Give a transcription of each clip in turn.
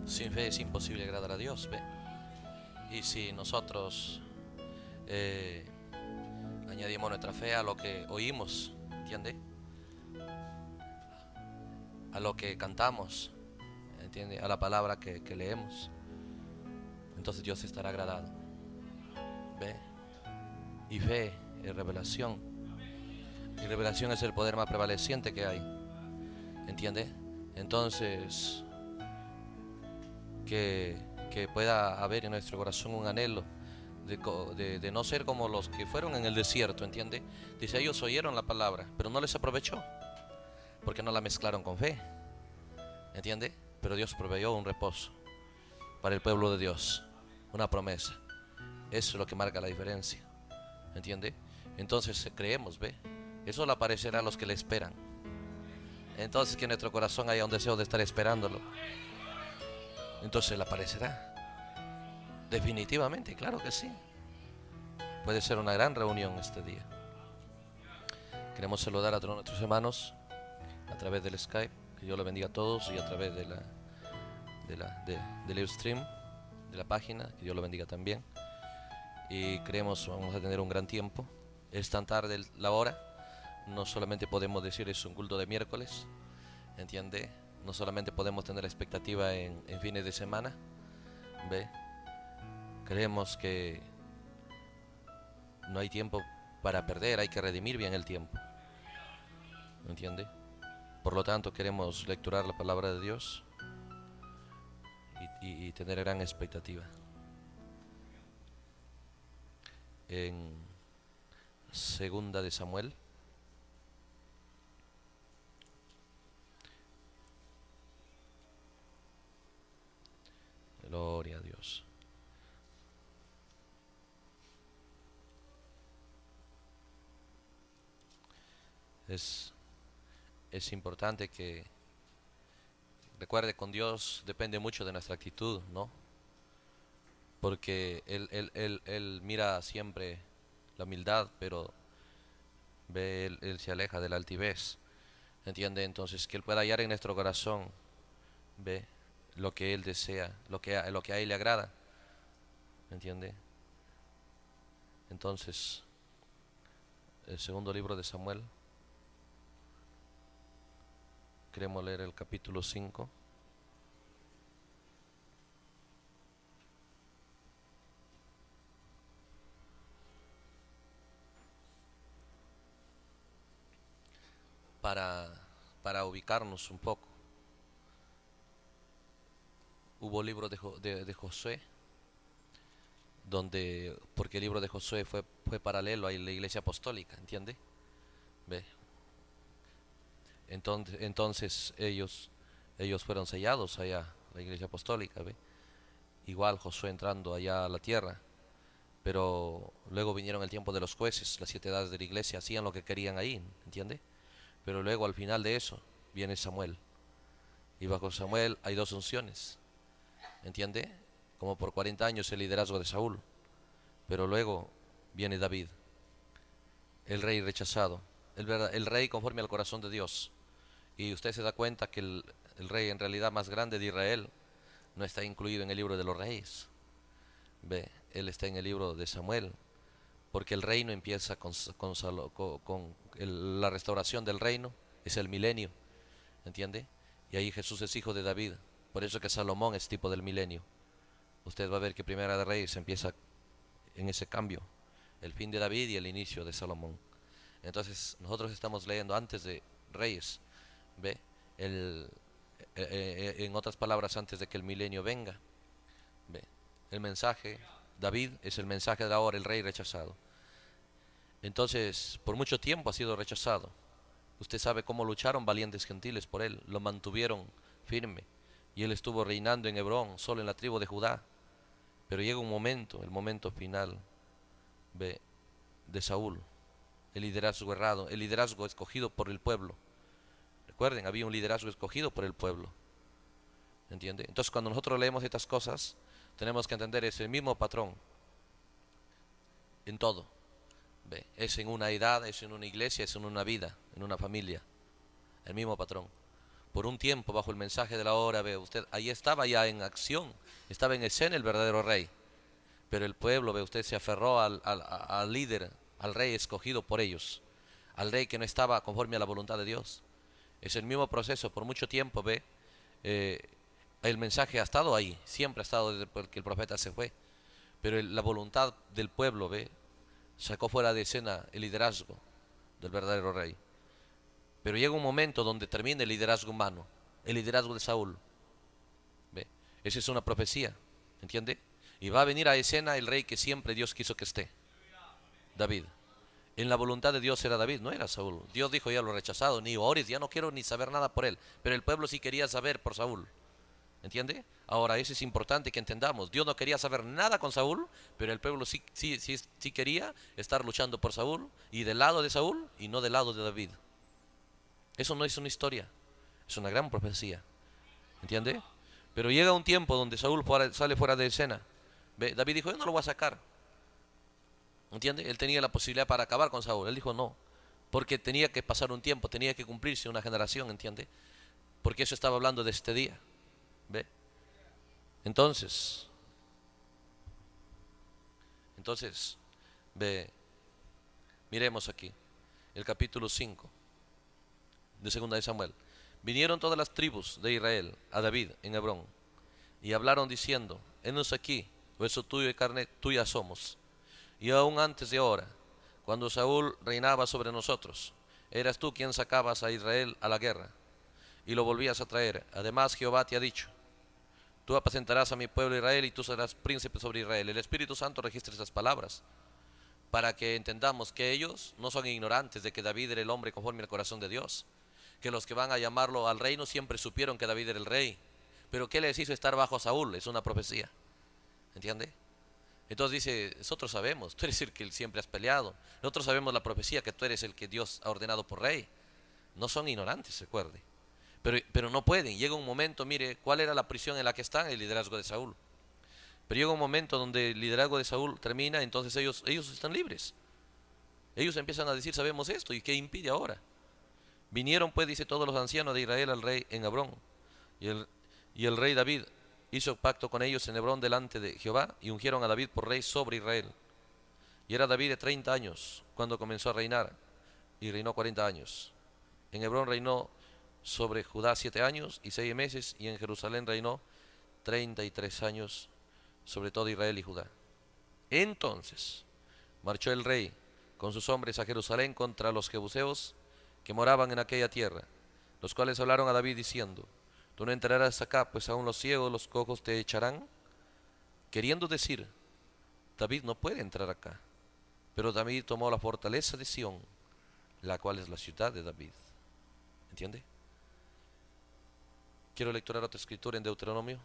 Sin fe es imposible agradar a Dios, ¿ve? Y si nosotros eh, añadimos nuestra fe a lo que oímos, ¿entiende? A lo que cantamos, ¿entiende? A la palabra que leemos, entonces Dios estará agradado, ¿ve? Y fe es revelación. Y revelación es el poder más prevaleciente que hay, ¿entiende? Entonces, que pueda haber en nuestro corazón un anhelo de no ser como los que fueron en el desierto, ¿entiende? Dice, ellos oyeron la palabra, pero no les aprovechó, porque no la mezclaron con fe, ¿entiende? Pero Dios proveyó un reposo para el pueblo de Dios, una promesa. Eso es lo que marca la diferencia, ¿entiende? Entonces creemos, ¿ve? Eso le aparecerá a los que le esperan. Entonces que en nuestro corazón haya un deseo de estar esperándolo. Entonces le aparecerá. Definitivamente, claro que sí. Puede ser una gran reunión este día. Queremos saludar a todos nuestros hermanos a través del Skype. Que Dios los bendiga a todos y a través del Livestream, de la página. Que Dios los bendiga también. Y creemos vamos a tener un gran tiempo. Es tan tarde la hora. No solamente podemos decir es un culto de miércoles, ¿entiende? No solamente podemos tener la expectativa en fines de semana, ¿ve? Creemos que no hay tiempo para perder, hay que redimir bien el tiempo, ¿entiende? Por lo tanto queremos lecturar la palabra de Dios y tener gran expectativa. En segunda de Samuel, gloria a Dios. Es, es importante que recuerde, con Dios depende mucho de nuestra actitud, ¿no? Porque Él mira siempre la humildad, pero ve, él se aleja de la altivez, ¿entiende? Entonces, que Él pueda hallar en nuestro corazón, ve, lo que Él desea, lo que a Él le agrada, ¿entiende? Entonces, el segundo libro de Samuel, queremos leer el capítulo 5. Para, para ubicarnos un poco. Hubo libro de Josué, donde, porque el libro de Josué fue paralelo a la iglesia apostólica, ¿entiende? ¿Ve? Entonces ellos fueron sellados allá, la iglesia apostólica, ¿ve? Igual Josué entrando allá a la tierra, pero luego vinieron el tiempo de los jueces, las 7 edades de la iglesia, hacían lo que querían ahí, ¿entiende? Pero luego al final de eso viene Samuel, y bajo Samuel hay dos unciones, ¿entiende? Como por 40 años el liderazgo de Saúl, pero luego viene David, el rey rechazado, el rey conforme al corazón de Dios. Y usted se da cuenta que el rey en realidad más grande de Israel no está incluido en el libro de los reyes. Ve, él está en el libro de Samuel, porque el reino empieza con la restauración del reino, es el milenio, ¿entiende? Y ahí Jesús es hijo de David, por eso que Salomón es tipo del milenio. Usted va a ver que Primera de Reyes empieza en ese cambio, el fin de David y el inicio de Salomón. Entonces nosotros estamos leyendo antes de Reyes, ¿ve? El, en otras palabras, antes de que el milenio venga, ¿ve? El mensaje, David es el mensaje de ahora, el rey rechazado. Entonces, por mucho tiempo ha sido rechazado. Usted sabe cómo lucharon valientes gentiles por él, lo mantuvieron firme. Y él estuvo reinando en Hebrón, solo en la tribu de Judá. Pero llega un momento, el momento final, ¿ve? De Saúl, el liderazgo errado, el liderazgo escogido por el pueblo. Recuerden, había un liderazgo escogido por el pueblo, ¿entiende? Entonces cuando nosotros leemos estas cosas, tenemos que entender es el mismo patrón en todo. ¿Ve? Es en una edad, es en una iglesia, es en una vida, en una familia, el mismo patrón. por un tiempo bajo el mensaje de la hora, ve usted, ahí estaba ya en acción, estaba en escena el verdadero rey. Pero el pueblo, ve usted, se aferró al líder, al rey escogido por ellos, al rey que no estaba conforme a la voluntad de Dios. Es el mismo proceso, por mucho tiempo, ve, eh, el mensaje ha estado ahí, siempre ha estado desde que el profeta se fue, pero la voluntad del pueblo, ve, sacó fuera de escena el liderazgo del verdadero rey. Pero llega un momento donde termina el liderazgo humano, el liderazgo de Saúl. ¿Ve? Esa es una profecía, ¿entiende? Y va a venir a escena el rey que siempre Dios quiso que esté, David. En la voluntad de Dios era David, no era Saúl. Dios dijo, ya lo he rechazado, ni ores, ya no quiero ni saber nada por él. Pero el pueblo sí quería saber por Saúl, ¿entiende? Ahora, eso es importante que entendamos. Dios no quería saber nada con Saúl, pero el pueblo sí quería estar luchando por Saúl, y del lado de Saúl y no del lado de David. Eso no es una historia, es una gran profecía, ¿entiende? Pero llega un tiempo donde Saúl sale fuera de escena. ¿Ve? David dijo, yo no lo voy a sacar, ¿entiende? Él tenía la posibilidad para acabar con Saúl. Él dijo no, porque tenía que pasar un tiempo, tenía que cumplirse una generación, ¿entiende? Porque eso estaba hablando de este día. ¿Ve? Entonces, ve, miremos aquí el capítulo 5 de Segunda de Samuel. Vinieron todas las tribus de Israel a David en Hebrón y hablaron diciendo, henos aquí, hueso tuyo y carne tuya somos. Y aún antes de ahora, cuando Saúl reinaba sobre nosotros, eras tú quien sacabas a Israel a la guerra y lo volvías a traer. Además Jehová te ha dicho, tú apacentarás a mi pueblo Israel y tú serás príncipe sobre Israel. El Espíritu Santo registra esas palabras para que entendamos que ellos no son ignorantes de que David era el hombre conforme al corazón de Dios, que los que van a llamarlo al reino siempre supieron que David era el rey. Pero ¿qué les hizo estar bajo Saúl? Es una profecía, ¿entiende? Entonces dice, nosotros sabemos, tú eres el que siempre has peleado. Nosotros sabemos la profecía que tú eres el que Dios ha ordenado por rey. No son ignorantes, recuerde. Pero no pueden. Llega un momento, mire, ¿cuál era la prisión en la que están? El liderazgo de Saúl. Pero llega un momento donde el liderazgo de Saúl termina, entonces ellos están libres. Ellos empiezan a decir, sabemos esto, ¿y qué impide ahora? Vinieron pues, dice, todos los ancianos de Israel al rey en Hebrón. Y el rey David hizo pacto con ellos en Hebrón delante de Jehová, y ungieron a David por rey sobre Israel. Y era David de 30 años cuando comenzó a reinar, y reinó 40 años. En Hebrón reinó sobre Judá 7 años y 6 meses, y en Jerusalén reinó 33 años sobre todo Israel y Judá. Entonces marchó el rey con sus hombres a Jerusalén contra los jebuseos que moraban en aquella tierra, los cuales hablaron a David diciendo, tú no entrarás acá, pues aún los ciegos, los cojos te echarán. Queriendo decir, David no puede entrar acá. Pero David tomó la fortaleza de Sión, la cual es la ciudad de David. ¿Entiende? Quiero lecturar otra escritura en Deuteronomio.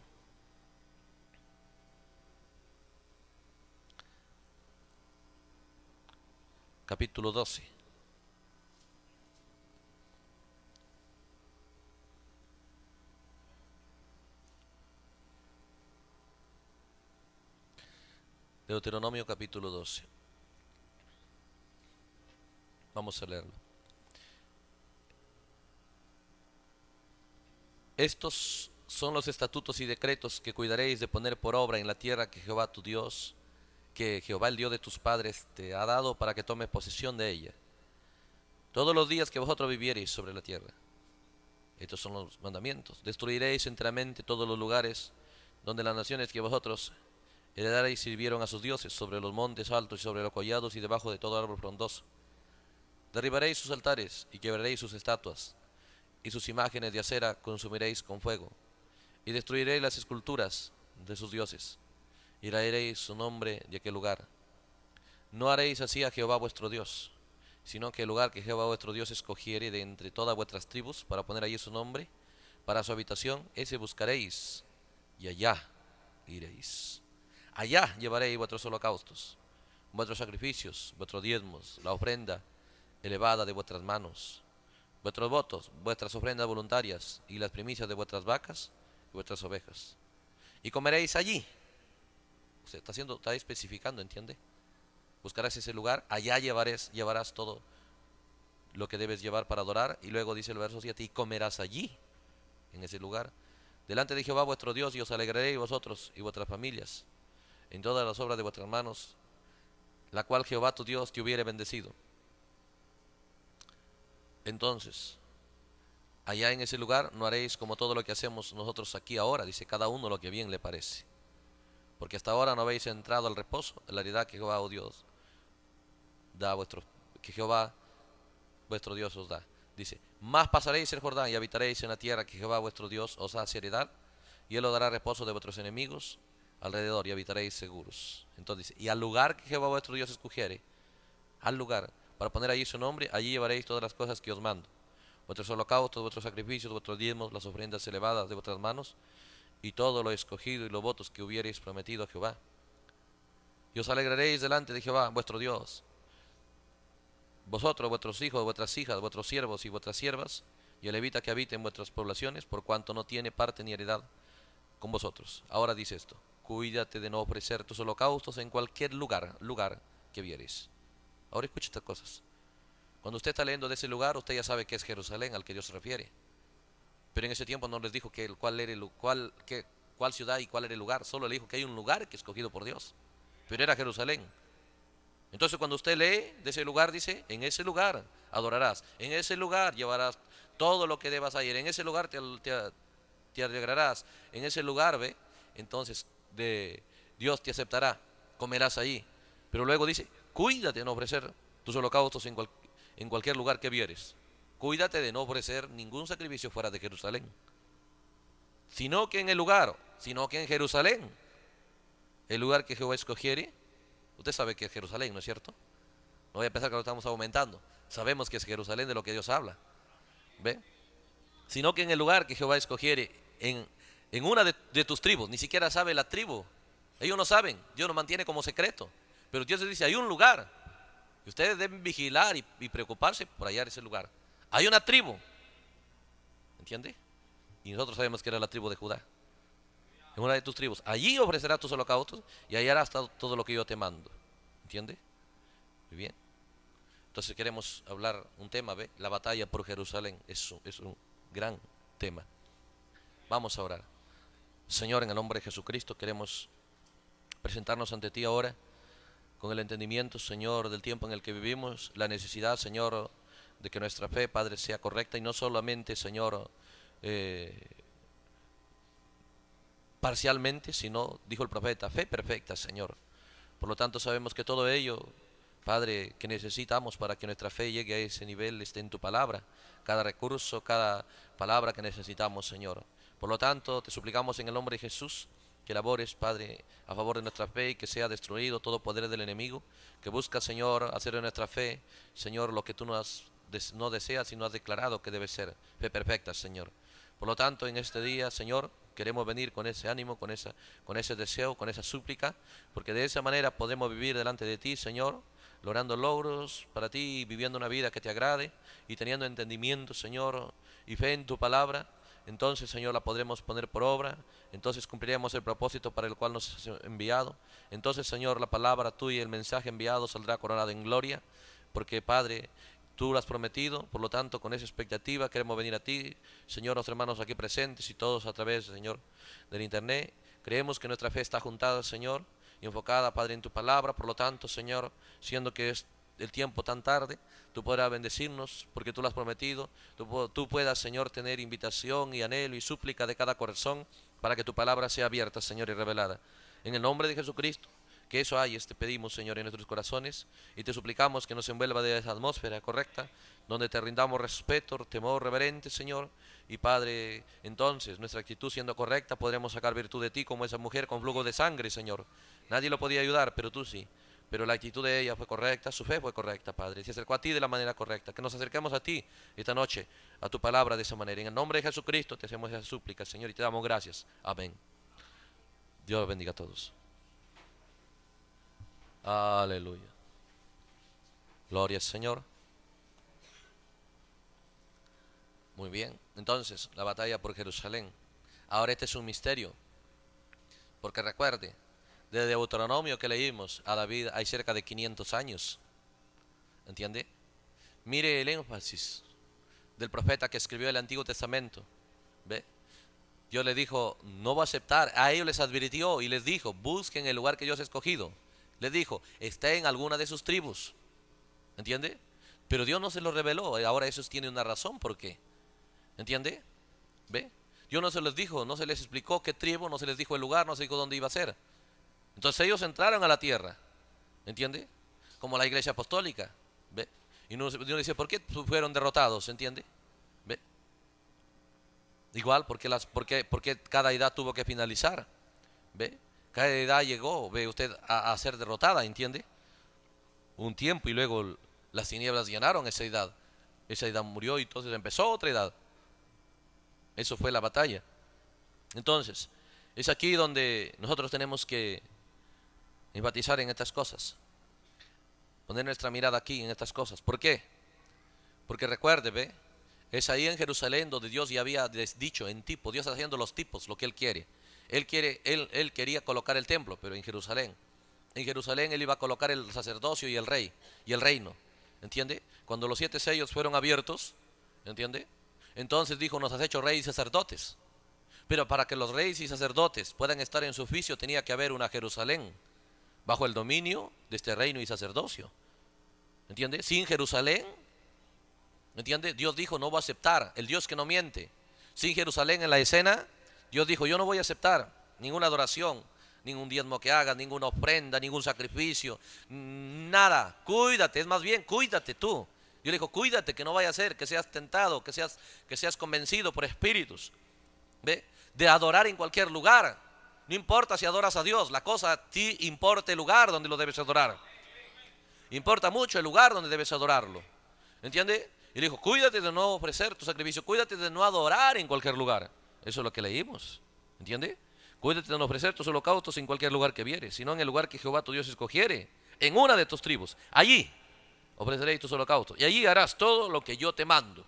Capítulo 12. Deuteronomio capítulo 12. Vamos a leerlo. Estos son los estatutos y decretos que cuidaréis de poner por obra en la tierra que Jehová tu Dios, que Jehová el Dios de tus padres te ha dado para que tomes posesión de ella, todos los días que vosotros viviereis sobre la tierra. Estos son los mandamientos. Destruiréis enteramente todos los lugares donde las naciones que vosotros heredaréis sirvieron a sus dioses, sobre los montes altos y sobre los collados y debajo de todo árbol frondoso. Derribaréis sus altares y quebraréis sus estatuas, y sus imágenes de acera consumiréis con fuego, y destruiréis las esculturas de sus dioses, y raeréis su nombre de aquel lugar. No haréis así a Jehová vuestro Dios, sino que el lugar que Jehová vuestro Dios escogiere de entre todas vuestras tribus para poner allí su nombre, para su habitación, ese buscaréis, y allá iréis. Allá llevaréis vuestros holocaustos, vuestros sacrificios, vuestros diezmos, la ofrenda elevada de vuestras manos, vuestros votos, vuestras ofrendas voluntarias y las primicias de vuestras vacas y vuestras ovejas. Y comeréis allí. Usted está especificando, ¿entiende? Buscarás ese lugar, allá llevarás todo lo que debes llevar para adorar. Y luego dice el verso 7, y comerás allí en ese lugar, delante de Jehová vuestro Dios, y os alegraréis vosotros y vuestras familias en todas las obras de vuestras manos, la cual Jehová tu Dios te hubiere bendecido. Entonces, allá en ese lugar no haréis como todo lo que hacemos nosotros aquí ahora, dice, cada uno lo que bien le parece. Porque hasta ahora no habéis entrado al reposo, en la heredad que Jehová, oh Dios, que Jehová vuestro Dios os da. Dice, más pasaréis el Jordán y habitaréis en la tierra que Jehová vuestro Dios os hace heredad, y él os dará reposo de vuestros enemigos alrededor, y habitaréis seguros. Entonces dice, y al lugar que Jehová vuestro Dios escogiere, al lugar, para poner allí su nombre, allí llevaréis todas las cosas que os mando, vuestros holocaustos, vuestros sacrificios, vuestros diezmos, las ofrendas elevadas de vuestras manos, y todo lo escogido y los votos que hubiereis prometido a Jehová. Y os alegraréis delante de Jehová vuestro Dios, vosotros, vuestros hijos, vuestras hijas, vuestros siervos y vuestras siervas, y el levita que habite en vuestras poblaciones, por cuanto no tiene parte ni heredad con vosotros. Ahora dice esto, cuídate de no ofrecer tus holocaustos en cualquier lugar que vieres. Ahora escucha estas cosas. Cuando usted está leyendo de ese lugar, usted ya sabe que es Jerusalén al que Dios se refiere. Pero en ese tiempo no les dijo cuál ciudad y cuál era el lugar, solo le dijo que hay un lugar que es escogido por Dios, pero era Jerusalén. Entonces cuando usted lee de ese lugar, dice, en ese lugar adorarás, en ese lugar llevarás todo lo que debas ir, en ese lugar te alegrarás, en ese lugar, ve, entonces Dios te aceptará, comerás allí. Pero luego dice, cuídate de no ofrecer tus holocaustos en cualquier lugar que vieres. Cuídate de no ofrecer ningún sacrificio fuera de Jerusalén, sino que en Jerusalén, el lugar que Jehová escogiere. Usted sabe que es Jerusalén, ¿no es cierto? No voy a pensar que lo estamos aumentando. Sabemos que es Jerusalén de lo que Dios habla. ¿Ve? Sino que en el lugar que Jehová escogiere, en una de tus tribus, ni siquiera sabe la tribu. Ellos no saben, Dios lo mantiene como secreto. Pero Dios les dice, hay un lugar. Y ustedes deben vigilar y preocuparse por hallar ese lugar. Hay una tribu. ¿Entiende? Y nosotros sabemos que era la tribu de Judá. En una de tus tribus. Allí ofrecerás tus holocaustos y allí harás todo lo que yo te mando. ¿Entiende? Muy bien. Entonces queremos hablar un tema, ¿ve? La batalla por Jerusalén es un gran tema. Vamos a orar. Señor, en el nombre de Jesucristo queremos presentarnos ante ti ahora con el entendimiento, Señor, del tiempo en el que vivimos, la necesidad, Señor, de que nuestra fe, Padre, sea correcta y no solamente, Señor, parcialmente, sino, dijo el profeta, fe perfecta, Señor. Por lo tanto, sabemos que todo ello, Padre, que necesitamos para que nuestra fe llegue a ese nivel, esté en tu palabra. Cada recurso, cada palabra que necesitamos, Señor. Por lo tanto, te suplicamos en el nombre de Jesús que labores, Padre, a favor de nuestra fe y que sea destruido todo poder del enemigo, que busca, Señor, hacer de nuestra fe, Señor, lo que tú no deseas y no has declarado que debe ser, fe perfecta, Señor. Por lo tanto, en este día, Señor, queremos venir con ese ánimo, con ese deseo, con esa súplica, porque de esa manera podemos vivir delante de ti, Señor, logrando logros para ti, viviendo una vida que te agrade y teniendo entendimiento, Señor, y fe en tu palabra. Entonces, Señor, la podremos poner por obra. Entonces cumpliremos el propósito para el cual nos has enviado. Entonces, Señor, la palabra tuya y el mensaje enviado saldrá coronado en gloria, porque, Padre, tú lo has prometido. Por lo tanto, con esa expectativa queremos venir a ti, Señor, los hermanos aquí presentes y todos a través, Señor, del internet. Creemos que nuestra fe está juntada, Señor, y enfocada, Padre, en tu palabra. Por lo tanto, Señor, siendo que es el tiempo tan tarde, tú podrás bendecirnos porque tú lo has prometido. Tú puedas, Señor, tener invitación y anhelo y súplica de cada corazón para que tu palabra sea abierta, Señor, y revelada. En el nombre de Jesucristo, que eso hay, te pedimos, Señor, en nuestros corazones, y te suplicamos que nos envuelva de esa atmósfera correcta, donde te rindamos respeto, temor reverente, Señor. Y Padre, entonces, nuestra actitud siendo correcta, podremos sacar virtud de ti como esa mujer con flujo de sangre, Señor. Nadie lo podía ayudar, pero tú sí. Pero la actitud de ella fue correcta, su fe fue correcta, Padre. Se acercó a ti de la manera correcta. Que nos acerquemos a ti esta noche, a tu palabra de esa manera. En el nombre de Jesucristo te hacemos esa súplica, Señor, y te damos gracias. Amén. Dios los bendiga a todos. Aleluya. Gloria al Señor. Muy bien. Entonces, la batalla por Jerusalén. Ahora este es un misterio. Porque recuerde, desde Deuteronomio que leímos a David hay cerca de 500 años. ¿Entiende? Mire el énfasis del profeta que escribió el Antiguo Testamento. ¿Ve? Dios les dijo, no va a aceptar. A ellos les advirtió y les dijo, busquen el lugar que Dios ha escogido. Les dijo, está en alguna de sus tribus. ¿Entiende? Pero Dios no se lo reveló. Ahora eso tiene una razón por qué. ¿Entiende? ¿Ve? Dios no se les dijo, no se les explicó qué tribu, no se les dijo el lugar, no se dijo dónde iba a ser. Entonces ellos entraron a la tierra. ¿Entiende? Como la iglesia apostólica. ¿Ve? Y Dios dice, ¿por qué fueron derrotados? ¿Entiende? ¿Ve? Igual, porque cada edad tuvo que finalizar. ¿Ve? Cada edad llegó, ve usted, a ser derrotada, ¿entiende? Un tiempo y luego las tinieblas llenaron esa edad. Esa edad murió y entonces empezó otra edad. Eso fue la batalla. Entonces, es aquí donde nosotros tenemos que enfatizar en estas cosas. Poner nuestra mirada aquí en estas cosas. ¿Por qué? Porque recuerde, ve, es ahí en Jerusalén donde Dios ya había dicho en tipo. Dios está haciendo los tipos, lo que Él quiere. Él quería colocar el templo, pero en Jerusalén. En Jerusalén Él iba a colocar el sacerdocio y el rey y el reino. ¿Entiende? Cuando los 7 sellos fueron abiertos, ¿entiende? Entonces dijo, nos has hecho reyes y sacerdotes. Pero para que los reyes y sacerdotes puedan estar en su oficio tenía que haber una Jerusalén bajo el dominio de este reino y sacerdocio. ¿Entiende? Sin Jerusalén, ¿entiende? Dios dijo, no va a aceptar, el Dios que no miente. Sin Jerusalén en la escena, Dios dijo, yo no voy a aceptar ninguna adoración, ningún diezmo que hagas, ninguna ofrenda, ningún sacrificio, nada. Cuídate, es más bien, cuídate tú. Yo le digo, cuídate que no vaya a ser que seas tentado, que seas convencido por espíritus, ¿ve? De adorar en cualquier lugar. No importa si adoras a Dios, la cosa a ti importa el lugar donde lo debes adorar. Importa mucho el lugar donde debes adorarlo. ¿Entiende? Y le dijo, cuídate de no ofrecer tu sacrificio, cuídate de no adorar en cualquier lugar. Eso es lo que leímos. ¿Entiende? Cuídate de no ofrecer tus holocaustos en cualquier lugar que vieres, sino en el lugar que Jehová tu Dios escogiere, en una de tus tribus. Allí ofreceréis tus holocaustos y allí harás todo lo que yo te mando.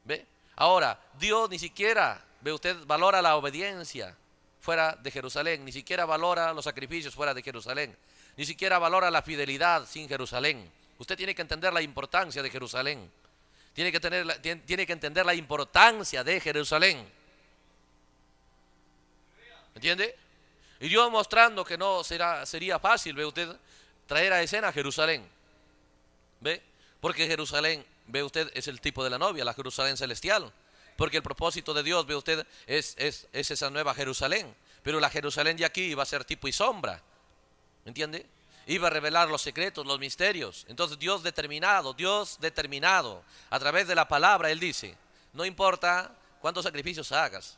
¿Ve? Ahora, Dios ni siquiera, ve usted, valora la obediencia fuera de Jerusalén, ni siquiera valora los sacrificios fuera de Jerusalén, ni siquiera valora la fidelidad sin Jerusalén. Usted tiene que entender la importancia de Jerusalén. Tiene que entender la importancia de Jerusalén. ¿Entiende? Y Dios mostrando que no sería fácil, ve usted, traer a escena a Jerusalén. ¿Ve? Porque Jerusalén, ve usted, es el tipo de la novia, la Jerusalén celestial. Porque el propósito de Dios, ve usted, es esa nueva Jerusalén. Pero la Jerusalén de aquí iba a ser tipo y sombra. ¿Entiende? Iba a revelar los secretos, los misterios. Entonces Dios determinado, a través de la palabra, Él dice, no importa cuántos sacrificios hagas.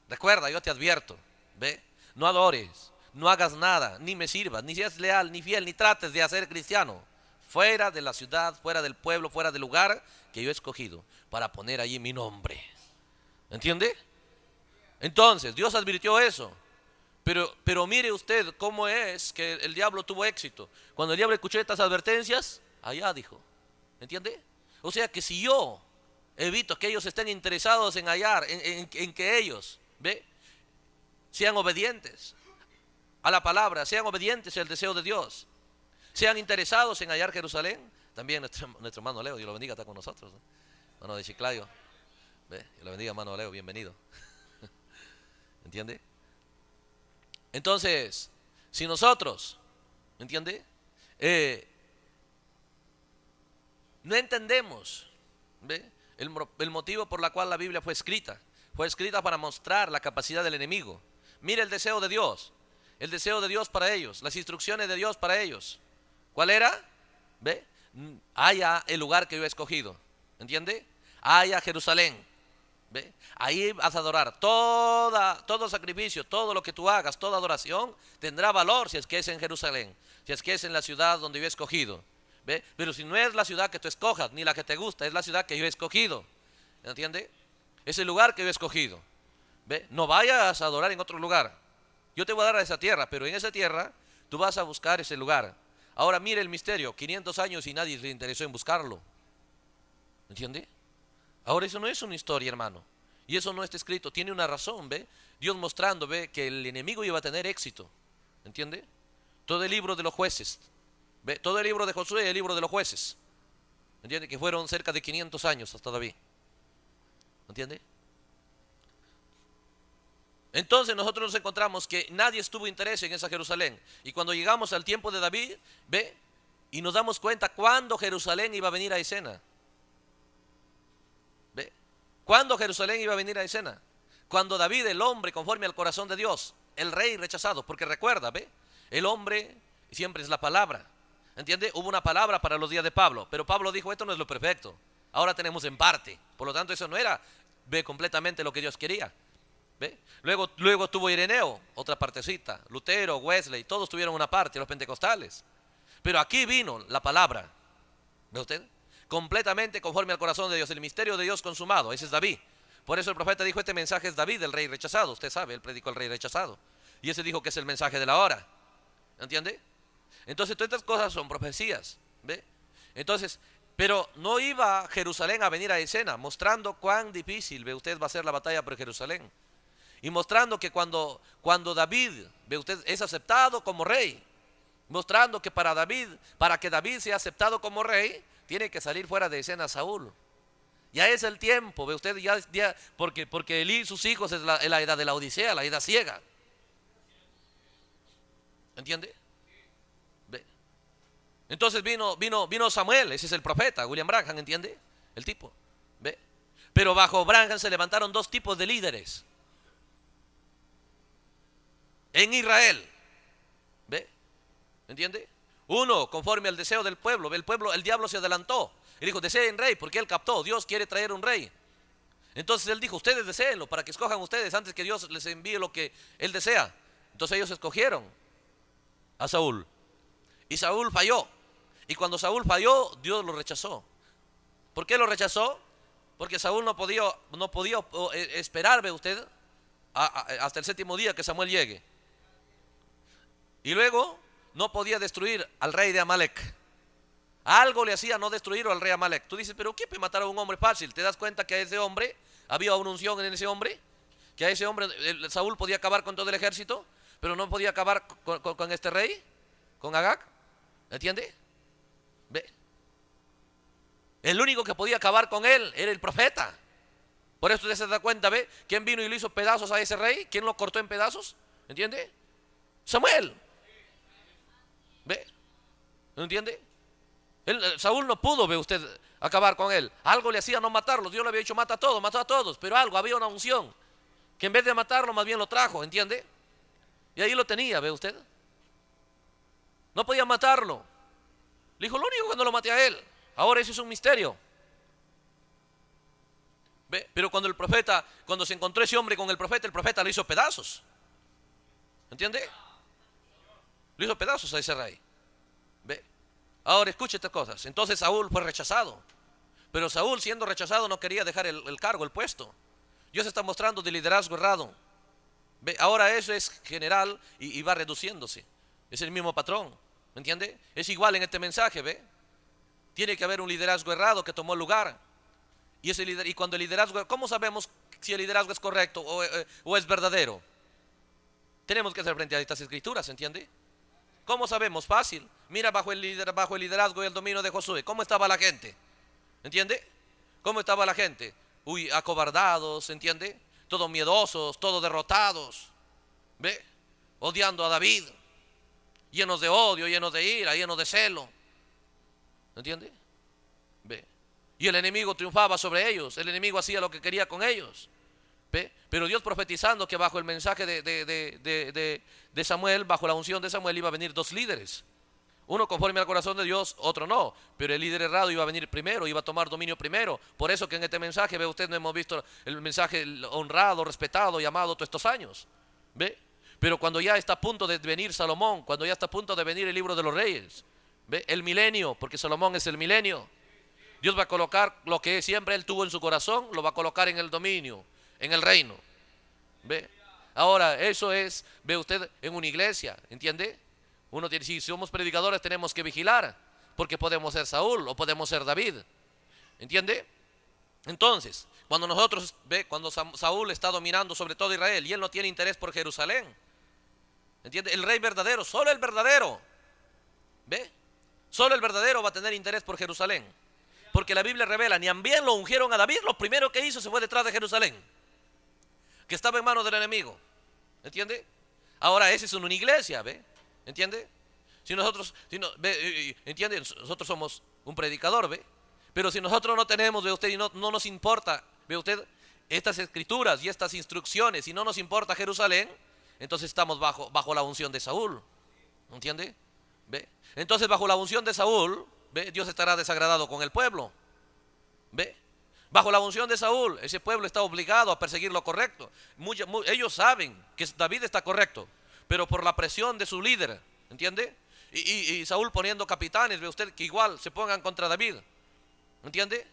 Recuerda, yo te advierto, ¿ve? No adores, no hagas nada, ni me sirvas, ni seas leal, ni fiel, ni trates de hacer cristiano. Fuera de la ciudad, fuera del pueblo, fuera del lugar que yo he escogido para poner allí mi nombre. ¿Entiende? Entonces, Dios advirtió eso. Pero mire usted cómo es que el diablo tuvo éxito. Cuando el diablo escuchó estas advertencias, allá dijo. ¿Entiende? O sea que si yo evito que ellos estén interesados en hallar, en que ellos, ¿ve? Sean obedientes a la palabra, sean obedientes al deseo de Dios, sean interesados en hallar Jerusalén. También nuestro hermano Leo, Dios lo bendiga, está con nosotros, ¿no? Hermano de Chiclayo, ¿ve? Dios lo bendiga, hermano Leo, bienvenido. ¿Entiende? Entonces, si nosotros, ¿entiende? No entendemos, ¿ve? El motivo por la cual la Biblia fue escrita para mostrar la capacidad del enemigo. Mire el deseo de Dios para ellos, las instrucciones de Dios para ellos. ¿Cuál era? ¿Ve? Haya el lugar que yo he escogido, ¿entiende? Haya Jerusalén. ¿Ve? Ahí vas a adorar. Todo sacrificio, todo lo que tú hagas, toda adoración tendrá valor si es que es en Jerusalén, si es que es en la ciudad donde yo he escogido. ¿Ve? Pero si no es la ciudad que tú escojas, ni la que te gusta, es la ciudad que yo he escogido. ¿Entiende? Es el lugar que yo he escogido. ¿Ve? No vayas a adorar en otro lugar. Yo te voy a dar a esa tierra, pero en esa tierra tú vas a buscar ese lugar. Ahora mire el misterio, 500 años y nadie le interesó en buscarlo. ¿Entiende? Ahora eso no es una historia, hermano. Y eso no está escrito, tiene una razón, ¿ve? Dios mostrando, ¿ve? Que el enemigo iba a tener éxito. ¿Entiende? Todo el libro de los jueces, ¿ve? Todo el libro de Josué y el libro de los jueces. ¿Entiende? Que fueron cerca de 500 años hasta David. ¿Entiende? Entonces nosotros nos encontramos que nadie estuvo interés en esa Jerusalén. Y cuando llegamos al tiempo de David, ve, y nos damos cuenta cuándo Jerusalén iba a venir a escena. ¿Ve? ¿Cuándo Jerusalén iba a venir a escena? Cuando David, el hombre conforme al corazón de Dios, el rey rechazado, porque recuerda, ¿ve? El hombre siempre es la palabra. ¿Entiende? Hubo una palabra para los días de Pablo, pero Pablo dijo, esto no es lo perfecto. Ahora tenemos en parte. Por lo tanto, eso no era, ve, completamente lo que Dios quería. ¿Ve? Luego tuvo Ireneo, otra partecita. Lutero, Wesley, todos tuvieron una parte, los pentecostales. Pero aquí vino la palabra. ¿Ve usted? Completamente conforme al corazón de Dios, el misterio de Dios consumado. Ese es David. Por eso el profeta dijo, este mensaje es David, el rey rechazado. Usted sabe, él predicó el rey rechazado. Y ese dijo que es el mensaje de la hora. ¿Entiende? Entonces todas estas cosas son profecías. ¿Ve? Entonces, pero no iba Jerusalén a venir a escena, mostrando cuán difícil, ve usted, va a ser la batalla por Jerusalén. Y mostrando que cuando David, ve usted, es aceptado como rey, mostrando que para que David sea aceptado como rey, tiene que salir fuera de escena Saúl. Ya es el tiempo, ve usted, porque él y sus hijos es la edad de la Odisea, la edad ciega. ¿Entiende? Ve. Entonces vino Samuel, ese es el profeta, William Branham, ¿entiende? El tipo, ¿ve? Pero bajo Branham se levantaron dos tipos de líderes en Israel, ¿ve? ¿Entiende? Uno conforme al deseo del pueblo, el diablo se adelantó y dijo, deseen rey, porque él captó, Dios quiere traer un rey. Entonces él dijo, ustedes deseenlo para que escojan ustedes antes que Dios les envíe lo que él desea. Entonces ellos escogieron a Saúl y Saúl falló. Y cuando Saúl falló, Dios lo rechazó. ¿Por qué lo rechazó? Porque Saúl no podía esperar, ve usted, hasta el séptimo día que Samuel llegue. Y luego no podía destruir al rey de Amalek. Algo le hacía no destruir al rey Amalek. Tú dices, pero ¿qué puede matar a un hombre fácil? ¿Te das cuenta que a ese hombre había una unción en ese hombre? Que a ese hombre Saúl podía acabar con todo el ejército, pero no podía acabar con este rey, con Agag. ¿Entiende? Ve. El único que podía acabar con él era el profeta. Por eso usted se da cuenta, ¿ve? ¿Quién vino y le hizo pedazos a ese rey? ¿Quién lo cortó en pedazos? ¿Entiende? Samuel. ¿Ve? ¿No entiende? Saúl no pudo, ve usted, acabar con él. Algo le hacía no matarlo. Dios le había dicho, mató a todos. Pero algo, había una unción que en vez de matarlo, más bien lo trajo, ¿entiende? Y ahí lo tenía, ve usted. No podía matarlo. Le dijo, lo único que no lo maté a él. Ahora eso es un misterio. ¿Ve? Pero cuando se encontró ese hombre con el profeta le hizo pedazos. ¿Entiende? Le hizo pedazos a ese rey. ¿Ve? Ahora escuche estas cosas. Entonces Saúl fue rechazado. Pero Saúl, siendo rechazado, no quería dejar el cargo, el puesto. Dios está mostrando de liderazgo errado. ¿Ve? Ahora eso es general y va reduciéndose. Es el mismo patrón. ¿Me entiende? Es igual en este mensaje, ¿ve? Tiene que haber un liderazgo errado que tomó lugar. Y cuando el liderazgo, ¿cómo sabemos si el liderazgo es correcto o es verdadero? Tenemos que hacer frente a estas escrituras, ¿entiende? ¿Cómo sabemos? Fácil. Mira bajo el liderazgo y el dominio de Josué, ¿cómo estaba la gente? ¿Entiende? ¿Cómo estaba la gente? Acobardados, ¿entiende? Todos miedosos, todos derrotados. ¿Ve? Odiando a David. Llenos de odio, llenos de ira, llenos de celo. ¿Entiende? ¿Ve? Y el enemigo triunfaba sobre ellos. El enemigo hacía lo que quería con ellos. ¿Ve? Pero Dios profetizando que bajo el mensaje de Samuel, bajo la unción de Samuel, iba a venir dos líderes. Uno conforme al corazón de Dios, otro no. Pero el líder errado iba a venir primero, iba a tomar dominio primero. Por eso que en este mensaje, ve usted, no hemos visto el mensaje honrado, respetado y amado todos estos años. ¿Ve? Pero cuando ya está a punto de venir Salomón, cuando ya está a punto de venir el libro de los reyes, ¿ve? El milenio, porque Salomón es el milenio. Dios va a colocar lo que siempre él tuvo en su corazón, lo va a colocar en el dominio, en el reino. ¿Ve? Ahora, eso es, ve usted, en una iglesia, ¿entiende? Si somos predicadores tenemos que vigilar, porque podemos ser Saúl o podemos ser David. ¿Entiende? Entonces, cuando Saúl está dominando sobre todo Israel y él no tiene interés por Jerusalén, ¿entiende? El rey verdadero, solo el verdadero, ¿ve? Solo el verdadero va a tener interés por Jerusalén. Porque la Biblia revela, ni también lo ungieron a David, lo primero que hizo se fue detrás de Jerusalén, que estaba en manos del enemigo. ¿Entiende? Ahora esa es una iglesia, ¿ve? ¿Entiende? Si nosotros, si no, ve, ¿entiende? Nosotros somos un predicador, ¿ve? Pero si nosotros no tenemos, ve usted, y no nos importa, ve usted, estas escrituras y estas instrucciones, y no nos importa Jerusalén, entonces estamos bajo la unción de Saúl. ¿Entiende? ¿Ve? Entonces bajo la unción de Saúl, ¿ve? Dios estará desagradado con el pueblo. ¿Ve? Bajo la unción de Saúl, ese pueblo está obligado a perseguir lo correcto. Ellos saben que David está correcto, pero por la presión de su líder, ¿entiende? Y Saúl poniendo capitanes, ve usted, que igual se pongan contra David, ¿entiende?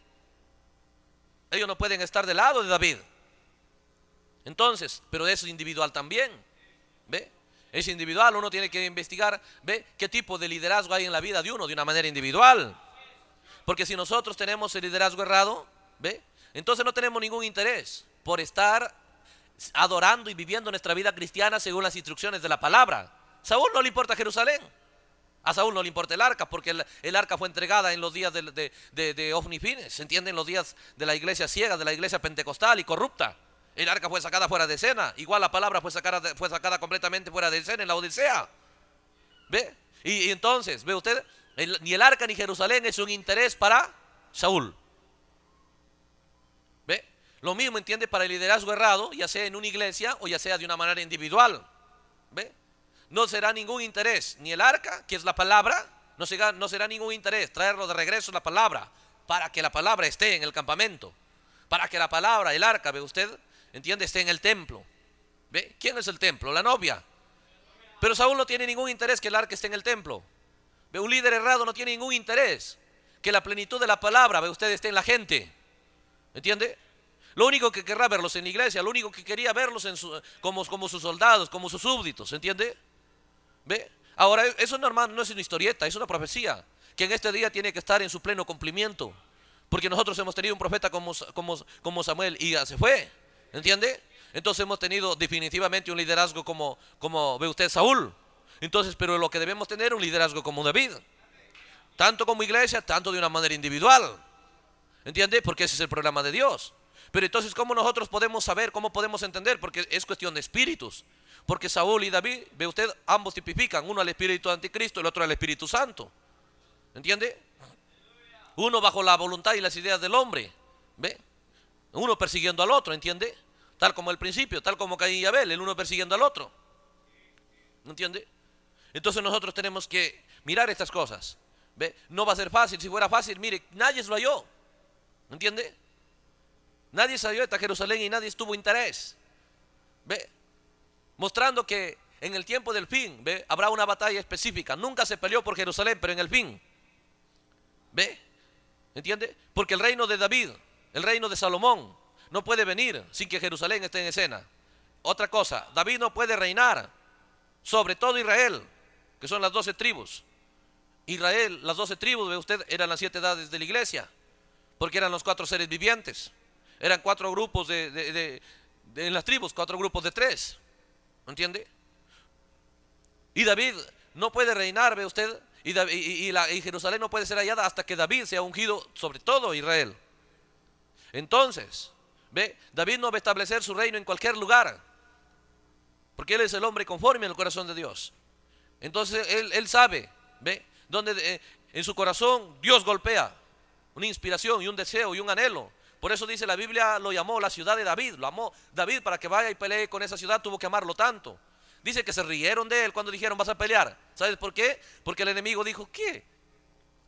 Ellos no pueden estar del lado de David. Entonces, pero eso es individual también, ¿ve? Es individual, uno tiene que investigar, ¿ve? Qué tipo de liderazgo hay en la vida de uno de una manera individual. Porque si nosotros tenemos el liderazgo errado, ¿ve? Entonces no tenemos ningún interés por estar adorando y viviendo nuestra vida cristiana según las instrucciones de la palabra. Saúl no le importa Jerusalén. A Saúl no le importa el arca, porque el arca fue entregada en los días de Ofni Fines, ¿se entiende? En los días de la iglesia ciega, de la iglesia pentecostal y corrupta. El arca fue sacada fuera de escena. Igual la palabra fue sacada completamente fuera de escena en la Odisea. ¿Ve? Y entonces, ¿ve usted? Ni el arca ni Jerusalén es un interés para Saúl. ¿Ve? Lo mismo, entiende, para el liderazgo errado, ya sea en una iglesia o ya sea de una manera individual. ¿Ve? No será ningún interés, ni el arca, que es la palabra, no será ningún interés traerlo de regreso la palabra, para que la palabra esté en el campamento, para que la palabra, el arca, ¿ve usted? ¿Entiende? Esté en el templo. ¿Ve? ¿Quién es el templo? La novia. Pero Saúl no tiene ningún interés que el arca esté en el templo. ¿Ve? Un líder errado no tiene ningún interés que la plenitud de la palabra, ¿ve usted? Esté en la gente. ¿Entiende? Lo único que querrá verlos en la iglesia, lo único que quería verlos como sus soldados, como sus súbditos, ¿entiende? ¿Ve? Ahora, eso normal, no es una historieta, es una profecía que en este día tiene que estar en su pleno cumplimiento. Porque nosotros hemos tenido un profeta como Samuel y ya se fue, ¿entiende? Entonces hemos tenido definitivamente un liderazgo como ve usted, Saúl. Entonces, pero lo que debemos tener es un liderazgo como David, tanto como iglesia, tanto de una manera individual, ¿entiende? Porque ese es el programa de Dios. Pero entonces, ¿cómo nosotros podemos saber, cómo podemos entender? Porque es cuestión de espíritus. Porque Saúl y David, ve usted, ambos tipifican, uno al espíritu anticristo y el otro al Espíritu Santo, ¿entiende? Uno bajo la voluntad y las ideas del hombre, ¿ve? Uno persiguiendo al otro, ¿entiende? Tal como el principio, tal como Caín y Abel, el uno persiguiendo al otro, ¿entiende? Entonces nosotros tenemos que mirar estas cosas, ¿ve? No va a ser fácil. Si fuera fácil, mire, nadie se lo halló, ¿entiende? Nadie salió de Jerusalén y nadie tuvo interés, ¿ve? Mostrando que en el tiempo del fin, ¿ve? Habrá una batalla específica. Nunca se peleó por Jerusalén, pero en el fin, ¿ve? ¿Entiende? Porque el reino de David, el reino de Salomón, no puede venir sin que Jerusalén esté en escena. Otra cosa, David no puede reinar sobre todo Israel, que son las 12 tribus. Israel, las 12 tribus, ve usted, eran las 7 edades de la iglesia, porque eran los 4 seres vivientes. Eran 4 grupos en las tribus, 4 grupos de 3. ¿Entiende? Y David no puede reinar, ve usted, y Jerusalén no puede ser hallada hasta que David sea ungido sobre todo Israel. Entonces, ve, David no va a establecer su reino en cualquier lugar, porque él es el hombre conforme al corazón de Dios. Entonces él sabe, ve, donde en su corazón Dios golpea una inspiración y un deseo y un anhelo. Por eso dice la Biblia, lo llamó la ciudad de David. Lo amó David para que vaya y pelee con esa ciudad, tuvo que amarlo tanto. Dice que se rieron de él cuando dijeron vas a pelear. ¿Sabes por qué? Porque el enemigo dijo, ¿qué?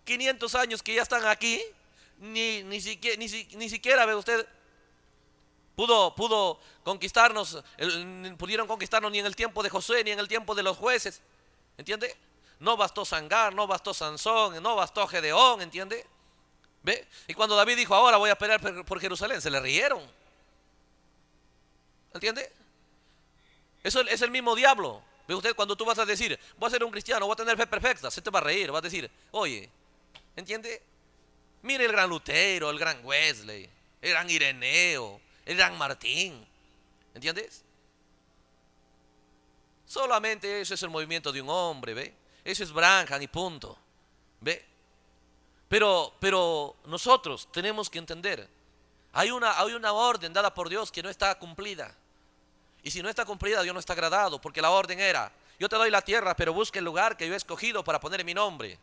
500 años que ya están aquí, ni siquiera, ve usted, pudo conquistarnos, pudieron conquistarnos ni en el tiempo de Josué, ni en el tiempo de los jueces. ¿Entiende? No bastó Sangar, no bastó Sansón, no bastó Gedeón, ¿entiende? ¿Ve? Y cuando David dijo, ahora voy a pelear por Jerusalén, se le rieron. ¿Entiende? Eso es el mismo diablo. ¿Ve usted? Cuando tú vas a decir, voy a ser un cristiano, voy a tener fe perfecta, se te va a reír, va a decir, oye, ¿entiende? Mire el gran Lutero, el gran Wesley, el gran Ireneo, el gran Martín, ¿entiendes? Solamente eso es el movimiento de un hombre, ¿ve? Eso es Branham y punto, ¿ve? Pero nosotros tenemos que entender, hay una orden dada por Dios que no está cumplida. Y si no está cumplida, Dios no está agradado, porque la orden era: yo te doy la tierra, pero busca el lugar que yo he escogido para poner mi nombre.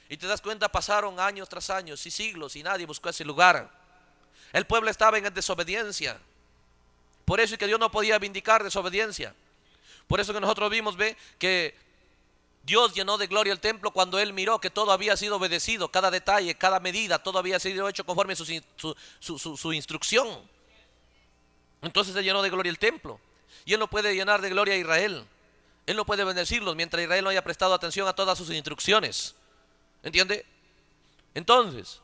Y te das cuenta, pasaron años tras años y siglos y nadie buscó ese lugar. El pueblo estaba en desobediencia. Por eso es que Dios no podía vindicar desobediencia. Por eso que nosotros vimos, que Dios llenó de gloria el templo cuando Él miró que todo había sido obedecido, cada detalle, cada medida, todo había sido hecho conforme a su instrucción. Entonces Él llenó de gloria el templo. Y Él no puede llenar de gloria a Israel. Él no puede bendecirlos mientras Israel no haya prestado atención a todas sus instrucciones. ¿Entiende? Entonces,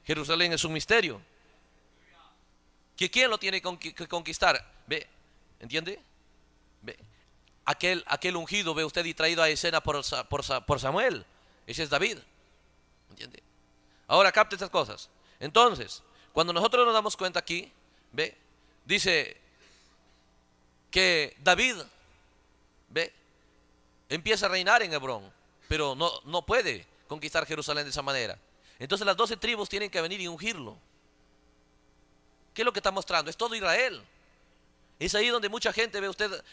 Jerusalén es un misterio. ¿Quién lo tiene que conquistar? ¿Entiende? Aquel ungido, ve usted, y traído a escena por Samuel. Ese es David. ¿Entiende? Ahora capte estas cosas. Entonces, cuando nosotros nos damos cuenta aquí, dice que David, empieza a reinar en Hebrón, pero no puede conquistar Jerusalén de esa manera. Entonces las 12 tribus tienen que venir y ungirlo. ¿Qué es lo que está mostrando? Es todo Israel. Es ahí donde mucha gente, ve usted,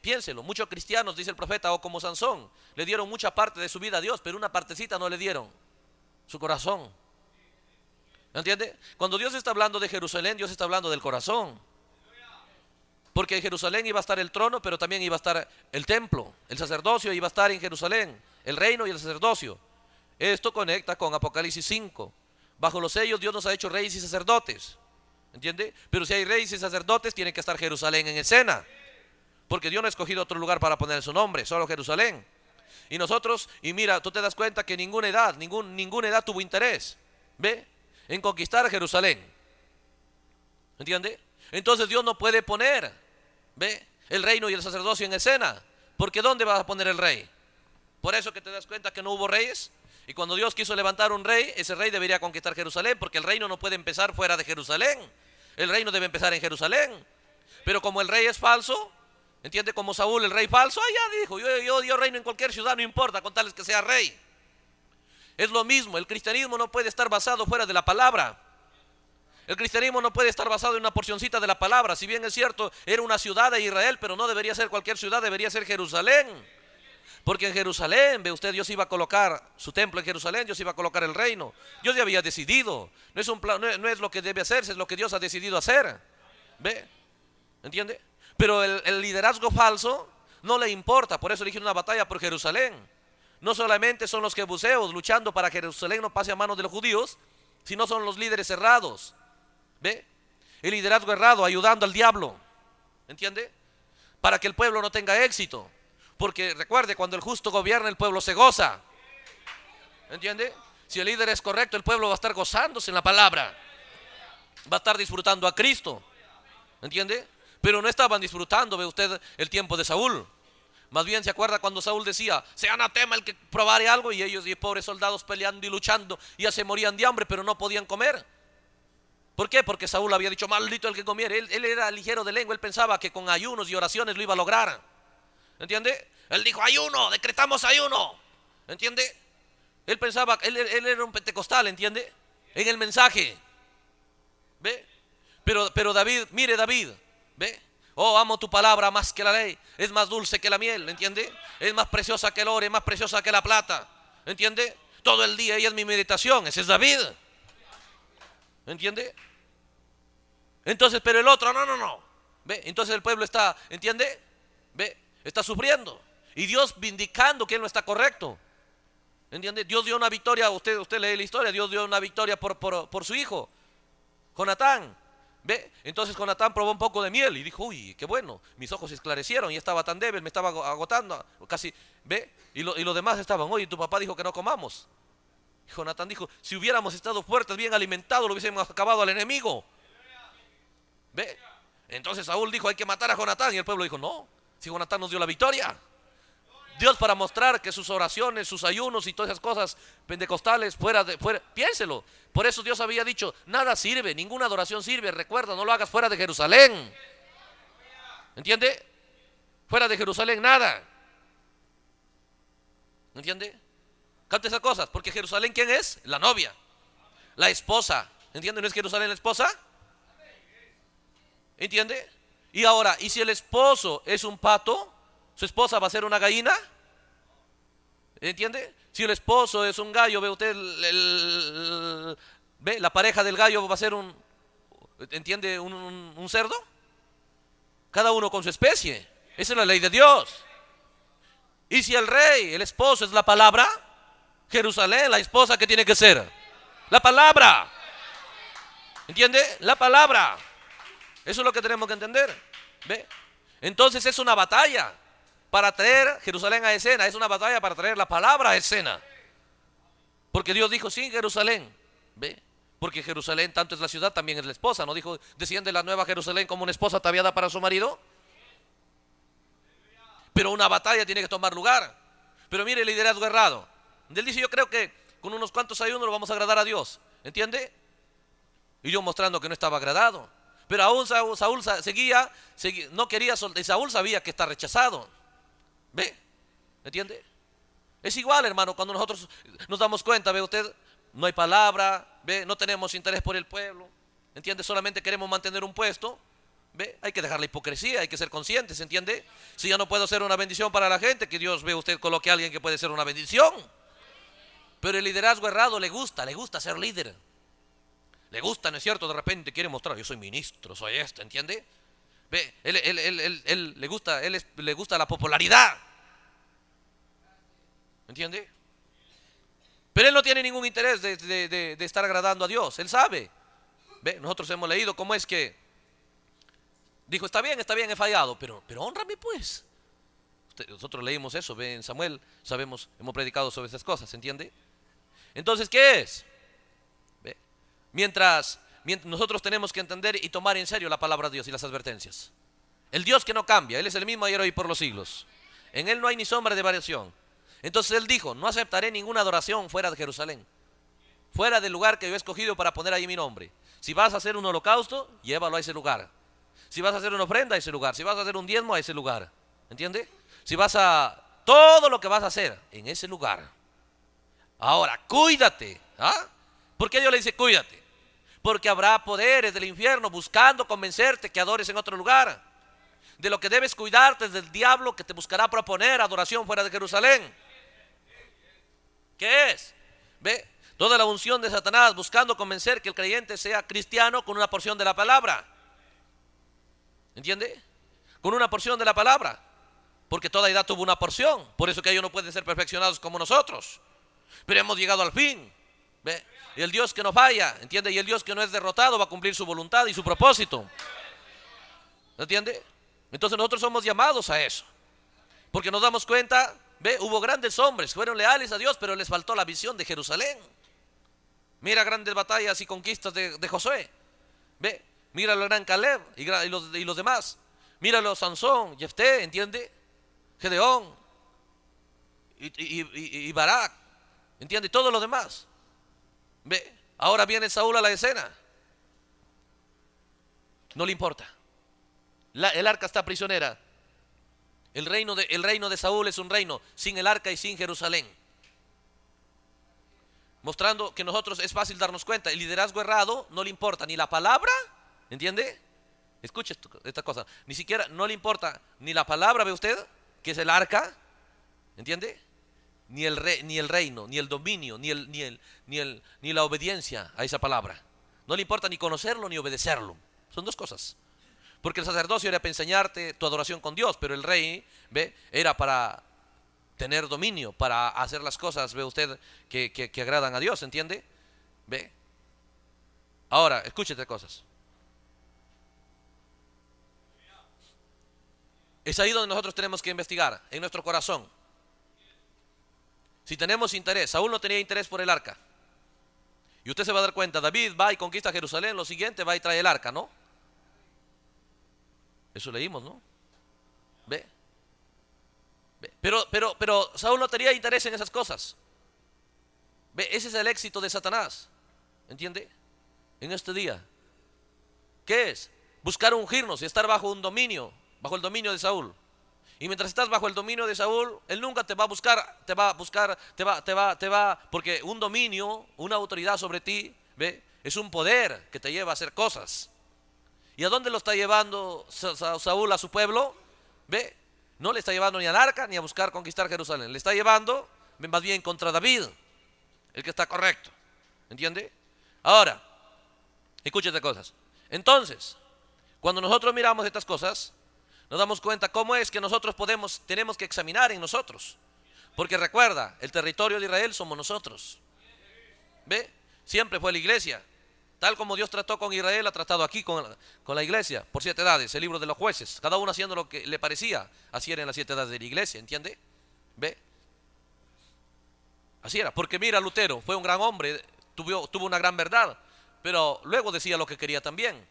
piénselo, muchos cristianos, dice el profeta, o como Sansón, le dieron mucha parte de su vida a Dios, pero una partecita no le dieron: su corazón. ¿Entiende? Cuando Dios está hablando de Jerusalén, Dios está hablando del corazón. Porque en Jerusalén iba a estar el trono, pero también iba a estar el templo, el sacerdocio iba a estar en Jerusalén, el reino y el sacerdocio. Esto conecta con Apocalipsis 5. Bajo los sellos Dios nos ha hecho reyes y sacerdotes. ¿Entiende? Pero si hay reyes y sacerdotes, tiene que estar Jerusalén en escena. Porque Dios no ha escogido otro lugar para poner su nombre, solo Jerusalén. Y nosotros, y mira, tú te das cuenta que ninguna edad tuvo interés, en conquistar Jerusalén. ¿Entiende? Entonces Dios no puede poner, el reino y el sacerdocio en escena, porque ¿dónde vas a poner el rey? Por eso que te das cuenta que no hubo reyes. Y cuando Dios quiso levantar un rey, ese rey debería conquistar Jerusalén, porque el reino no puede empezar fuera de Jerusalén. El reino debe empezar en Jerusalén. Pero como el rey es falso, ¿entiende? Como Saúl, el rey falso, ya dijo, yo reino en cualquier ciudad, no importa, con tales que sea rey. Es lo mismo, el cristianismo no puede estar basado fuera de la palabra. El cristianismo no puede estar basado en una porcioncita de la palabra. Si bien es cierto, era una ciudad de Israel, pero no debería ser cualquier ciudad, debería ser Jerusalén. Porque en Jerusalén, ve usted, Dios iba a colocar su templo en Jerusalén, Dios iba a colocar el reino. Dios ya había decidido. No es un plan, no es lo que debe hacerse, es lo que Dios ha decidido hacer. ¿Entiende? Pero el liderazgo falso no le importa, por eso eligieron una batalla por Jerusalén. No solamente son los jebuseos luchando para que Jerusalén no pase a manos de los judíos, sino son los líderes errados. El liderazgo errado ayudando al diablo. ¿Entiende? Para que el pueblo no tenga éxito. Porque recuerde, cuando el justo gobierna, el pueblo se goza. ¿Entiende? Si el líder es correcto, el pueblo va a estar gozándose en la palabra. Va a estar disfrutando a Cristo. ¿Entiende? Pero no estaban disfrutando, ve usted, el tiempo de Saúl. Más bien se acuerda cuando Saúl decía: sea anatema el que probare algo, y ellos, y pobres soldados peleando y luchando, ya se morían de hambre, pero no podían comer. ¿Por qué? Porque Saúl había dicho: maldito el que comiera. Él era ligero de lengua, él pensaba que con ayunos y oraciones lo iba a lograr. ¿Entiende? Él dijo: ayuno, decretamos ayuno. ¿Entiende? Él pensaba, él era un pentecostal, ¿entiende? En el mensaje. Pero David, mire David, oh, amo tu palabra más que la ley, es más dulce que la miel, ¿entiende? Es más preciosa que el oro, es más preciosa que la plata, ¿entiende? Todo el día ella es mi meditación. Ese es David. ¿Entiende? Entonces, pero el otro, no. Entonces el pueblo está, ¿entiende? Está sufriendo. Y Dios vindicando que él no está correcto. ¿Entiende? Dios dio una victoria, usted lee la historia, Dios dio una victoria por su hijo, Jonatán. Entonces Jonatán probó un poco de miel y dijo: uy, qué bueno, mis ojos se esclarecieron y estaba tan débil, me estaba agotando, casi, y los demás estaban: oye, tu papá dijo que no comamos. Y Jonatán dijo: si hubiéramos estado fuertes, bien alimentados, lo hubiésemos acabado al enemigo. Entonces Saúl dijo: hay que matar a Jonatán, y el pueblo dijo: no, si Jonatán nos dio la victoria. Dios, para mostrar que sus oraciones, sus ayunos y todas esas cosas pentecostales fuera, piénselo. Por eso Dios había dicho: nada sirve, ninguna adoración sirve, recuerda, no lo hagas fuera de Jerusalén. ¿Entiende? Fuera de Jerusalén nada. ¿Entiende? Capte esas cosas, porque Jerusalén, ¿quién es? La novia, la esposa. ¿Entiende? ¿No es Jerusalén la esposa? ¿Entiende? Y ahora, ¿y si el esposo es un pato? ¿Su esposa va a ser una gallina? ¿Entiende? Si el esposo es un gallo, ve usted, ve, la pareja del gallo va a ser un, ¿entiende? Un cerdo. Cada uno con su especie. Esa es la ley de Dios. Y si el rey, el esposo es la palabra, Jerusalén, la esposa, ¿qué tiene que ser? La palabra. ¿Entiende? La palabra. Eso es lo que tenemos que entender. ¿Ve? Entonces es una batalla para traer Jerusalén a escena. Es una batalla para traer la palabra a escena. Porque Dios dijo, sí, Jerusalén. ¿Ve? Porque Jerusalén tanto es la ciudad, también es la esposa. ¿No dijo, desciende la nueva Jerusalén como una esposa ataviada para su marido? Pero una batalla tiene que tomar lugar. Pero mire el liderazgo errado. Él dice, yo creo que con unos cuantos ayunos lo vamos a agradar a Dios. ¿Entiende? Y yo mostrando que no estaba agradado. Pero aún Saúl seguía, no quería, y Saúl sabía que está rechazado. ¿Ve? ¿Entiende? Es igual, hermano, cuando nosotros nos damos cuenta, ve usted, no hay palabra, ve, no tenemos interés por el pueblo, ¿entiende? Solamente queremos mantener un puesto, ve, hay que dejar la hipocresía, hay que ser conscientes, ¿entiende? Si ya no puedo ser una bendición para la gente, que Dios ve usted coloque a alguien que puede ser una bendición. Pero el liderazgo errado le gusta ser líder. Le gusta, ¿no es cierto? De repente quiere mostrar, yo soy ministro, soy esto, ¿entiende? Ve, él le gusta la popularidad. ¿Entiende? Pero él no tiene ningún interés de estar agradando a Dios. Él sabe. ¿Ve? Nosotros hemos leído cómo es que dijo, está bien, he fallado, pero hónrame pues. Nosotros leímos eso, ve, en Samuel, sabemos, hemos predicado sobre esas cosas, ¿entiende? Entonces, ¿qué es? ¿Ve? Mientras nosotros tenemos que entender y tomar en serio la palabra de Dios y las advertencias. El Dios que no cambia, Él es el mismo ayer, hoy y por los siglos. En Él no hay ni sombra de variación. Entonces Él dijo, no aceptaré ninguna adoración fuera de Jerusalén, fuera del lugar que yo he escogido para poner ahí mi nombre. Si vas a hacer un holocausto, llévalo a ese lugar. Si vas a hacer una ofrenda, a ese lugar. Si vas a hacer un diezmo, a ese lugar. ¿Entiende? Si vas a... todo lo que vas a hacer, en ese lugar. Ahora, cuídate. ¿Ah? ¿Por qué Dios le dice cuídate? Porque habrá poderes del infierno buscando convencerte que adores en otro lugar. De lo que debes cuidarte es del diablo que te buscará proponer adoración fuera de Jerusalén. ¿Qué es? Ve, toda la unción de Satanás buscando convencer que el creyente sea cristiano con una porción de la palabra. ¿Entiende? Con una porción de la palabra. Porque toda edad tuvo una porción. Por eso que ellos no pueden ser perfeccionados como nosotros. Pero hemos llegado al fin. ¿Ve? Y el Dios que no falla, ¿entiende? Y el Dios que no es derrotado va a cumplir su voluntad y su propósito. ¿Entiende? Entonces nosotros somos llamados a eso. Porque nos damos cuenta, ve, hubo grandes hombres, fueron leales a Dios, pero les faltó la visión de Jerusalén. Mira grandes batallas y conquistas de Josué. Ve, mira el gran Caleb y los demás. Míralo Sansón, Jefté, ¿entiende? Gedeón y Barak, ¿entiende? Todo lo demás. Ve, ahora viene Saúl a la escena. No le importa. El arca está prisionera. El reino de Saúl es un reino sin el arca y sin Jerusalén. Mostrando que nosotros es fácil darnos cuenta. El liderazgo errado no le importa ni la palabra, ¿entiende? Escuche esta cosa. Ni siquiera no le importa ni la palabra, ¿ve usted? Que es el arca, ¿entiende? Ni el reino, ni el dominio, ni la obediencia a esa palabra. No le importa ni conocerlo ni obedecerlo. Son dos cosas. Porque el sacerdocio era para enseñarte tu adoración con Dios, pero el rey, ¿ve? Era para tener dominio, para hacer las cosas, ve usted, que agradan a Dios, ¿entiende? ¿Ve? Ahora, escúchete cosas. Es ahí donde nosotros tenemos que investigar, en nuestro corazón. Si tenemos interés, Saúl no tenía interés por el arca. Y usted se va a dar cuenta, David va y conquista Jerusalén, lo siguiente va y trae el arca, ¿no? Eso leímos, ¿no? ¿Ve? Pero Saúl no tenía interés en esas cosas. ¿Ve? Ese es el éxito de Satanás. ¿Entiende? En este día. ¿Qué es? Buscar ungirnos y estar bajo un dominio, bajo el dominio de Saúl. Y mientras estás bajo el dominio de Saúl, él nunca te va a buscar, porque un dominio, una autoridad sobre ti, ¿ve? Es un poder que te lleva a hacer cosas. ¿Y a dónde lo está llevando Saúl a su pueblo? ¿Ve? No le está llevando ni al arca ni a buscar conquistar Jerusalén. Le está llevando más bien contra David, el que está correcto. ¿Entiende? Ahora, escúchate cosas. Entonces, cuando nosotros miramos estas cosas, nos damos cuenta cómo es que nosotros tenemos que examinar en nosotros. Porque recuerda, el territorio de Israel somos nosotros. ¿Ve? Siempre fue la iglesia. Tal como Dios trató con Israel, ha tratado aquí con la iglesia por 7 edades, el libro de los jueces. Cada uno haciendo lo que le parecía. Así eran las 7 edades de la iglesia, ¿entiende? ¿Ve? Así era, porque mira, Lutero fue un gran hombre, tuvo una gran verdad, pero luego decía lo que quería también,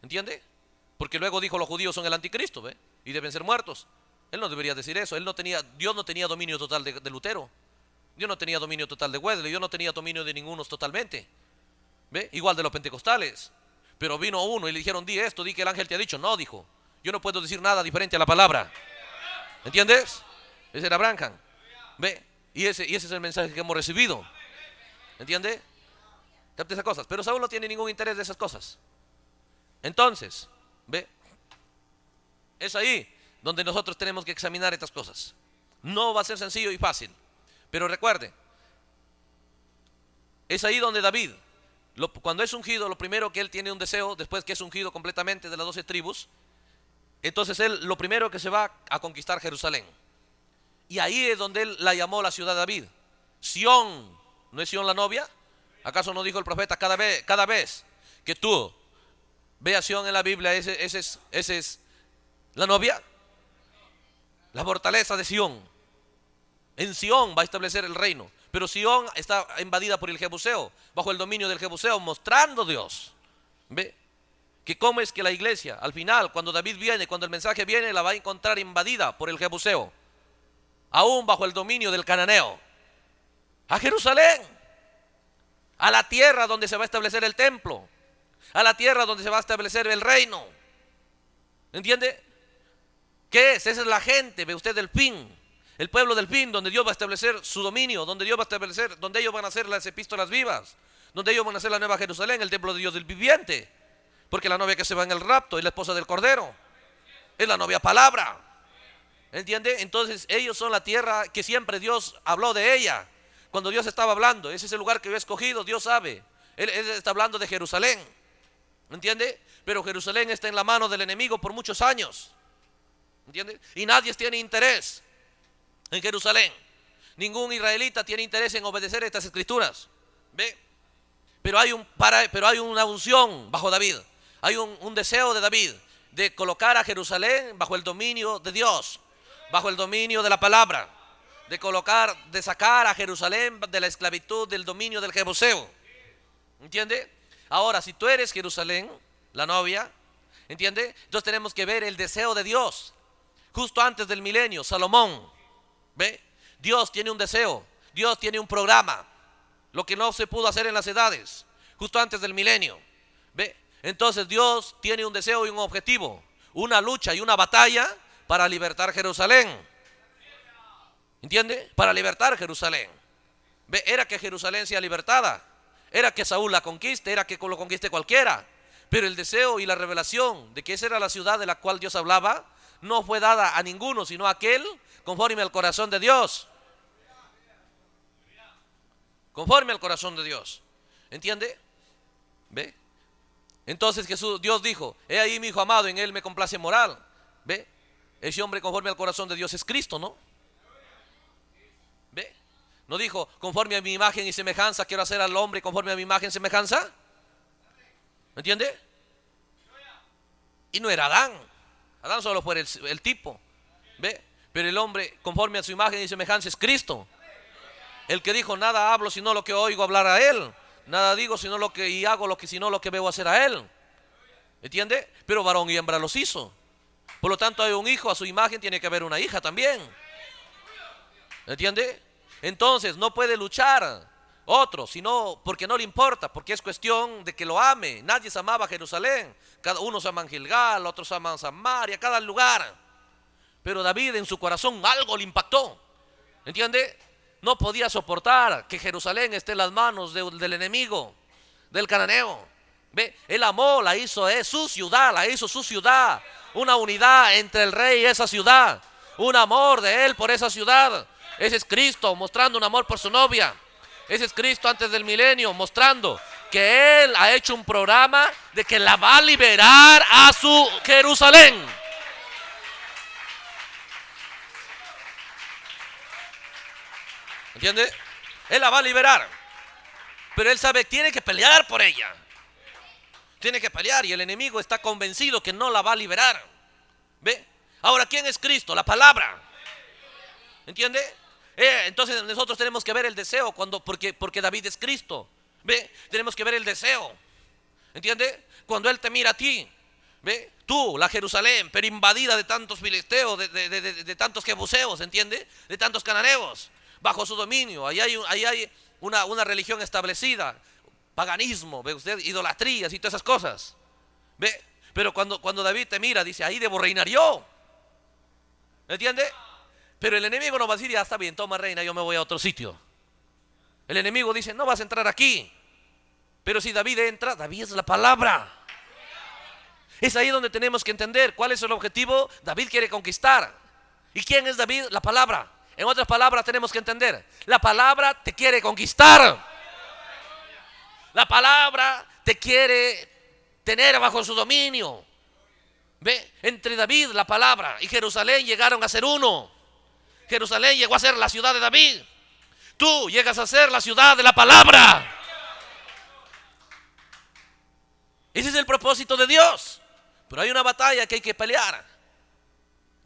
¿entiende? Porque luego dijo los judíos son el anticristo, ¿ve? Y deben ser muertos. Él no debería decir eso. Dios no tenía dominio total de Lutero. Dios no tenía dominio total de Wesley. Dios no tenía dominio de ninguno totalmente. ¿Ve? Igual de los pentecostales. Pero vino uno y le dijeron, di esto, di que el ángel te ha dicho. No, dijo, yo no puedo decir nada diferente a la palabra. ¿Entiendes? Ese era Branham. ¿Ve? Y ese es el mensaje que hemos recibido. ¿Entiende? Capta esas cosas. Pero Saúl no tiene ningún interés de esas cosas. Entonces, ¿ve? Es ahí donde nosotros tenemos que examinar estas cosas. No va a ser sencillo y fácil. Pero recuerde, es ahí donde David, cuando es ungido, lo primero que él tiene un deseo, después que es ungido completamente de las 12 tribus, entonces él lo primero que se va a conquistar Jerusalén. Y ahí es donde él la llamó la ciudad de David. Sión, ¿no es Sión la novia? ¿Acaso no dijo el profeta cada vez que tú veas Sión en la Biblia, ese es la novia? La fortaleza de Sión. En Sión va a establecer el reino. Pero Sión está invadida por el Jebuseo, bajo el dominio del Jebuseo, mostrando Dios. ¿Ve? Que cómo es que la iglesia, al final, cuando David viene, cuando el mensaje viene, la va a encontrar invadida por el Jebuseo, aún bajo el dominio del cananeo. A Jerusalén, a la tierra donde se va a establecer el templo, a la tierra donde se va a establecer el reino. ¿Entiende? ¿Qué es? Esa es la gente, ve usted, del fin. El pueblo del fin, donde Dios va a establecer su dominio, donde Dios va a establecer, donde ellos van a hacer las epístolas vivas, donde ellos van a hacer la nueva Jerusalén, el templo de Dios del viviente. Porque la novia que se va en el rapto es la esposa del Cordero, es la novia palabra. ¿Entiende? Entonces ellos son la tierra que siempre Dios habló de ella. Cuando Dios estaba hablando, ese es el lugar que yo he escogido, Dios sabe. Él está hablando de Jerusalén. ¿Entiende? Pero Jerusalén está en la mano del enemigo por muchos años. ¿Entiende? Y nadie tiene interés en Jerusalén. Ningún israelita tiene interés en obedecer estas escrituras. ¿Ve? Pero hay una unción bajo David. Hay un deseo de David de colocar a Jerusalén bajo el dominio de Dios, bajo el dominio de la palabra, de sacar a Jerusalén de la esclavitud, del dominio del Jebuseo. ¿Entiende? Ahora, si tú eres Jerusalén, la novia, ¿entiende? Entonces tenemos que ver el deseo de Dios. Justo antes del milenio, Salomón, ¿ve? Dios tiene un deseo, Dios tiene un programa, lo que no se pudo hacer en las edades, justo antes del milenio, ¿ve? Entonces Dios tiene un deseo y un objetivo, una lucha y una batalla para libertar Jerusalén. ¿Entiende? Para libertar Jerusalén. ¿Ve? Era que Jerusalén sea libertada, era que Saúl la conquiste, era que lo conquiste cualquiera. Pero el deseo y la revelación de que esa era la ciudad de la cual Dios hablaba no fue dada a ninguno, sino a aquel conforme al corazón de Dios. Conforme al corazón de Dios. ¿Entiende? ¿Ve? Entonces Dios dijo, he ahí mi hijo amado, en él me complace moral. ¿Ve? Ese hombre conforme al corazón de Dios es Cristo, ¿no? ¿Ve? No dijo, conforme a mi imagen y semejanza quiero hacer al hombre conforme a mi imagen y semejanza. ¿Me entiende? Y no era Adán. Adán solo fue el tipo. ¿Ve? Pero el hombre conforme a su imagen y semejanza es Cristo. El que dijo, nada hablo sino lo que oigo hablar a él. Nada digo sino y hago sino lo que veo hacer a él. ¿Entiende? Pero varón y hembra los hizo. Por lo tanto hay un hijo, a su imagen tiene que haber una hija también. ¿Entiende? Entonces no puede luchar otro, sino porque no le importa, porque es cuestión de que lo ame. Nadie se amaba a Jerusalén. Cada uno se ama en Gilgal, otros se aman Samaria, cada lugar. Pero David en su corazón algo le impactó. ¿Entiende? No podía soportar que Jerusalén esté en las manos del enemigo, del cananeo. Ve, él amó, la hizo su ciudad, la hizo su ciudad. Una unidad entre el rey y esa ciudad. Un amor de él por esa ciudad. Ese es Cristo mostrando un amor por su novia. Ese es Cristo antes del milenio mostrando que él ha hecho un programa de que la va a liberar a su Jerusalén. ¿Entiende? Él la va a liberar. Pero él sabe que tiene que pelear por ella. Tiene que pelear y el enemigo está convencido que no la va a liberar. ¿Ve? Ahora, ¿quién es Cristo? La palabra. ¿Entiende? Entonces nosotros tenemos que ver el deseo porque David es Cristo. ¿Ve? Tenemos que ver el deseo. ¿Entiende? Cuando él te mira a ti. ¿Ve? Tú, la Jerusalén, pero invadida de tantos filisteos, de tantos jebuseos, ¿entiende? De tantos cananeos, bajo su dominio. Ahí hay una religión establecida. Paganismo, ve usted, idolatrías y todas esas cosas. ¿Ve? Pero cuando David te mira, dice, ahí debo reinar yo. ¿Entiende? Pero el enemigo no va a decir, ya está bien, toma reina, yo me voy a otro sitio. El enemigo dice, no vas a entrar aquí. Pero si David entra, David es la palabra. Es ahí donde tenemos que entender cuál es el objetivo. David quiere conquistar. ¿Y quién es David? La palabra. En otras palabras tenemos que entender, la palabra te quiere conquistar. La palabra te quiere tener bajo su dominio. Ve, entre David, la palabra, y Jerusalén llegaron a ser uno. Jerusalén llegó a ser la ciudad de David. Tú llegas a ser la ciudad de la palabra. Ese es el propósito de Dios. Pero hay una batalla que hay que pelear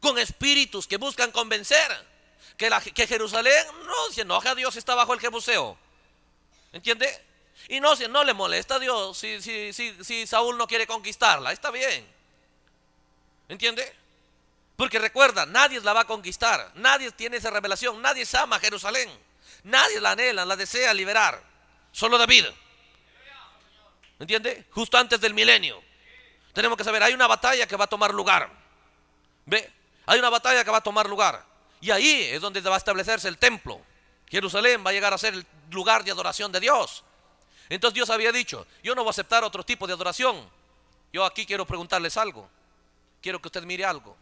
con espíritus que buscan convencer que Jerusalén no se enoja a Dios si está bajo el jebuseo. ¿Entiende? Y no le molesta a Dios si Saúl no quiere conquistarla. Está bien. ¿Entiende? Porque recuerda, nadie la va a conquistar. Nadie tiene esa revelación. Nadie ama a Jerusalén. Nadie la anhela, la desea liberar. Solo David. ¿Entiende? Justo antes del milenio. Tenemos que saber, hay una batalla que va a tomar lugar. ¿Ve? Hay una batalla que va a tomar lugar. Y ahí es donde va a establecerse el templo. Jerusalén va a llegar a ser el lugar de adoración de Dios. Entonces Dios había dicho, yo no voy a aceptar otro tipo de adoración. Yo aquí quiero preguntarles algo. Quiero que usted mire algo.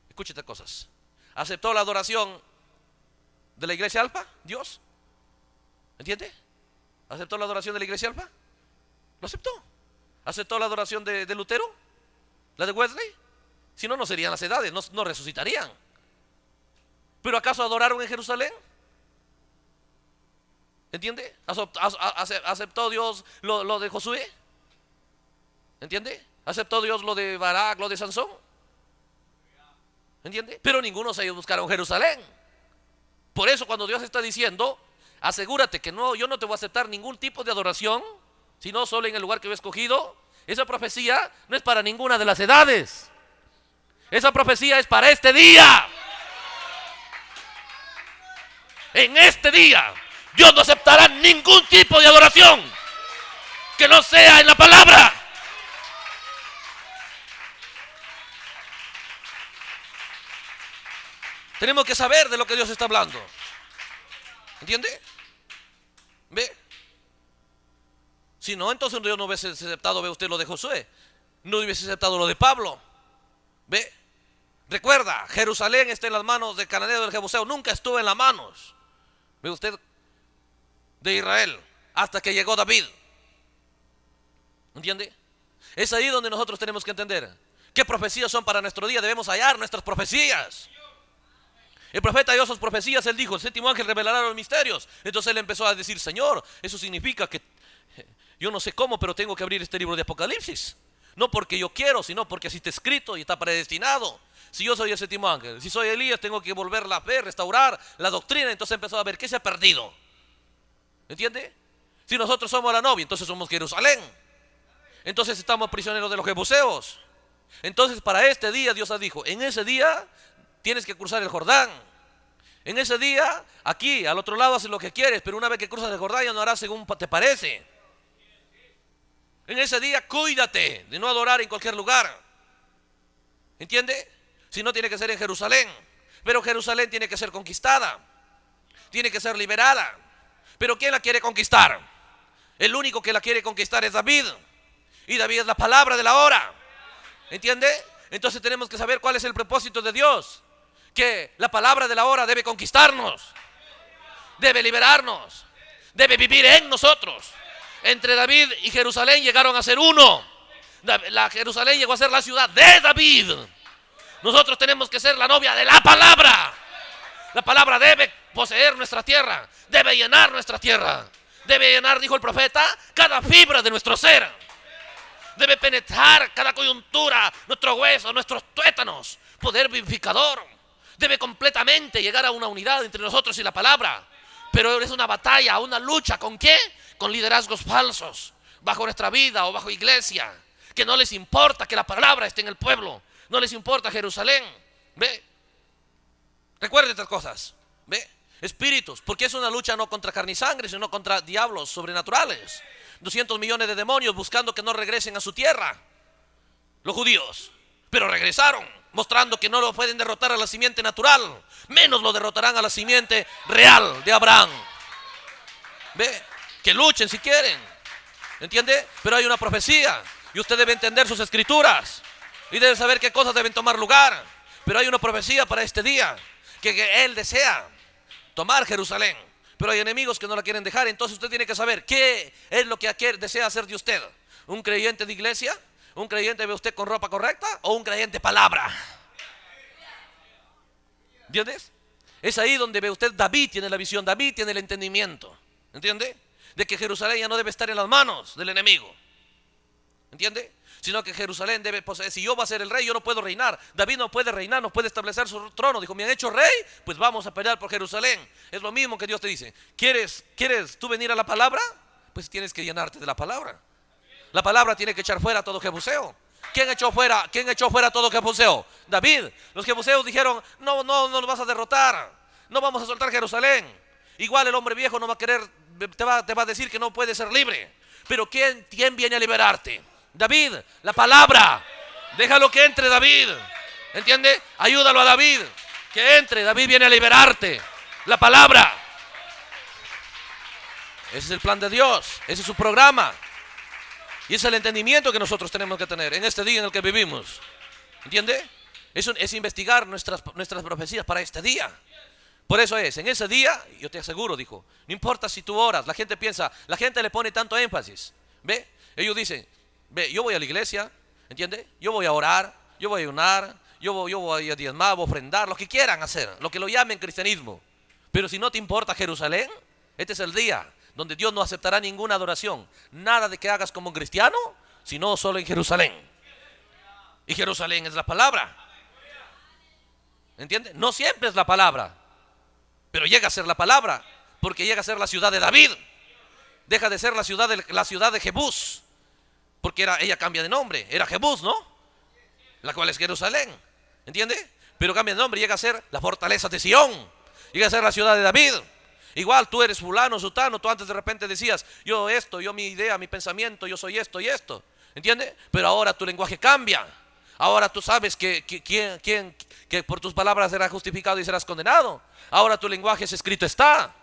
Escuche estas cosas. ¿Aceptó la adoración de la iglesia Alfa? ¿Dios? ¿Entiende? ¿Aceptó la adoración de la iglesia Alfa? ¿Lo aceptó? ¿Aceptó la adoración de Lutero? ¿La de Wesley? Si no, no serían las edades, no resucitarían. ¿Pero acaso adoraron en Jerusalén? ¿Entiende? ¿Aceptó Dios lo de Josué? ¿Entiende? ¿Aceptó Dios lo de Barak, lo de Sansón? ¿Entiende? Pero ninguno se buscaron Jerusalén. Por eso cuando Dios está diciendo, asegúrate que yo no te voy a aceptar ningún tipo de adoración, sino solo en el lugar que yo he escogido. Esa profecía no es para ninguna de las edades. Esa profecía es para este día. En este día Dios no aceptará ningún tipo de adoración que no sea en la palabra. Tenemos que saber de lo que Dios está hablando. ¿Entiende? ¿Ve? Si no, entonces Dios no hubiese aceptado, ve usted, lo de Josué. No hubiese aceptado lo de Pablo. ¿Ve? Recuerda, Jerusalén está en las manos del cananeo del jebuseo. Nunca estuvo en las manos, ve usted, de Israel, hasta que llegó David. ¿Entiende? Es ahí donde nosotros tenemos que entender qué profecías son para nuestro día. Debemos hallar nuestras profecías. El profeta dio sus profecías. Él dijo, el séptimo ángel revelará los misterios. Entonces él empezó a decir, Señor, eso significa que yo no sé cómo, pero tengo que abrir este libro de Apocalipsis. No porque yo quiero, sino porque así está escrito y está predestinado. Si yo soy el séptimo ángel, si soy Elías, tengo que volverla a ver, restaurar la doctrina. Entonces empezó a ver qué se ha perdido. ¿Entiende? Si nosotros somos la novia, entonces somos Jerusalén. Entonces estamos prisioneros de los jebuseos. Entonces para este día Dios dijo, en ese día tienes que cruzar el Jordán. En ese día, aquí, al otro lado haces lo que quieres, pero una vez que cruzas el Jordán ya no harás según te parece. En ese día cuídate de no adorar en cualquier lugar. ¿Entiende? Si no, tiene que ser en Jerusalén. Pero Jerusalén tiene que ser conquistada. Tiene que ser liberada. Pero ¿quién la quiere conquistar? El único que la quiere conquistar es David. Y David es la palabra de la hora. ¿Entiende? Entonces tenemos que saber cuál es el propósito de Dios. Que la palabra de la hora debe conquistarnos, debe liberarnos, debe vivir en nosotros. Entre David y Jerusalén llegaron a ser uno. La Jerusalén llegó a ser la ciudad de David. Nosotros tenemos que ser la novia de la palabra. La palabra debe poseer nuestra tierra, debe llenar nuestra tierra, debe llenar, dijo el profeta, cada fibra de nuestro ser. Debe penetrar cada coyuntura, nuestro hueso, nuestros tuétanos, poder vivificador. Debe completamente llegar a una unidad entre nosotros y la palabra. Pero es una batalla, una lucha. ¿Con qué? Con liderazgos falsos, bajo nuestra vida o bajo iglesia, que no les importa que la palabra esté en el pueblo, no les importa Jerusalén. ¿Ve? Recuerden estas cosas. ¿Ve? Espíritus, porque es una lucha no contra carne y sangre, sino contra diablos sobrenaturales. 200 millones de demonios buscando que no regresen a su tierra los judíos, pero regresaron, mostrando que no lo pueden derrotar a la simiente natural, menos lo derrotarán a la simiente real de Abraham. ¿Ve? Que luchen si quieren, ¿entiende? Pero hay una profecía y usted debe entender sus escrituras y debe saber qué cosas deben tomar lugar. Pero hay una profecía para este día, que Él desea tomar Jerusalén, pero hay enemigos que no la quieren dejar. Entonces usted tiene que saber qué es lo que desea hacer de usted. ¿Un creyente de iglesia? ¿Un creyente ve usted con ropa correcta? ¿O un creyente palabra? ¿Entiendes? Es ahí donde ve usted. David tiene la visión, David tiene el entendimiento, ¿entiende? De que Jerusalén ya no debe estar en las manos del enemigo, ¿entiende? Sino que Jerusalén debe poseer. Si yo voy a ser el rey, yo no puedo reinar. David no puede reinar, no puede establecer su trono. Dijo, me han hecho rey, pues vamos a pelear por Jerusalén. Es lo mismo que Dios te dice. ¿Quieres tú venir a la palabra? Pues tienes que llenarte de la palabra. La palabra tiene que echar fuera todo jebuseo. ¿Quién echó fuera todo jebuseo? David. Los jebuseos dijeron, no nos vas a derrotar, no vamos a soltar Jerusalén. Igual el hombre viejo no va a querer, te va a decir que no puede ser libre. Pero ¿quién viene a liberarte? David, la palabra. Déjalo que entre David, ¿entiende? Ayúdalo a David, que entre. David viene a liberarte. La palabra. Ese es el plan de Dios, ese es su programa. Y ese es el entendimiento que nosotros tenemos que tener en este día en el que vivimos, ¿entiende? Eso es investigar nuestras profecías para este día. Por eso en ese día, yo te aseguro, dijo, no importa si tú oras. La gente piensa, la gente le pone tanto énfasis, ¿ve? Ellos dicen, ve, yo voy a la iglesia, ¿entiende? Yo voy a orar, yo voy a ayunar, yo voy a diezmar, voy a ofrendar, lo que quieran hacer, lo que lo llamen cristianismo. Pero si no te importa Jerusalén, este es el día donde Dios no aceptará ninguna adoración. Nada de que hagas como un cristiano, sino solo en Jerusalén. Y Jerusalén es la palabra, ¿entiende? No siempre es la palabra, pero llega a ser la palabra, porque llega a ser la ciudad de David. Deja de ser la ciudad de Jebús, porque ella cambia de nombre, era Jebús, ¿no? La cual es Jerusalén, ¿entiende? Pero cambia de nombre, llega a ser la fortaleza de Sión, llega a ser la ciudad de David. Igual tú eres fulano, sutano, tú antes de repente decías, yo esto, yo mi idea, mi pensamiento, yo soy esto y esto, ¿entiende? Pero ahora tu lenguaje cambia. Ahora tú sabes que por tus palabras serás justificado y serás condenado. Ahora tu lenguaje es escrito está.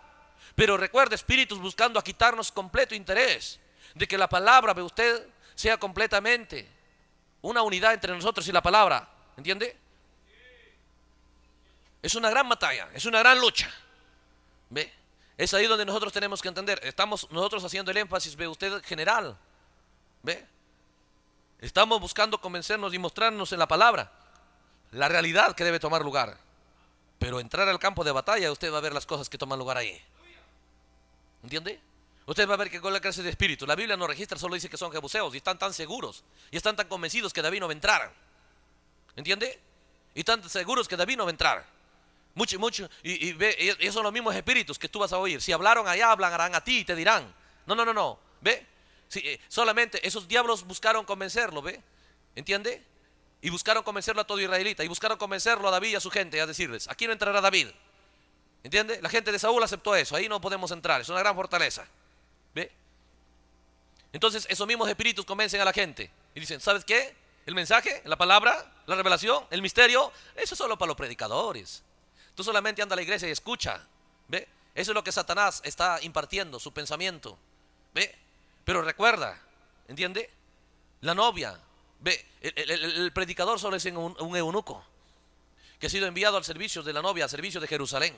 Pero recuerda, espíritus buscando a quitarnos completo interés de que la palabra de usted sea completamente una unidad entre nosotros y la palabra, ¿entiende? Es una gran batalla, es una gran lucha. ¿Ve? Es ahí donde nosotros tenemos que entender. Estamos nosotros haciendo el énfasis, ve usted, general. ¿Ve? Estamos buscando convencernos y mostrarnos en la palabra la realidad que debe tomar lugar. Pero entrar al campo de batalla, usted va a ver las cosas que toman lugar ahí. ¿Entiende? Usted va a ver que con la clase de espíritu. La Biblia no registra, solo dice que son jebuseos. Y están tan seguros, y están tan convencidos que David no va a entrar. ¿Entiende? Y están seguros que David no va a entrar. Mucho, y esos son los mismos espíritus que tú vas a oír. Si hablaron allá, hablarán a ti y te dirán. No. ¿Ve? Solamente esos diablos buscaron convencerlo, ¿ve? ¿Entiende? Y buscaron convencerlo a todo israelita. Y buscaron convencerlo a David y a su gente, a decirles, aquí no entrará David. ¿Entiende? La gente de Saúl aceptó eso. Ahí no podemos entrar, es una gran fortaleza. ¿Ve? Entonces esos mismos espíritus convencen a la gente y dicen, ¿sabes qué? El mensaje, la palabra, la revelación, el misterio, eso es solo para los predicadores. Tú solamente anda a la iglesia y escucha, ¿ve? Eso es lo que Satanás está impartiendo, su pensamiento, ¿ve? Pero recuerda, ¿entiende? La novia. Ve, el predicador solo es un eunuco que ha sido enviado al servicio de la novia, al servicio de Jerusalén.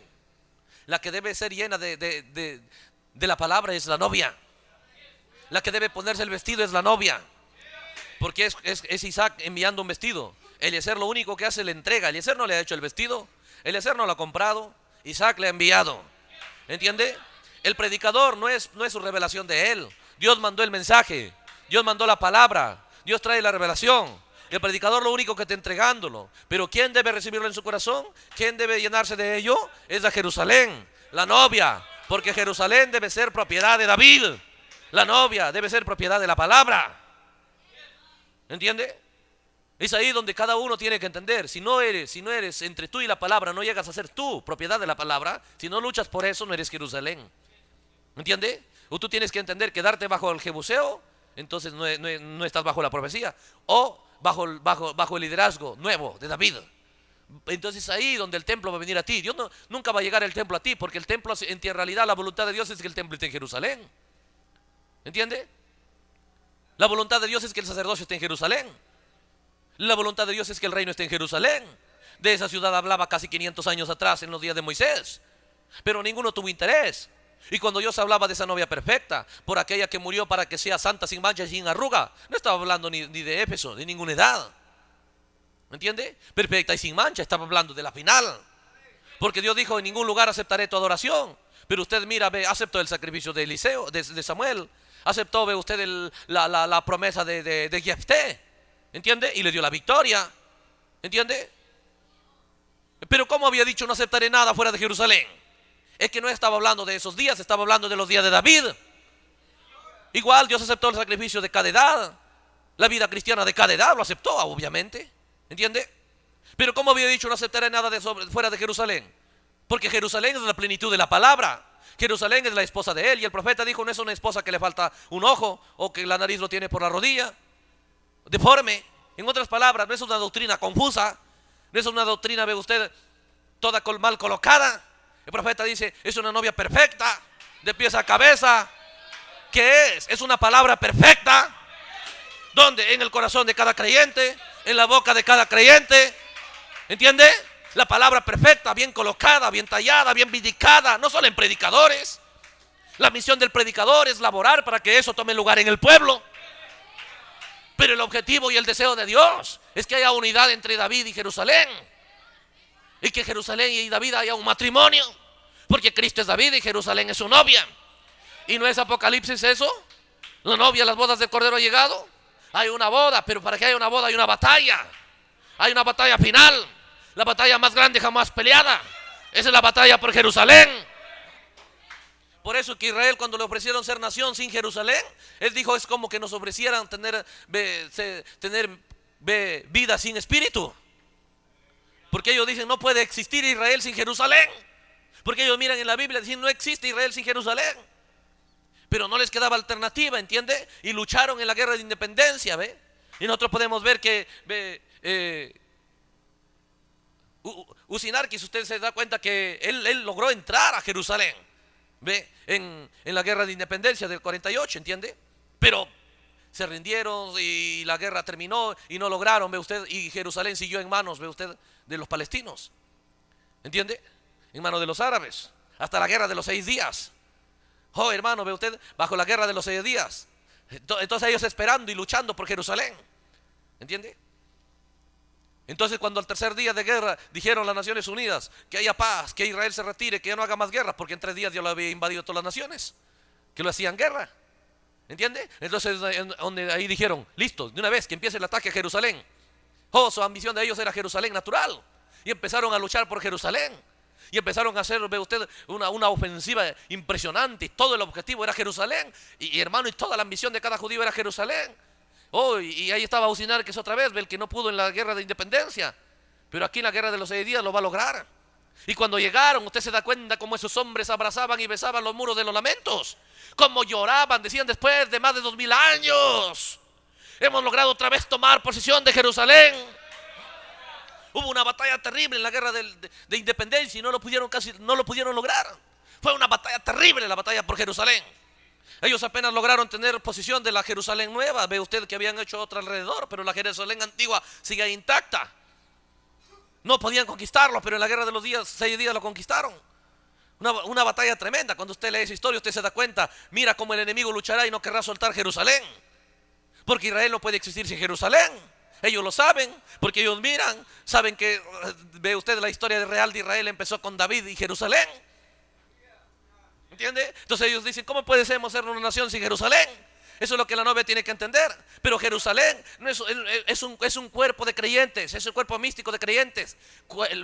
La que debe ser llena de la palabra es la novia. La que debe ponerse el vestido es la novia. Porque es Isaac enviando un vestido. Eliezer lo único que hace le entrega. Eliezer no le ha hecho el vestido, Eliezer no lo ha comprado, Isaac le ha enviado. ¿Entiende? El predicador no es su revelación de él. Dios mandó el mensaje, Dios mandó la palabra, Dios trae la revelación. El predicador lo único que está entregándolo. Pero ¿quién debe recibirlo en su corazón? ¿Quién debe llenarse de ello? Es la Jerusalén, la novia. Porque Jerusalén debe ser propiedad de David. La novia debe ser propiedad de la palabra. ¿Entiende? Es ahí donde cada uno tiene que entender. Si no eres entre tú y la palabra, no llegas a ser tú propiedad de la palabra. Si no luchas por eso, no eres Jerusalén. ¿Entiende? O tú tienes que entender que darte bajo el jebuseo, entonces no estás bajo la profecía. O bajo el liderazgo nuevo de David. Entonces ahí donde el templo va a venir a ti. Dios nunca va a llegar el templo a ti, porque el templo, en realidad la voluntad de Dios es que el templo esté en Jerusalén. ¿Entiende? La voluntad de Dios es que el sacerdocio esté en Jerusalén. La voluntad de Dios es que el reino esté en Jerusalén. De esa ciudad hablaba casi 500 años atrás, en los días de Moisés. Pero ninguno tuvo interés. Y cuando Dios hablaba de esa novia perfecta, por aquella que murió para que sea santa, sin mancha y sin arruga, no estaba hablando ni de Éfeso, de ninguna edad. ¿Entiende? Perfecta y sin mancha, estaba hablando de la final. Porque Dios dijo: en ningún lugar aceptaré tu adoración. Pero usted mira, ve, aceptó el sacrificio de Eliseo, de Samuel. Aceptó, ve usted, la promesa de Jefté. ¿Entiende? Y le dio la victoria. ¿Entiende? Pero ¿cómo había dicho no aceptaré nada fuera de Jerusalén? Es que no estaba hablando de esos días, estaba hablando de los días de David. Igual Dios aceptó el sacrificio de cada edad. La vida cristiana de cada edad lo aceptó, obviamente. ¿Entiende? Pero ¿cómo había dicho no aceptaré nada fuera de Jerusalén? Porque Jerusalén es la plenitud de la palabra. Jerusalén es la esposa de él. Y el profeta dijo: no es una esposa que le falta un ojo, o que la nariz lo tiene por la rodilla, deforme. En otras palabras, no es una doctrina confusa, no es una doctrina, ve usted, toda mal colocada. El profeta dice: es una novia perfecta, de pies a cabeza. ¿Qué es? Es una palabra perfecta. ¿Dónde? En el corazón de cada creyente, en la boca de cada creyente. ¿Entiende? La palabra perfecta, bien colocada, bien tallada, bien vindicada. No solo en predicadores. La misión del predicador es laborar para que eso tome lugar en el pueblo. Pero el objetivo y el deseo de Dios es que haya unidad entre David y Jerusalén. Y que Jerusalén y David haya un matrimonio. Porque Cristo es David y Jerusalén es su novia. ¿Y no es Apocalipsis eso? La novia, las bodas del Cordero ha llegado. Hay una boda, pero para que haya una boda hay una batalla. Hay una batalla final. La batalla más grande jamás peleada. Esa es la batalla por Jerusalén. Por eso que Israel, cuando le ofrecieron ser nación sin Jerusalén, él dijo: es como que nos ofrecieran tener vida sin espíritu. Porque ellos dicen: no puede existir Israel sin Jerusalén. Porque ellos miran en la Biblia y dicen: no existe Israel sin Jerusalén. Pero no les quedaba alternativa, ¿entiende? Y lucharon en la guerra de independencia, ¿ve? Y nosotros podemos ver que Usinarquis, usted se da cuenta que él logró entrar a Jerusalén, ¿ve? En la guerra de independencia del 48, ¿entiende? Pero se rindieron y la guerra terminó y no lograron, ¿ve usted? Y Jerusalén siguió en manos, ¿ve usted?, de los palestinos, ¿entiende? En manos de los árabes, hasta la guerra de los 6 días. Oh, hermano, ¿ve usted? Bajo la guerra de los 6 días. Entonces ellos esperando y luchando por Jerusalén, ¿entiende? Entonces cuando al tercer día de guerra dijeron las Naciones Unidas que haya paz, que Israel se retire, que ya no haga más guerra, porque en 3 días ya lo había invadido todas las naciones que lo hacían guerra, ¿entiende? Entonces donde ahí dijeron: listo, de una vez que empiece el ataque a Jerusalén. Oh, su ambición de ellos era Jerusalén natural. Y empezaron a luchar por Jerusalén. Y empezaron a hacer, ve usted, una ofensiva impresionante. Y todo el objetivo era Jerusalén. Y hermano, y toda la ambición de cada judío era Jerusalén. Oh, y ahí estaba Usinarquis otra vez, el que no pudo en la guerra de independencia. Pero aquí en la guerra de los 6 días lo va a lograr. Y cuando llegaron, usted se da cuenta cómo esos hombres abrazaban y besaban los muros de los lamentos. Cómo lloraban, decían: después de más de 2000 años, hemos logrado otra vez tomar posesión de Jerusalén. Hubo una batalla terrible en la guerra de independencia y no lo pudieron lograr. Fue una batalla terrible, la batalla por Jerusalén. Ellos apenas lograron tener posesión de la Jerusalén nueva. Ve usted que habían hecho otra alrededor, pero la Jerusalén antigua sigue intacta. No podían conquistarlo, pero en la guerra de los 6 días lo conquistaron. Una batalla tremenda. Cuando usted lee esa historia, usted se da cuenta. Mira cómo el enemigo luchará y no querrá soltar Jerusalén, porque Israel no puede existir sin Jerusalén. Ellos lo saben, porque ellos miran, saben que, ve usted, la historia real de Israel empezó con David y Jerusalén. ¿Entiende? Entonces ellos dicen, ¿cómo podemos ser una nación sin Jerusalén? Eso es lo que la novia tiene que entender. Pero Jerusalén no es un cuerpo de creyentes, es un cuerpo místico de creyentes.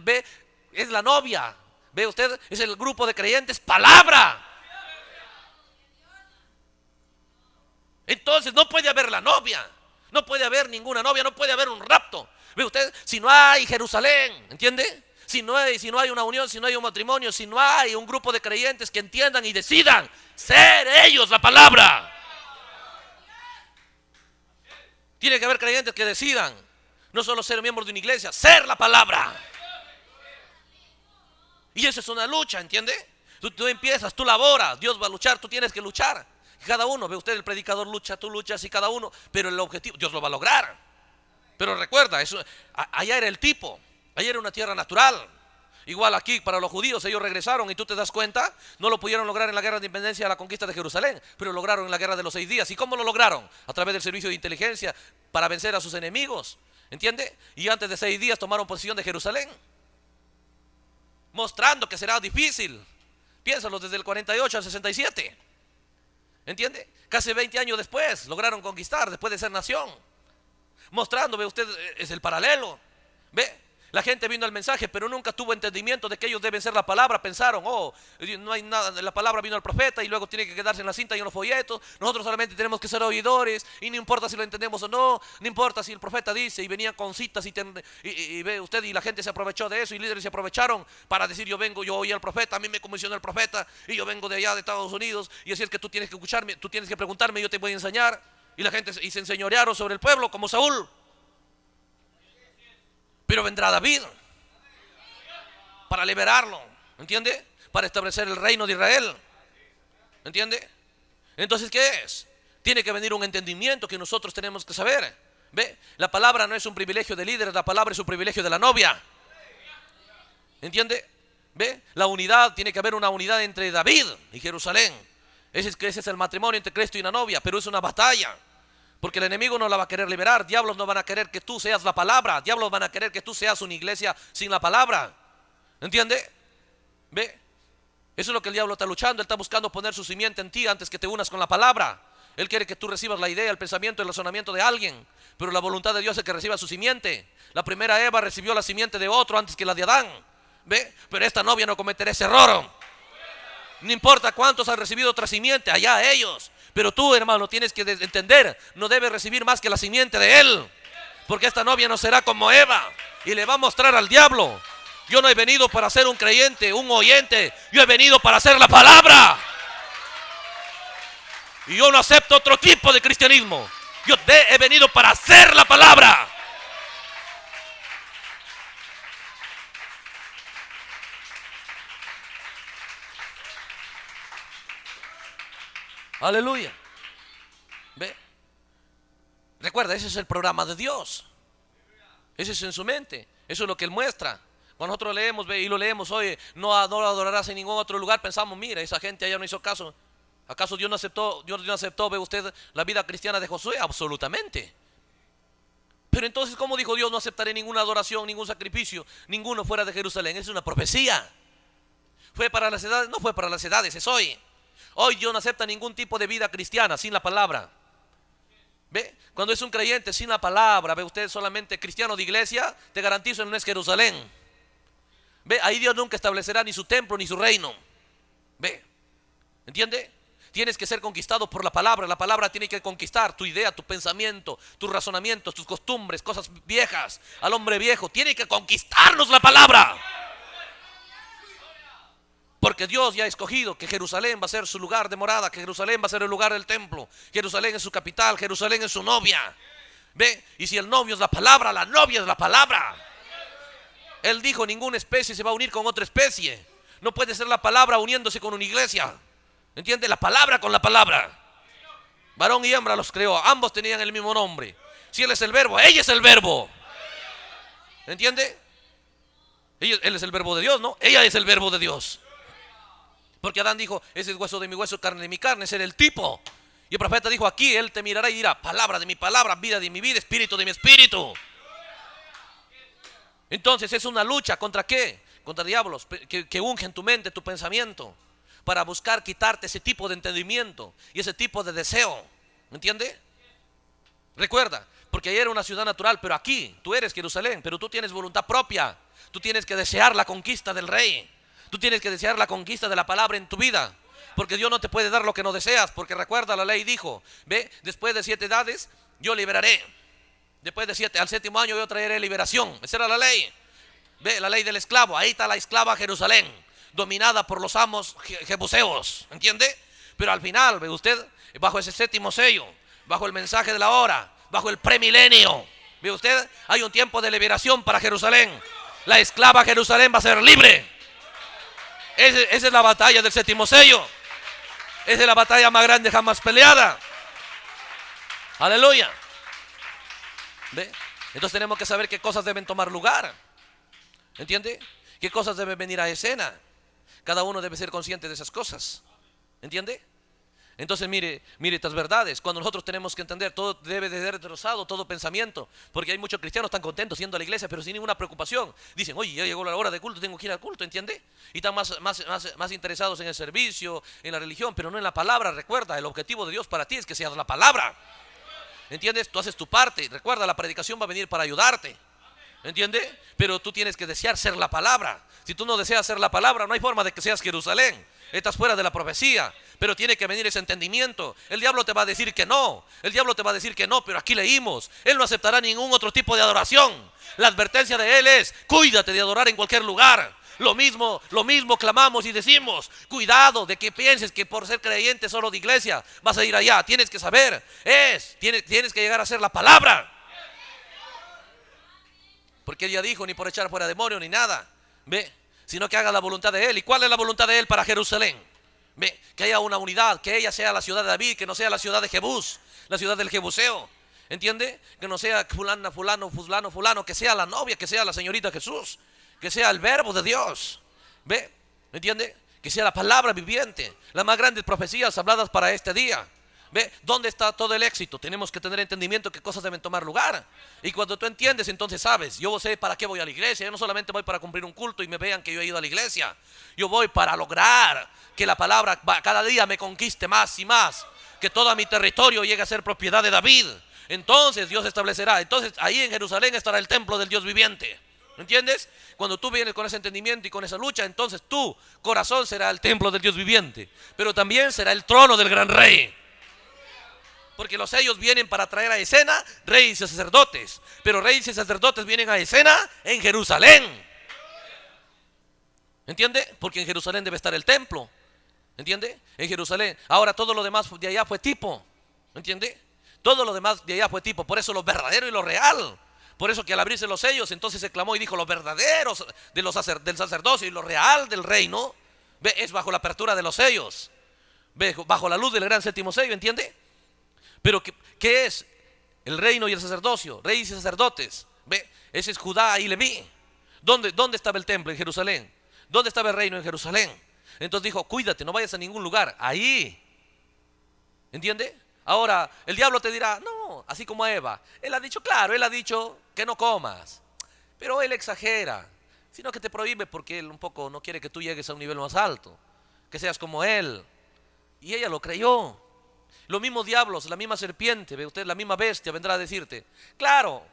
Ve, es la novia. Ve usted, es el grupo de creyentes, palabra. Entonces no puede haber la novia, no puede haber ninguna novia, no puede haber un rapto. Ve usted, si no hay Jerusalén, ¿entiende? Si no hay una unión, si no hay un matrimonio, si no hay un grupo de creyentes que entiendan y decidan ser ellos la palabra. Tiene que haber creyentes que decidan no solo ser miembros de una iglesia, ser la palabra. Y eso es una lucha, ¿entiende? Tú empiezas, tú laboras, Dios va a luchar, tú tienes que luchar. Cada uno, ve usted, el predicador lucha, tú luchas y cada uno, pero el objetivo, Dios lo va a lograr. Pero recuerda, allá era el tipo, allá era una tierra natural. Igual aquí para los judíos, ellos regresaron y tú te das cuenta, no lo pudieron lograr en la guerra de independencia, la conquista de Jerusalén, pero lograron en la guerra de los 6 días. ¿Y cómo lo lograron? A través del servicio de inteligencia para vencer a sus enemigos, ¿entiende? Y antes de 6 días tomaron posesión de Jerusalén, mostrando que será difícil. Piénsalo, desde el 48 al 67, ¿entiende? Casi 20 años después lograron conquistar, después de ser nación. Mostrando, ve usted, es el paralelo. Ve, la gente vino al mensaje, pero nunca tuvo entendimiento de que ellos deben ser la palabra. Pensaron, no hay nada, la palabra vino al profeta y luego tiene que quedarse en la cinta y en los folletos. Nosotros solamente tenemos que ser oidores y no importa si lo entendemos o no, no importa si el profeta dice. Y venían con citas y ve usted, y la gente se aprovechó de eso y líderes se aprovecharon para decir, yo oí al profeta, a mí me comisionó el profeta y yo vengo de allá de Estados Unidos y así es que tú tienes que escucharme, tú tienes que preguntarme, yo te voy a enseñar. Y la gente se enseñorearon sobre el pueblo como Saúl. Pero vendrá David para liberarlo, ¿entiende? Para establecer el reino de Israel, ¿entiende? Entonces, ¿qué es? Tiene que venir un entendimiento que nosotros tenemos que saber. ¿Ve? La palabra no es un privilegio de líderes, la palabra es un privilegio de la novia, ¿entiende? ¿Ve? La unidad, tiene que haber una unidad entre David y Jerusalén. Ese es el matrimonio entre Cristo y una novia, pero es una batalla. Porque el enemigo no la va a querer liberar. Diablos no van a querer que tú seas la palabra. Diablos van a querer que tú seas una iglesia sin la palabra. ¿Entiende? ¿Ve? Eso es lo que el diablo está luchando. Él está buscando poner su simiente en ti antes que te unas con la palabra. Él quiere que tú recibas la idea, el pensamiento, el razonamiento de alguien. Pero la voluntad de Dios es que reciba su simiente. La primera Eva recibió la simiente de otro antes que la de Adán. ¿Ve? Pero esta novia no cometerá ese error. No importa cuántos han recibido otra simiente, allá ellos. Pero tú, hermano, tienes que entender, no debes recibir más que la simiente de él. Porque esta novia no será como Eva y le va a mostrar al diablo: yo no he venido para ser un creyente, un oyente, yo he venido para hacer la palabra. Y yo no acepto otro tipo de cristianismo. Yo he venido para hacer la palabra. Aleluya. ¿Ve? Recuerda, ese es el programa de Dios. Ese es en su mente. Eso es lo que Él muestra. Cuando nosotros leemos, ve, y lo leemos hoy, no adorarás en ningún otro lugar, pensamos, mira, esa gente allá no hizo caso. ¿Acaso Dios no aceptó, ve usted, la vida cristiana de Josué? Absolutamente. Pero entonces, ¿cómo dijo Dios? No aceptaré ninguna adoración, ningún sacrificio, ninguno fuera de Jerusalén. Es una profecía. ¿Fue para las edades? No fue para las edades, es hoy. Hoy Dios no acepta ningún tipo de vida cristiana sin la palabra. ¿Ve? Cuando es un creyente sin la palabra, ve usted, solamente cristiano de iglesia, te garantizo, no es Jerusalén. ¿Ve? Ahí Dios nunca establecerá ni su templo ni su reino. ¿Ve? ¿Entiende? Tienes que ser conquistado por la palabra. La palabra tiene que conquistar tu idea, tu pensamiento, tus razonamientos, tus costumbres, cosas viejas. Al hombre viejo tiene que conquistarnos la palabra. Porque Dios ya ha escogido que Jerusalén va a ser su lugar de morada, que Jerusalén va a ser el lugar del templo, Jerusalén es su capital, Jerusalén es su novia. ¿Ve? Y si el novio es la palabra, la novia es la palabra. Él dijo, ninguna especie se va a unir con otra especie. No puede ser la palabra uniéndose con una iglesia. ¿Entiende? La palabra con la palabra. Varón y hembra los creó, ambos tenían el mismo nombre. Si Él es el verbo, ella es el verbo. ¿Entiende? Él es el verbo de Dios, ¿no? Ella es el verbo de Dios. Porque Adán dijo, ese es hueso de mi hueso, carne de mi carne, ese era el tipo. Y el profeta dijo, aquí Él te mirará y dirá, palabra de mi palabra, vida de mi vida, espíritu de mi espíritu. Entonces es una lucha, ¿contra qué? Contra diablos que ungen tu mente, tu pensamiento, para buscar quitarte ese tipo de entendimiento y ese tipo de deseo. ¿Me entiende? Recuerda, porque ayer era una ciudad natural, pero aquí tú eres Jerusalén, pero tú tienes voluntad propia. Tú tienes que desear la conquista del rey. Tú tienes que desear la conquista de la palabra en tu vida. Porque Dios no te puede dar lo que no deseas. Porque recuerda, la ley dijo, ve, después de 7 edades yo liberaré. Después de 7, al 7º año yo traeré liberación. Esa era la ley. Ve, la ley del esclavo. Ahí está la esclava Jerusalén, dominada por los amos jebuseos. ¿Entiende? Pero al final, ve usted, bajo ese 7º sello, bajo el mensaje de la hora, bajo el premilenio, ve usted, hay un tiempo de liberación para Jerusalén. La esclava Jerusalén va a ser libre. Esa es la batalla del 7º sello. Esa es la batalla más grande jamás peleada. Aleluya. ¿Ve? Entonces tenemos que saber qué cosas deben tomar lugar. ¿Entiende? ¿Qué cosas deben venir a escena? Cada uno debe ser consciente de esas cosas. ¿Entiende? Entonces mire estas verdades. Cuando nosotros tenemos que entender, todo debe de ser destrozado, todo pensamiento. Porque hay muchos cristianos tan contentos yendo a la iglesia, pero sin ninguna preocupación. Dicen, oye, ya llegó la hora de culto, tengo que ir al culto, ¿entiende? Y están más interesados en el servicio, en la religión, pero no en la palabra. Recuerda, el objetivo de Dios para ti es que seas la palabra. ¿Entiendes? Tú haces tu parte. Recuerda, la predicación va a venir para ayudarte. ¿Entiende? Pero tú tienes que desear ser la palabra. Si tú no deseas ser la palabra, no hay forma de que seas Jerusalén. Estás fuera de la profecía. Pero tiene que venir ese entendimiento. El diablo te va a decir que no. El diablo te va a decir que no, pero aquí leímos, Él no aceptará ningún otro tipo de adoración. La advertencia de Él es, cuídate de adorar en cualquier lugar. Lo mismo clamamos y decimos, cuidado de que pienses que por ser creyente solo de iglesia vas a ir allá. Tienes que saber, tienes que llegar a ser la palabra. Porque ella dijo, ni por echar fuera demonio ni nada, ve, sino que haga la voluntad de Él. ¿Y cuál es la voluntad de Él para Jerusalén? Ve, que haya una unidad, que ella sea la ciudad de David, que no sea la ciudad de Jebús, la ciudad del Jebuseo. ¿Entiende? Que no sea fulano, que sea la novia, que sea la señorita Jesús, que sea el verbo de Dios. ¿Ve? ¿Entiende? Que sea la palabra viviente, las más grandes profecías habladas para este día. ¿Ve? ¿Dónde está todo el éxito? Tenemos que tener entendimiento qué cosas deben tomar lugar. Y cuando tú entiendes, entonces sabes, yo sé para qué voy a la iglesia. Yo no solamente voy para cumplir un culto y me vean que yo he ido a la iglesia. Yo voy para lograr que la palabra cada día me conquiste más y más, que todo mi territorio llegue a ser propiedad de David. Entonces Dios establecerá. Entonces ahí en Jerusalén estará el templo del Dios viviente. ¿Entiendes? Cuando tú vienes con ese entendimiento y con esa lucha, entonces tu corazón será el templo del Dios viviente, pero también será el trono del gran rey. Porque los sellos vienen para traer a escena reyes y sacerdotes, pero reyes y sacerdotes vienen a escena en Jerusalén. ¿Entiende? Porque en Jerusalén debe estar el templo. ¿Entiende? En Jerusalén. Ahora todo lo demás de allá fue tipo. ¿Entiende? Todo lo demás de allá fue tipo. Por eso lo verdadero y lo real. Por eso que al abrirse los sellos, entonces se clamó y dijo, los verdaderos del sacerdocio y lo real del reino, ve, es bajo la apertura de los sellos, ve, bajo la luz del gran 7º sello. ¿Entiende? Pero ¿qué es el reino y el sacerdocio? Reyes y sacerdotes. ¿Ve? Ese es Judá y Leví. ¿Dónde estaba el templo? En Jerusalén. ¿Dónde estaba el reino? En Jerusalén. Entonces dijo, cuídate, no vayas a ningún lugar. Ahí. ¿Entiende? Ahora, el diablo te dirá, no, así como a Eva. Él ha dicho, claro, él ha dicho que no comas. Pero él exagera. Sino que te prohíbe porque él un poco no quiere que tú llegues a un nivel más alto. Que seas como él. Y ella lo creyó. Los mismos diablos, la misma serpiente, ve usted, la misma bestia vendrá a decirte, claro,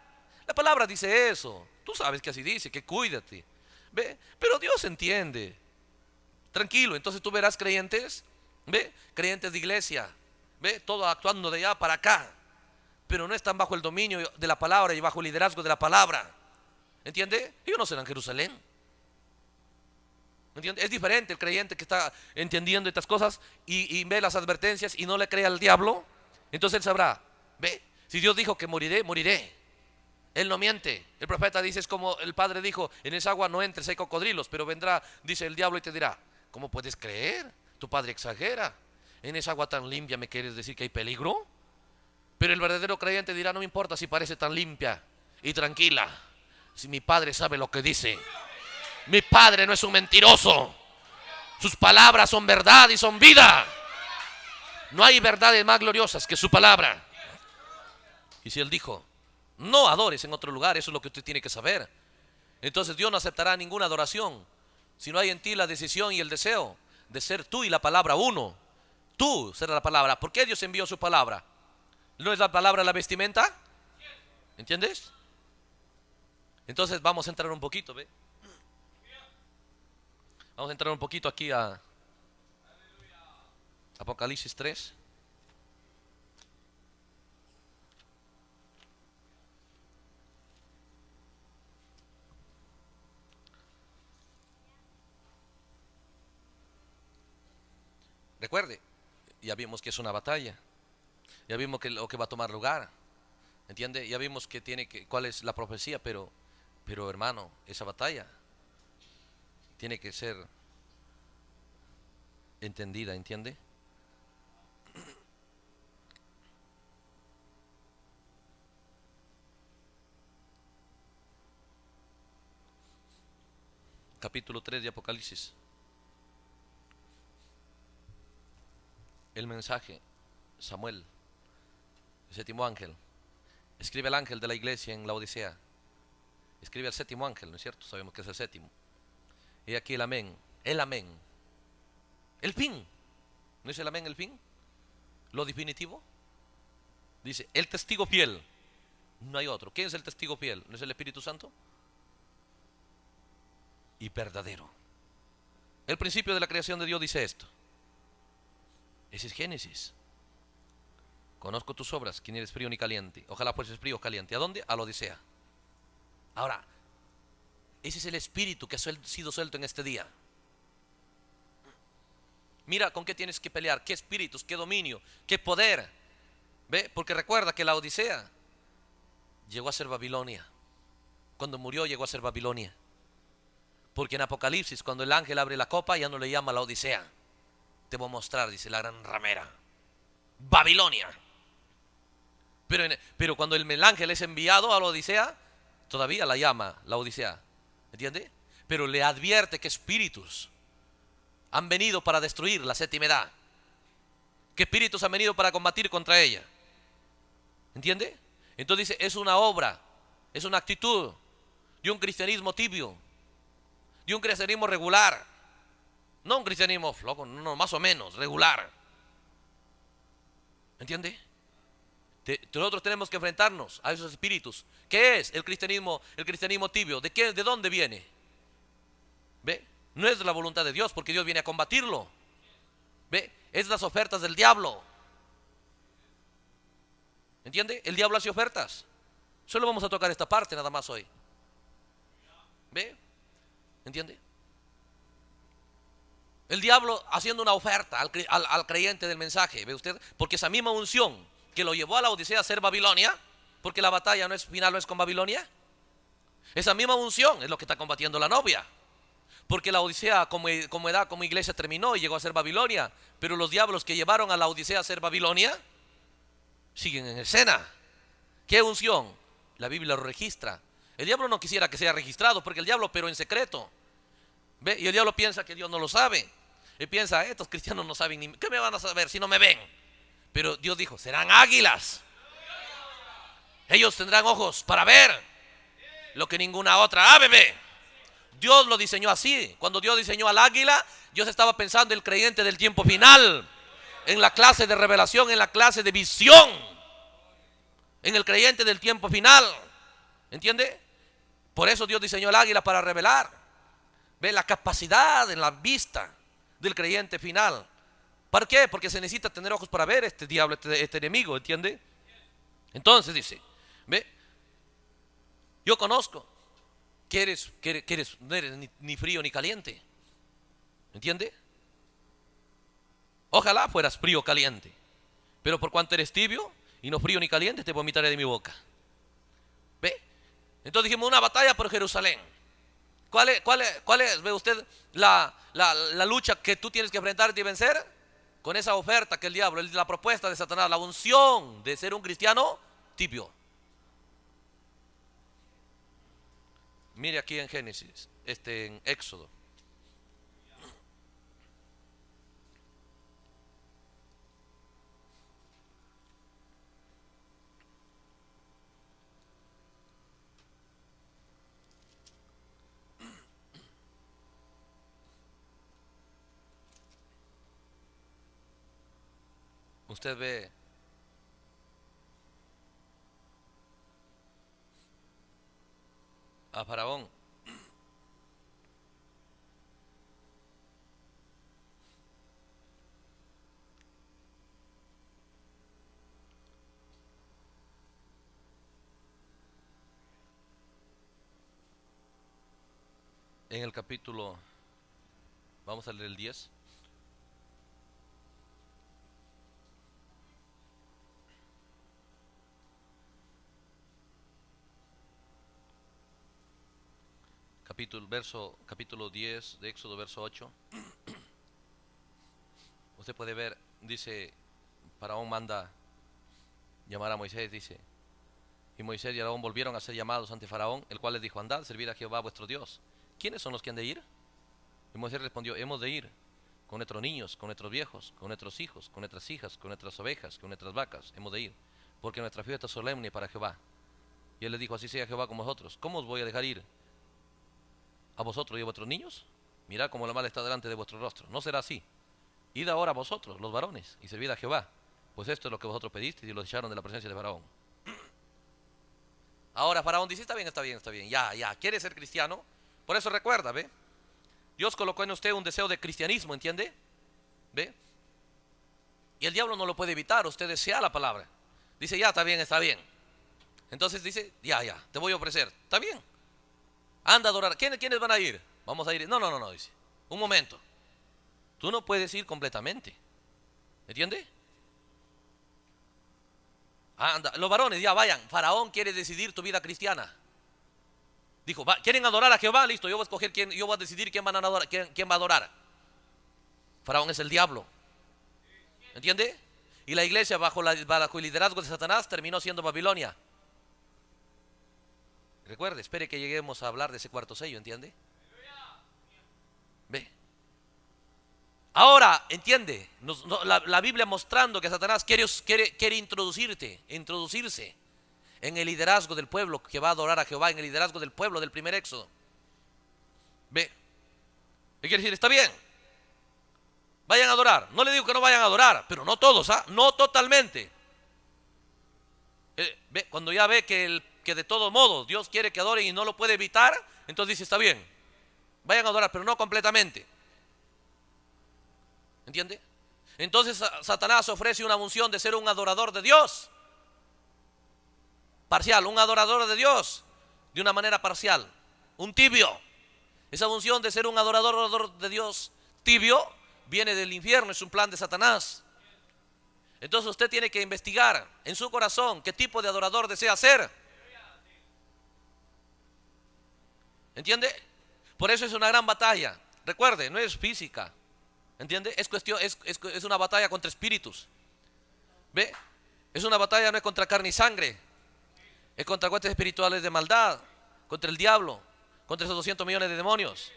la palabra dice eso, tú sabes que así dice, que cuídate, ve, pero Dios entiende, tranquilo. Entonces tú verás creyentes, ve, creyentes de iglesia, ve, todo actuando de allá para acá, pero no están bajo el dominio de la palabra y bajo el liderazgo de la palabra. ¿Entiende? Ellos no serán Jerusalén. ¿Entiende? Es diferente el creyente que está entendiendo estas cosas y ve las advertencias y no le cree al diablo. Entonces él sabrá, ve, si Dios dijo que moriré, moriré. Él no miente. El profeta dice, es como el padre dijo, en esa agua no entres, hay cocodrilos. Pero vendrá, dice el diablo, y te dirá, ¿cómo puedes creer? Tu padre exagera. En esa agua tan limpia me quieres decir que hay peligro. Pero el verdadero creyente dirá: no me importa si parece tan limpia y tranquila, si mi Padre sabe lo que dice. Mi Padre no es un mentiroso. Sus palabras son verdad y son vida. No hay verdades más gloriosas que su palabra. Y si Él dijo: no adores en otro lugar, eso es lo que usted tiene que saber. Entonces Dios no aceptará ninguna adoración si no hay en ti la decisión y el deseo de ser tú y la palabra uno. Tú serás la palabra. ¿Por qué Dios envió su palabra? ¿No es la palabra la vestimenta? ¿Entiendes? Entonces vamos a entrar un poquito, ¿ve? Vamos a entrar un poquito aquí a Apocalipsis 3. Recuerde, ya vimos que es una batalla. Ya vimos que lo que va a tomar lugar. ¿Entiende? Ya vimos que cuál es la profecía, pero hermano, esa batalla tiene que ser entendida, ¿entiende? Capítulo 3 de Apocalipsis. El mensaje, Samuel, el séptimo ángel. Escribe al ángel de la iglesia en la Odisea. Escribe al séptimo ángel, ¿no es cierto? Sabemos que es el séptimo. Y aquí el amén. El amén. El fin. ¿No es el amén el fin? Lo definitivo. Dice, el testigo fiel. No hay otro. ¿Quién es el testigo fiel? ¿No es el Espíritu Santo? Y verdadero. El principio de la creación de Dios dice esto. Ese es Génesis. Conozco tus obras, que ni eres frío ni caliente. Ojalá fueses frío o caliente. ¿A dónde? A la Odisea. Ahora, ese es el espíritu que ha sido suelto en este día. Mira con qué tienes que pelear, qué espíritus, qué dominio, qué poder. ¿Ve? Porque recuerda que la Odisea llegó a ser Babilonia. Cuando murió llegó a ser Babilonia. Porque en Apocalipsis, cuando el ángel abre la copa, ya no le llama la Odisea. Te voy a mostrar, dice, la gran ramera. Babilonia. Pero cuando el ángel es enviado a la Odisea, todavía la llama la Odisea. ¿Entiende? Pero le advierte que espíritus han venido para destruir la séptima edad. ¿Qué espíritus han venido para combatir contra ella? ¿Entiende? Entonces dice, es una obra, es una actitud de un cristianismo tibio, de un cristianismo regular. No un cristianismo flojo, no, más o menos, regular. ¿Entiende? Nosotros tenemos que enfrentarnos a esos espíritus. ¿Qué es el cristianismo tibio? ¿De dónde viene? ¿Ve? No es de la voluntad de Dios, porque Dios viene a combatirlo. ¿Ve? Es las ofertas del diablo. ¿Entiende? El diablo hace ofertas. Solo vamos a tocar esta parte nada más hoy. ¿Ve? ¿Entiende? El diablo haciendo una oferta al creyente del mensaje. ¿Ve usted? Porque esa misma unción que lo llevó a la Odisea a ser Babilonia, porque la batalla final no es con Babilonia. Esa misma unción es lo que está combatiendo la novia. Porque la Odisea como iglesia terminó y llegó a ser Babilonia. Pero los diablos que llevaron a la Odisea a ser Babilonia siguen en escena. ¿Qué unción? La Biblia lo registra. El diablo no quisiera que sea registrado, porque el diablo operó en secreto. ¿Ve? Y el diablo piensa que Dios no lo sabe. Él piensa, estos cristianos no saben ni qué me van a saber si no me ven. Pero Dios dijo, serán águilas. Ellos tendrán ojos para ver lo que ninguna otra ave ve. Dios lo diseñó así. Cuando Dios diseñó al águila, Dios estaba pensando en el creyente del tiempo final, en la clase de revelación, en la clase de visión, en el creyente del tiempo final. ¿Entiende? Por eso Dios diseñó al águila, para revelar. Ve la capacidad en la vista del creyente final. ¿Para qué? Porque se necesita tener ojos para ver este diablo, este enemigo, ¿entiende? Entonces dice, ve, yo conozco que no eres ni frío ni caliente, ¿entiende? Ojalá fueras frío o caliente, pero por cuanto eres tibio y no frío ni caliente, te vomitaré de mi boca. ¿Ve? Entonces dijimos, una batalla por Jerusalén. ¿Cuál es, ve usted, la lucha que tú tienes que enfrentarte y vencer? con esa oferta que el diablo, la propuesta de Satanás, la unción de ser un cristiano tibio. Mire aquí en Génesis, en Éxodo. Usted ve a Faraón. En el capítulo, vamos a leer el 10. Capítulo 10 de Éxodo, verso 8. Usted puede ver, dice, Faraón manda llamar a Moisés, dice, y Moisés y Aarón volvieron a ser llamados ante Faraón, el cual les dijo: andad, servid a Jehová vuestro Dios. ¿Quiénes son los que han de ir? Y Moisés respondió: hemos de ir con nuestros niños, con nuestros viejos, con nuestros hijos, con nuestras hijas, con nuestras ovejas, con nuestras vacas, hemos de ir, porque nuestra fiesta es solemne para Jehová. Y él les dijo: así sea Jehová con vosotros. ¿Cómo os voy a dejar ir a vosotros y a vuestros niños? Mirad cómo la mal está delante de vuestro rostro. No será así. Id ahora vosotros, los varones, y servid a Jehová, pues esto es lo que vosotros pedisteis, y los echaron de la presencia de Faraón. Ahora Faraón dice: está bien, está bien, está bien, ya, quiere ser cristiano. Por eso recuerda, ¿ve? Dios colocó en usted un deseo de cristianismo, ¿entiende? ¿Ve? Y el diablo no lo puede evitar. Usted desea la palabra. Dice: ya, está bien, está bien. Entonces dice: ya, te voy a ofrecer. Está bien. Anda a adorar. ¿Quiénes van a ir? Vamos a ir. No, dice. Un momento. Tú no puedes ir completamente. ¿Entiende? Anda, los varones ya vayan. Faraón quiere decidir tu vida cristiana. Dijo: ¿quieren adorar a Jehová? Listo, yo voy a escoger quién, yo voy a decidir quién va a adorar. Faraón es el diablo. ¿Entiende? Y la iglesia bajo el liderazgo de Satanás terminó siendo Babilonia. Recuerde, espere que lleguemos a hablar de ese cuarto sello, ¿entiende? Ve. Ahora, entiende, la Biblia mostrando que Satanás quiere introducirse en el liderazgo del pueblo que va a adorar a Jehová, en el liderazgo del pueblo del primer éxodo. Ve. ¿Qué quiere decir? Está bien. Vayan a adorar. No le digo que no vayan a adorar, pero no todos, no totalmente. Ve, cuando ya ve que de todos modos Dios quiere que adoren y no lo puede evitar, entonces dice: está bien, vayan a adorar, pero no completamente. ¿Entiende? Entonces Satanás ofrece una unción de ser un adorador de Dios parcial, un adorador de Dios de una manera parcial, un tibio. Esa unción de ser un adorador de Dios tibio viene del infierno, es un plan de Satanás. Entonces usted tiene que investigar en su corazón qué tipo de adorador desea ser. ¿Entiende? Por eso es una gran batalla. Recuerde, no es física. ¿Entiende? Es una batalla contra espíritus. ¿Ve? Es una batalla, no es contra carne y sangre. Es contra huestes espirituales de maldad, contra el diablo, contra esos 200 millones de demonios.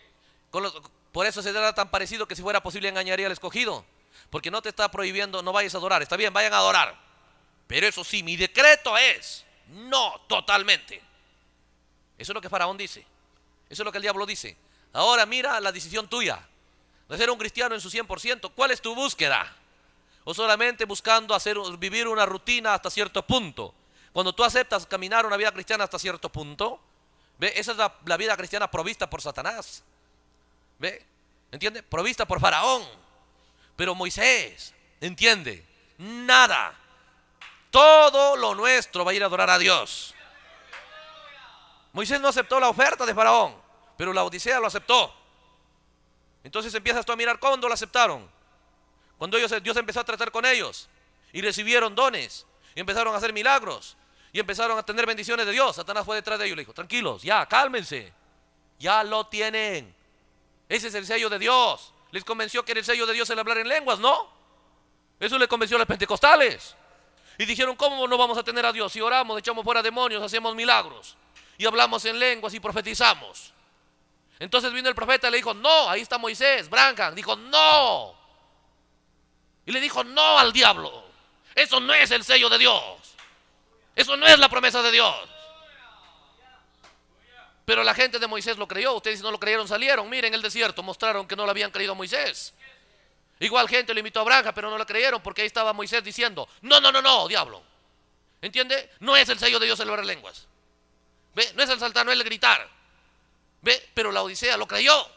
Por eso se da tan parecido que si fuera posible engañaría al escogido. Porque no te está prohibiendo: no vayas a adorar. Está bien, vayan a adorar. Pero eso sí, mi decreto es: no totalmente. Eso es lo que Faraón dice. Eso es lo que el diablo dice. Ahora mira la decisión tuya de ser un cristiano en su 100%. ¿Cuál es tu búsqueda? O solamente buscando vivir una rutina hasta cierto punto. Cuando tú aceptas caminar una vida cristiana hasta cierto punto, ¿ve? Esa es la vida cristiana provista por Satanás. ¿Ve? ¿Entiende? Provista por Faraón. Pero Moisés, ¿entiende? Nada. Todo lo nuestro va a ir a adorar a Dios. Moisés no aceptó la oferta de Faraón, pero la Odisea lo aceptó. Entonces empiezas tú a mirar cuándo lo aceptaron. Cuando Dios empezó a tratar con ellos y recibieron dones y empezaron a hacer milagros y empezaron a tener bendiciones de Dios. Satanás fue detrás de ellos y le dijo: tranquilos, ya, cálmense, ya lo tienen. Ese es el sello de Dios. Les convenció que era el sello de Dios el hablar en lenguas, ¿no? Eso le convenció a los pentecostales. Y dijeron, ¿cómo no vamos a tener a Dios? Si oramos, echamos fuera demonios, hacemos milagros. Y hablamos en lenguas y profetizamos. Entonces vino el profeta y le dijo, no, ahí está Moisés. Branham dijo, no. Y le dijo, no al diablo. Eso no es el sello de Dios. Eso no es la promesa de Dios. Pero la gente de Moisés lo creyó. Ustedes no lo creyeron, salieron. Miren el desierto, mostraron que no lo habían creído a Moisés. Igual gente lo invitó a Branham, pero no lo creyeron porque ahí estaba Moisés diciendo, no, diablo. ¿Entiende? No es el sello de Dios el hablar lenguas. ¿Ve? No es el saltar, no es el gritar. ¿Ve? Pero la Odisea lo creyó.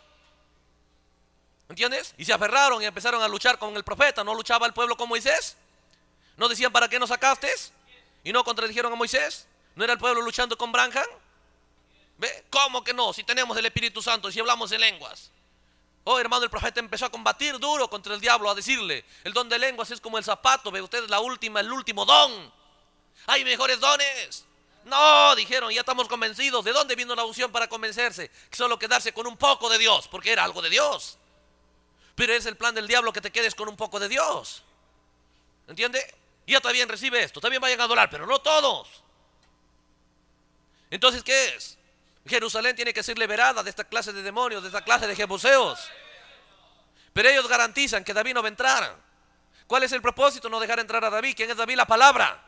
¿Entiendes? Y se aferraron y empezaron a luchar con el profeta. ¿No luchaba el pueblo con Moisés? ¿No decían para qué nos sacaste? ¿Y no contradijeron a Moisés? ¿No era el pueblo luchando con Branham? ¿Ve? ¿Cómo que no? Si tenemos el Espíritu Santo y si hablamos en lenguas. Oh, hermano, el profeta empezó a combatir duro contra el diablo, a decirle, el don de lenguas es como el zapato, ve usted, el último don. Hay mejores dones. No, dijeron, ya estamos convencidos. ¿De dónde vino la unción para convencerse? Que solo quedarse con un poco de Dios, porque era algo de Dios. Pero es el plan del diablo que te quedes con un poco de Dios. ¿Entiende? Ya también recibe esto, también vayan a adorar, pero no todos. Entonces, ¿qué es? Jerusalén tiene que ser liberada de esta clase de demonios, de esta clase de jebuseos. Pero ellos garantizan que David no va a entrar. ¿Cuál es el propósito? No dejar entrar a David. ¿Quién es David? La palabra.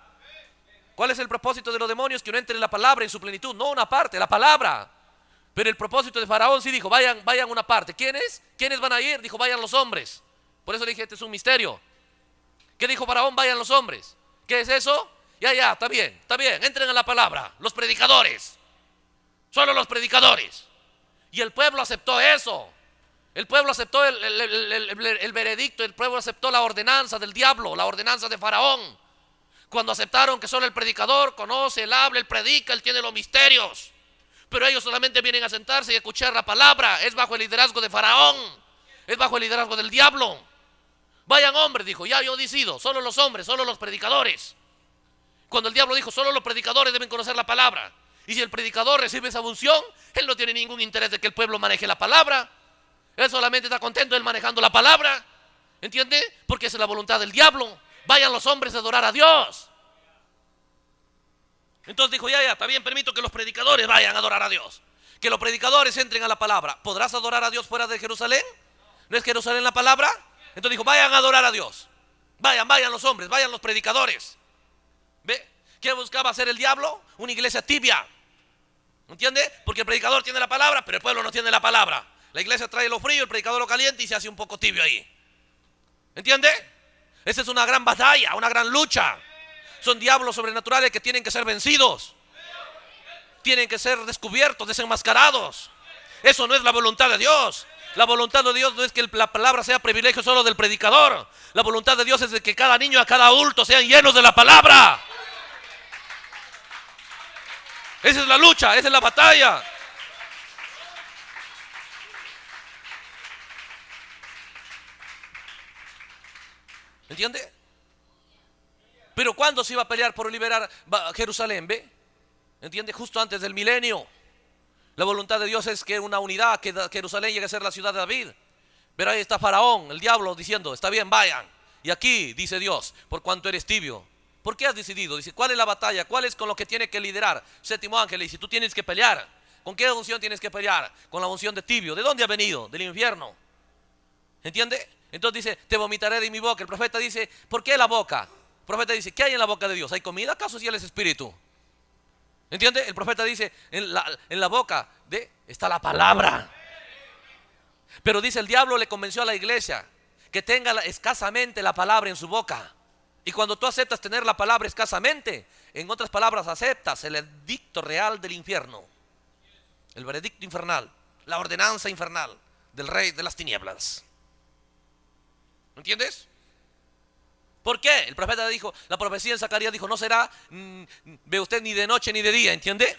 ¿Cuál es el propósito de los demonios? Que no entre la palabra en su plenitud. No una parte, la palabra. Pero el propósito de Faraón sí dijo, vayan una parte. ¿Quiénes? ¿Quiénes van a ir? Dijo, vayan los hombres. Por eso dije, este es un misterio. ¿Qué dijo Faraón? Vayan los hombres. ¿Qué es eso? Ya, está bien. Entren a la palabra. Los predicadores. Solo los predicadores. Y el pueblo aceptó eso. El pueblo aceptó el veredicto. El pueblo aceptó la ordenanza del diablo, la ordenanza de Faraón. Cuando aceptaron que solo el predicador conoce, él habla, él predica, él tiene los misterios. Pero ellos solamente vienen a sentarse y a escuchar la palabra. Es bajo el liderazgo de Faraón. Es bajo el liderazgo del diablo. Vayan hombres, dijo, ya yo decido. Solo los hombres, solo los predicadores. Cuando el diablo dijo, solo los predicadores deben conocer la palabra. Y si el predicador recibe esa unción, él no tiene ningún interés de que el pueblo maneje la palabra. Él solamente está contento él manejando la palabra. ¿Entiende? Porque esa es la voluntad del diablo. Vayan los hombres a adorar a Dios. Entonces dijo, ya, está bien, permito que los predicadores vayan a adorar a Dios. Que los predicadores entren a la palabra. ¿Podrás adorar a Dios fuera de Jerusalén? ¿No es Jerusalén la palabra? Entonces dijo, vayan a adorar a Dios. Vayan los hombres, vayan los predicadores. ¿Ve? ¿Qué buscaba hacer el diablo? Una iglesia tibia. ¿Entiende? Porque el predicador tiene la palabra, pero el pueblo no tiene la palabra. La iglesia trae lo frío, el predicador lo caliente y se hace un poco tibio ahí. ¿Entiende? Esa es una gran batalla, una gran lucha. Son diablos sobrenaturales que tienen que ser vencidos. Tienen que ser descubiertos, desenmascarados. Eso no es la voluntad de Dios. La voluntad de Dios no es que la palabra sea privilegio solo del predicador. La voluntad de Dios es de que cada niño, a cada adulto sean llenos de la palabra. Esa es la lucha, esa es la batalla. ¿Entiende? Pero ¿cuándo se iba a pelear por liberar Jerusalén? ¿Ve? ¿Entiende? Justo antes del milenio. La voluntad de Dios es que una unidad, que Jerusalén llegue a ser la ciudad de David. Pero ahí está Faraón, el diablo, diciendo, está bien, vayan. Y aquí dice Dios, por cuanto eres tibio. ¿Por qué has decidido? Dice, ¿cuál es la batalla? ¿Cuál es con lo que tiene que liderar? Séptimo ángel le dice, tú tienes que pelear. ¿Con qué unción tienes que pelear? Con la unción de tibio. ¿De dónde ha venido? Del infierno. ¿Entiende? Entonces dice, te vomitaré de mi boca. El profeta dice, ¿por qué la boca? El profeta dice, ¿qué hay en la boca de Dios? ¿Hay comida? ¿Acaso si él es espíritu? ¿Entiende? El profeta dice, en la boca está la palabra. Pero dice, el diablo le convenció a la iglesia que tenga escasamente la palabra en su boca. Y cuando tú aceptas tener la palabra escasamente, en otras palabras, aceptas el edicto real del infierno. El veredicto infernal, la ordenanza infernal del rey de las tinieblas. ¿Entiendes? ¿Por qué? El profeta dijo, la profecía en Zacarías dijo, no será, ve usted, ni de noche ni de día, ¿entiende?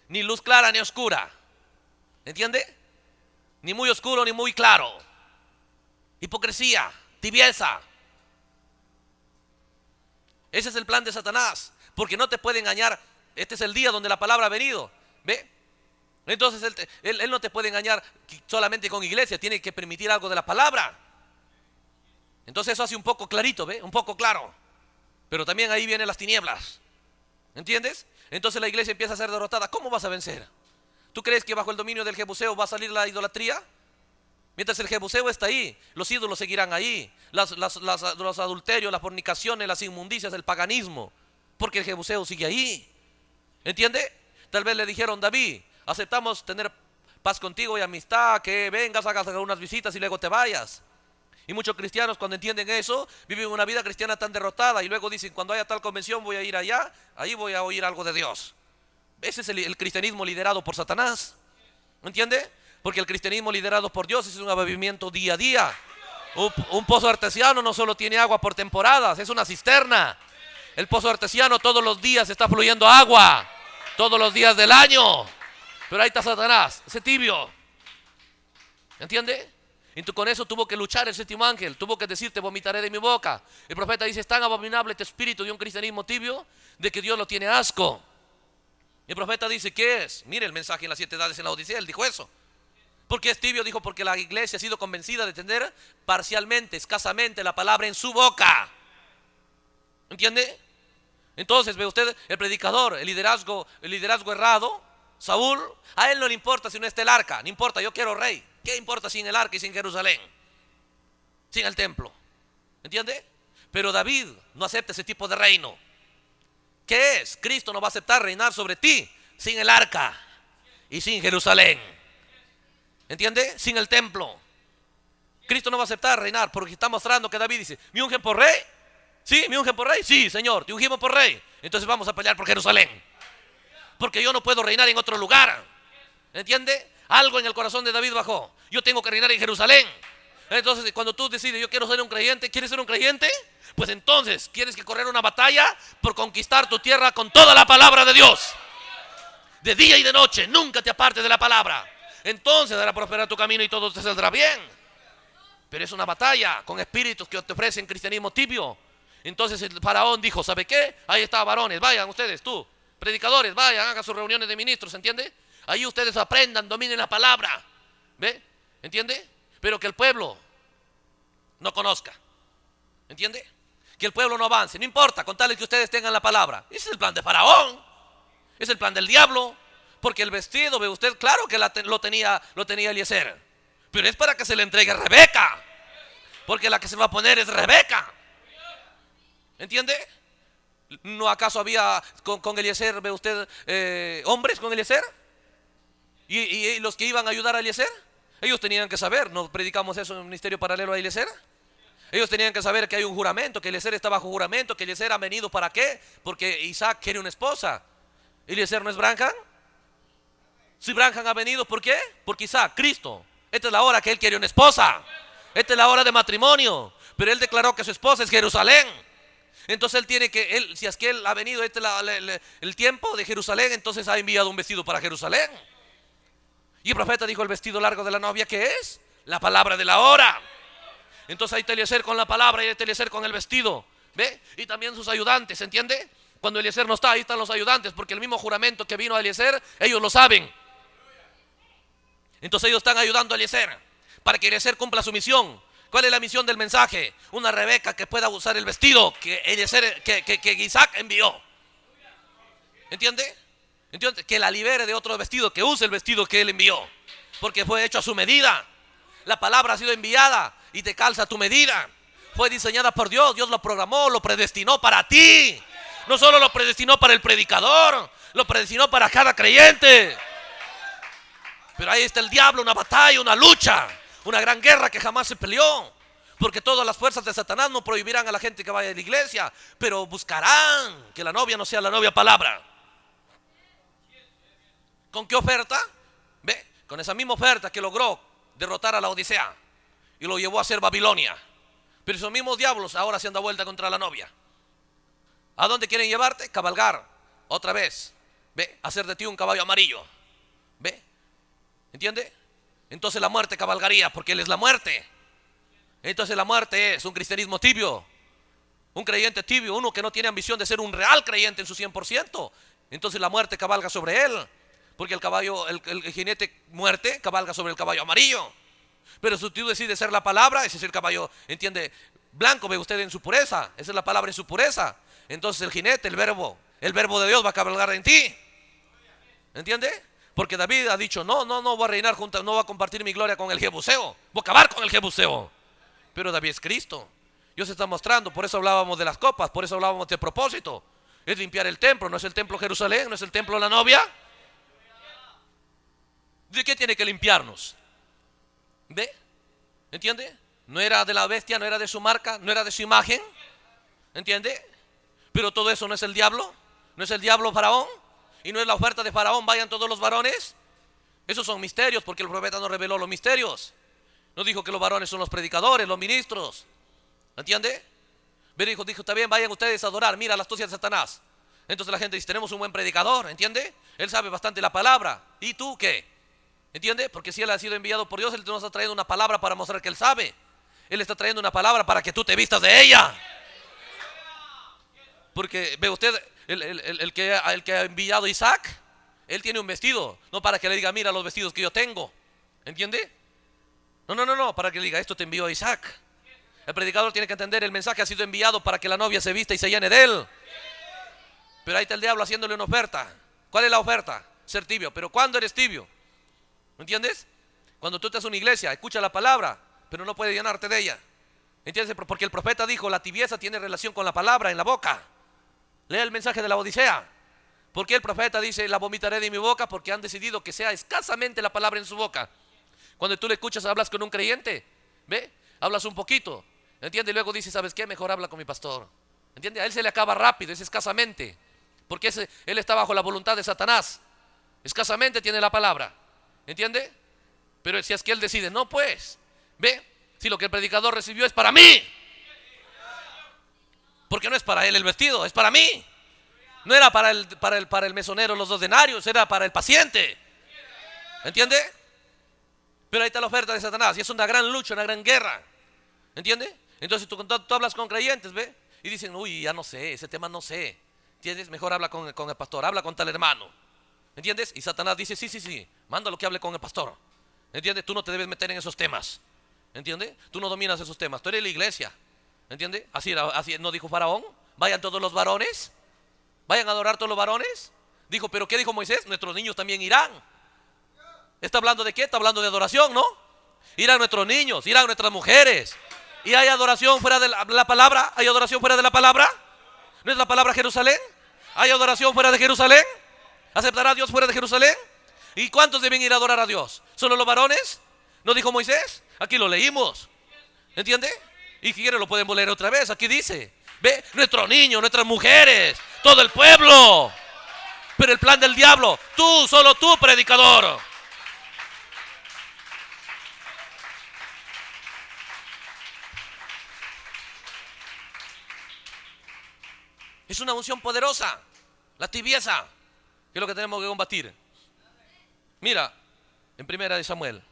Ni luz clara ni oscura, ¿entiende? Ni muy oscuro ni muy claro. Hipocresía, tibieza. Ese es el plan de Satanás, porque no te puede engañar. Este es el día donde la palabra ha venido, ¿ve? Entonces él no te puede engañar solamente con iglesia, tiene que permitir algo de la palabra. Entonces eso hace un poco clarito, ¿ve? Un poco claro. Pero también ahí vienen las tinieblas. ¿Entiendes? Entonces la iglesia empieza a ser derrotada. ¿Cómo vas a vencer? ¿Tú crees que bajo el dominio del jebuseo va a salir la idolatría? Mientras el jebuseo está ahí, los ídolos seguirán ahí. Los adulterios, las fornicaciones, las inmundicias, el paganismo. Porque el jebuseo sigue ahí. ¿Entiende? Tal vez le dijeron: David, aceptamos tener paz contigo y amistad, que vengas, hagas unas visitas y luego te vayas. Y muchos cristianos, cuando entienden eso, viven una vida cristiana tan derrotada y luego dicen: cuando haya tal convención voy a ir allá, ahí voy a oír algo de Dios. Ese es el cristianismo liderado por Satanás. ¿Entiende? Porque el cristianismo liderado por Dios es un avivamiento día a día. Un pozo artesiano no solo tiene agua por temporadas, es una cisterna. El pozo artesiano todos los días está fluyendo agua, todos los días del año. Pero ahí está Satanás, ese tibio. ¿Entiende? Y con eso tuvo que luchar el séptimo ángel. Tuvo que decir: te vomitaré de mi boca. El profeta dice: es tan abominable este espíritu de un cristianismo tibio, de que Dios lo tiene asco. El profeta dice: ¿qué es? Mire el mensaje en las 7 edades en la Odisea. Él dijo eso. ¿Por qué es tibio? Dijo: porque la iglesia ha sido convencida de tener parcialmente, escasamente la palabra en su boca. ¿Entiende? Entonces ve usted, el predicador, el liderazgo errado, Saúl, a él no le importa si no está el arca. No importa, yo quiero rey. ¿Qué importa sin el arca y sin Jerusalén? Sin el templo. ¿Entiende? Pero David no acepta ese tipo de reino. ¿Qué es? Cristo no va a aceptar reinar sobre ti sin el arca y sin Jerusalén. ¿Entiende? Sin el templo. Cristo no va a aceptar reinar, porque está mostrando que David dice: ¿me ungen por rey? ¿Sí? ¿Me ungen por rey? Sí, Señor, te ungimos por rey. Entonces vamos a pelear por Jerusalén, porque yo no puedo reinar en otro lugar. ¿Entiende? Algo en el corazón de David bajó. Yo tengo que reinar en Jerusalén. Entonces cuando tú decides: yo quiero ser un creyente, ¿quieres ser un creyente? Pues entonces quieres que correr una batalla por conquistar tu tierra con toda la palabra de Dios. De día y de noche, nunca te apartes de la palabra. Entonces hará prosperar tu camino y todo te saldrá bien. Pero es una batalla con espíritus que te ofrecen cristianismo tibio. Entonces el faraón dijo: ¿sabe qué? Ahí está, varones, vayan ustedes, tú, predicadores, vayan, hagan sus reuniones de ministros, ¿entiende? Ahí ustedes aprendan, dominen la palabra. ¿Ve? ¿Entiende? Pero que el pueblo no conozca. ¿Entiende? Que el pueblo no avance. No importa, con tal que ustedes tengan la palabra. Ese es el plan de Faraón. Es el plan del diablo. Porque el vestido, ve usted, claro que lo tenía Eliezer. Pero es para que se le entregue a Rebeca. Porque la que se va a poner es Rebeca. ¿Entiende? ¿No acaso había con Eliezer, ve usted, hombres con Eliezer? ¿Y los que iban a ayudar a Eliezer? Ellos tenían que saber. ¿No predicamos eso en un ministerio paralelo a Eliezer? Ellos tenían que saber que hay un juramento, que Eliezer está bajo juramento, que Eliezer ha venido ¿para qué? Porque Isaac quiere una esposa. ¿Eliezer no es Branham? Si Branham ha venido, ¿por qué? Porque Isaac, Cristo, esta es la hora que él quiere una esposa. Esta es la hora de matrimonio. Pero él declaró que su esposa es Jerusalén. Entonces él tiene que, si es que él ha venido, el tiempo de Jerusalén, entonces ha enviado un vestido para Jerusalén. Y el profeta dijo: el vestido largo de la novia, ¿qué es? La palabra de la hora. Entonces ahí está Eliezer con la palabra y ahí está Eliezer con el vestido. ¿Ve? Y también sus ayudantes, ¿entiende? Cuando Eliezer no está, ahí están los ayudantes, porque el mismo juramento que vino a Eliezer, ellos lo saben. Entonces ellos están ayudando a Eliezer para que Eliezer cumpla su misión. ¿Cuál es la misión del mensaje? Una Rebeca que pueda usar el vestido que Eliezer, que Isaac envió. ¿Entiende? ¿Entiende? Que la libere de otro vestido, que use el vestido que él envió, porque fue hecho a su medida. La palabra ha sido enviada y te calza a tu medida. Fue diseñada por Dios. Dios lo programó, lo predestinó para ti. No solo lo predestinó para el predicador, lo predestinó para cada creyente. Pero ahí está el diablo, una batalla, una lucha, una gran guerra que jamás se peleó. Porque todas las fuerzas de Satanás no prohibirán a la gente que vaya a la iglesia, pero buscarán que la novia no sea la novia palabra. ¿Con qué oferta? Ve, con esa misma oferta que logró derrotar a la Odisea y lo llevó a ser Babilonia. Pero esos mismos diablos ahora se han dado vuelta contra la novia. ¿A dónde quieren llevarte? Cabalgar otra vez. Ve, hacer de ti un caballo amarillo. Ve, ¿entiende? Entonces la muerte cabalgaría, porque él es la muerte. Entonces la muerte es un cristianismo tibio, un creyente tibio, uno que no tiene ambición de ser un real creyente en su 100%. Entonces la muerte cabalga sobre él, porque el caballo, el jinete muerte cabalga sobre el caballo amarillo. Pero si tú decides ser la palabra, ese es el caballo, ¿entiende? blanco, ve usted en su pureza. Esa es la palabra, en su pureza. Entonces el jinete, el verbo de Dios va a cabalgar en ti. ¿Entiende? Porque David ha dicho, no voy a reinar junto, no voy a compartir mi gloria con el jebuseo. Voy a acabar con el jebuseo. Pero David es Cristo. Dios se está mostrando. Por eso hablábamos de las copas, por eso hablábamos de propósito. Es limpiar el templo. ¿No es el templo Jerusalén? ¿No es el templo la novia? ¿De qué tiene que limpiarnos? ¿Ve? ¿Entiende? No era de la bestia, no era de su marca, no era de su imagen. ¿Entiende? Pero todo eso no es el diablo. No es el diablo Faraón. Y no es la oferta de Faraón, vayan todos los varones. Esos son misterios, porque el profeta no reveló los misterios. No dijo que los varones son los predicadores, los ministros. ¿Entiende? Pero dijo, está bien, vayan ustedes a adorar. Mira la astucia de Satanás. Entonces la gente dice, tenemos un buen predicador, ¿entiende? Él sabe bastante la palabra. ¿Y tú qué? ¿Entiende? Porque si él ha sido enviado por Dios, él nos ha traído una palabra para mostrar que él sabe. Él está trayendo una palabra para que tú te vistas de ella. Porque ve usted, el que ha enviado a Isaac, él tiene un vestido, no para que le diga, mira los vestidos que yo tengo. ¿Entiende? No, para que le diga, esto te envió a Isaac. El predicador tiene que entender, el mensaje ha sido enviado para que la novia se vista y se llene de él. Pero ahí está el diablo haciéndole una oferta. ¿Cuál es la oferta? Ser tibio. Pero ¿cuándo eres tibio? ¿Entiendes? Cuando tú estás en una iglesia, escucha la palabra, pero no puedes llenarte de ella. ¿Entiendes? Porque el profeta dijo, la tibieza tiene relación con la palabra en la boca. Lea el mensaje de la Odisea. Porque el profeta dice, la vomitaré de mi boca, porque han decidido que sea escasamente la palabra en su boca. Cuando tú le escuchas, hablas con un creyente, ¿ve? Hablas un poquito, ¿entiendes? Y luego dice, ¿sabes qué? Mejor habla con mi pastor. ¿Entiendes? A él se le acaba rápido, es escasamente. Porque él está bajo la voluntad de Satanás. Escasamente tiene la palabra. ¿Entiende? Pero si es que él decide, no pues, ¿ve? Si lo que el predicador recibió es para mí. Porque no es para él el vestido, es para mí. No era para el mesonero los 2 denarios, era para el paciente. ¿Entiende? Pero ahí está la oferta de Satanás y es una gran lucha, una gran guerra. ¿Entiende? Entonces tú hablas con creyentes, ¿ve? Y dicen, uy, ya no sé, ese tema no sé. ¿Entiendes? Mejor habla con el pastor, habla con tal hermano. ¿Entiendes? Y Satanás dice, sí, mándalo que hable con el pastor. ¿Entiendes? Tú no te debes meter en esos temas. ¿Entiendes? Tú no dominas esos temas, tú eres la iglesia. ¿Entiendes? Así no dijo Faraón, vayan todos los varones, vayan a adorar todos los varones. Dijo, pero ¿qué dijo Moisés? Nuestros niños también irán. ¿Está hablando de qué? Está hablando de adoración, ¿no? Irán nuestros niños, irán nuestras mujeres. ¿Y hay adoración fuera de la palabra? ¿Hay adoración fuera de la palabra? ¿No es la palabra Jerusalén? ¿Hay adoración fuera de Jerusalén? ¿Aceptará a Dios fuera de Jerusalén? ¿Y cuántos deben ir a adorar a Dios? ¿Solo los varones? ¿No dijo Moisés? Aquí lo leímos. ¿Entiende? Y si quiere lo podemos leer otra vez. Aquí dice, ve, nuestros niños, nuestras mujeres, todo el pueblo. Pero el plan del diablo, solo tú, predicador. Es una unción poderosa, la tibieza, que es lo que tenemos que combatir. Mira, en 1 Samuel.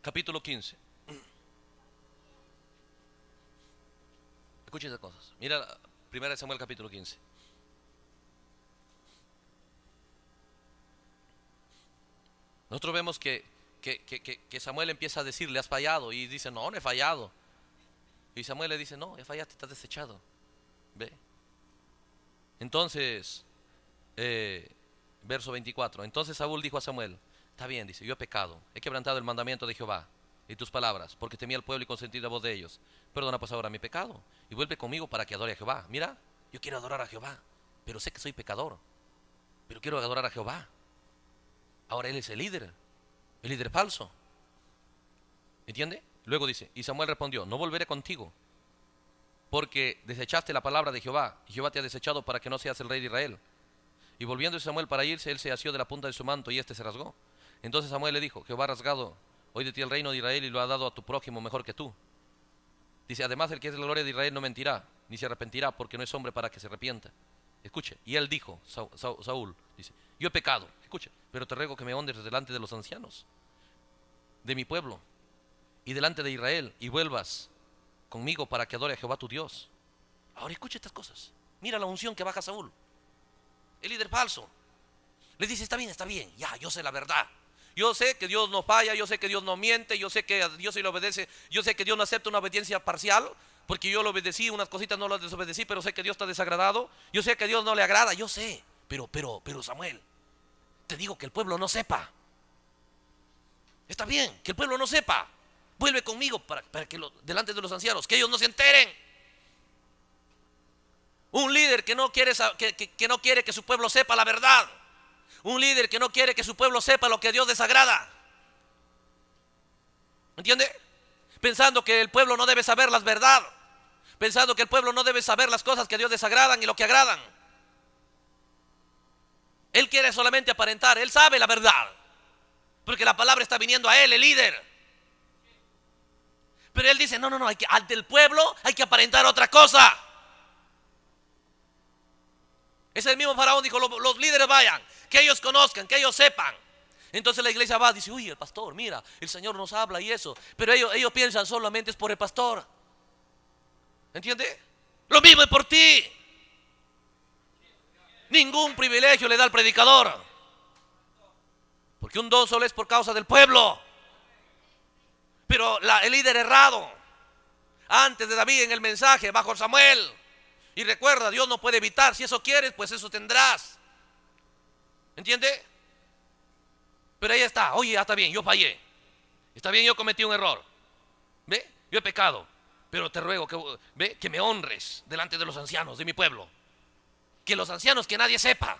Capítulo 15. Escuchen esas cosas. Mira, 1 Samuel capítulo 15. Nosotros vemos que Samuel empieza a decirle, has fallado. Y dice, no he fallado. Y Samuel le dice, no, ya fallaste, estás desechado. ¿Ve? Entonces, verso 24. Entonces Saúl dijo a Samuel, está bien, dice, yo he pecado, he quebrantado el mandamiento de Jehová y tus palabras, porque temí al pueblo y consentí la voz de ellos. Perdona pues ahora mi pecado y vuelve conmigo para que adore a Jehová. Mira, yo quiero adorar a Jehová, pero sé que soy pecador, pero quiero adorar a Jehová. Ahora él es el líder falso. ¿Entiende? Luego dice, y Samuel respondió, no volveré contigo, porque desechaste la palabra de Jehová, y Jehová te ha desechado para que no seas el rey de Israel. Y volviendo Samuel para irse, él se asió de la punta de su manto y este se rasgó. Entonces Samuel le dijo, Jehová ha rasgado hoy de ti el reino de Israel y lo ha dado a tu prójimo mejor que tú. Dice, además el que es la gloria de Israel no mentirá, ni se arrepentirá, porque no es hombre para que se arrepienta. Escuche, y él dijo, Saúl, dice, yo he pecado, escuche, pero te ruego que me honres delante de los ancianos de mi pueblo y delante de Israel, y vuelvas conmigo para que adore a Jehová tu Dios. Ahora escucha estas cosas. Mira la unción que baja Saúl. El líder falso le dice: está bien, ya, yo sé la verdad. Yo sé que Dios no falla, yo sé que Dios no miente, yo sé que a Dios se le obedece, yo sé que Dios no acepta una obediencia parcial, porque yo lo obedecí, unas cositas no las desobedecí, pero sé que Dios está desagradado, yo sé que a Dios no le agrada, yo sé, pero Samuel, te digo que el pueblo no sepa. Está bien, que el pueblo no sepa. Vuelve conmigo para que delante de los ancianos, que ellos no se enteren. Un líder que no quiere que su pueblo sepa la verdad. Un líder que no quiere que su pueblo sepa lo que a Dios desagrada. ¿Entiende? Pensando que el pueblo no debe saber las verdades. Pensando que el pueblo no debe saber las cosas que a Dios desagradan y lo que agradan. Él quiere solamente aparentar. Él sabe la verdad, porque la palabra está viniendo a él, el líder. Pero él dice: no, ante el pueblo hay que aparentar otra cosa. Es el mismo faraón, dijo: los líderes vayan, que ellos conozcan, que ellos sepan. Entonces la iglesia va, dice: uy, el pastor, mira, el Señor nos habla y eso. Pero ellos piensan solamente es por el pastor. ¿Entiende? Lo mismo es por ti. Ningún privilegio le da al predicador, porque un don solo es por causa del pueblo. Pero el líder errado, antes de David en el mensaje, bajo Samuel. Y recuerda, Dios no puede evitar. Si eso quieres, pues eso tendrás. ¿Entiende? Pero ahí está: oye, ya está bien, yo fallé. Está bien, yo cometí un error. ¿Ve? Yo he pecado. Pero te ruego que me honres delante de los ancianos de mi pueblo. Que los ancianos, que nadie sepa.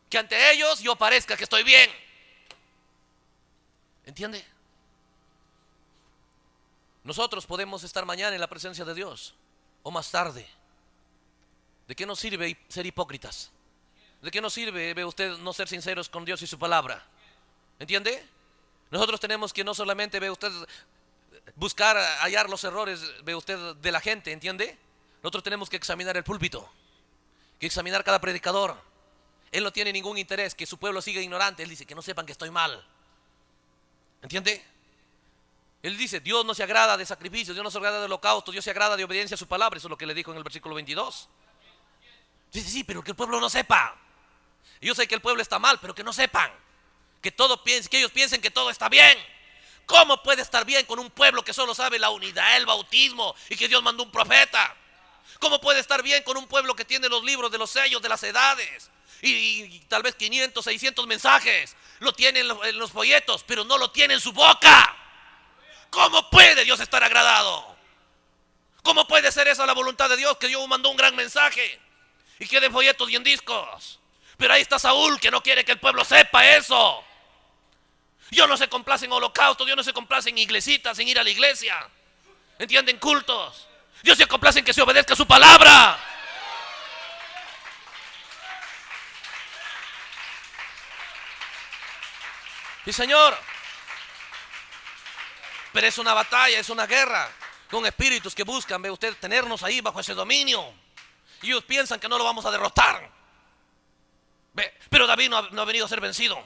Que ante ellos yo parezca que estoy bien. ¿Entiende? Nosotros podemos estar mañana en la presencia de Dios, o más tarde. ¿De qué nos sirve ser hipócritas? ¿De qué nos sirve, ve usted, no ser sinceros con Dios y su palabra? ¿Entiende? Nosotros tenemos que no solamente, ve usted, buscar hallar los errores, ve usted, de la gente, ¿entiende? Nosotros tenemos que examinar el púlpito, que examinar cada predicador. Él no tiene ningún interés que su pueblo siga ignorante. Él dice: que no sepan que estoy mal. ¿Entiende? Él dice: Dios no se agrada de sacrificios, Dios no se agrada de holocaustos, Dios se agrada de obediencia a su palabra. Eso es lo que le dijo en el versículo 22. Dice: sí, pero que el pueblo no sepa. Yo sé que el pueblo está mal, pero que no sepan. Que ellos piensen que todo está bien. ¿Cómo puede estar bien con un pueblo que solo sabe la unidad, el bautismo y que Dios mandó un profeta? ¿Cómo puede estar bien con un pueblo que tiene los libros de los sellos de las edades y tal vez 500, 600 mensajes? Lo tiene en los folletos, pero no lo tiene en su boca. ¿Cómo puede Dios estar agradado? ¿Cómo puede ser esa la voluntad de Dios, que Dios mandó un gran mensaje y quede en folletos y en discos? Pero ahí está Saúl, que no quiere que el pueblo sepa eso. Dios no se complace en holocaustos, Dios no se complace en iglesitas, en ir a la iglesia. ¿Entienden? Cultos. Dios se complace en que se obedezca su palabra. Sí, Señor. Pero es una batalla, es una guerra con espíritus que buscan, ve usted, tenernos ahí bajo ese dominio. Y ellos piensan que no lo vamos a derrotar. Pero David no ha venido a ser vencido.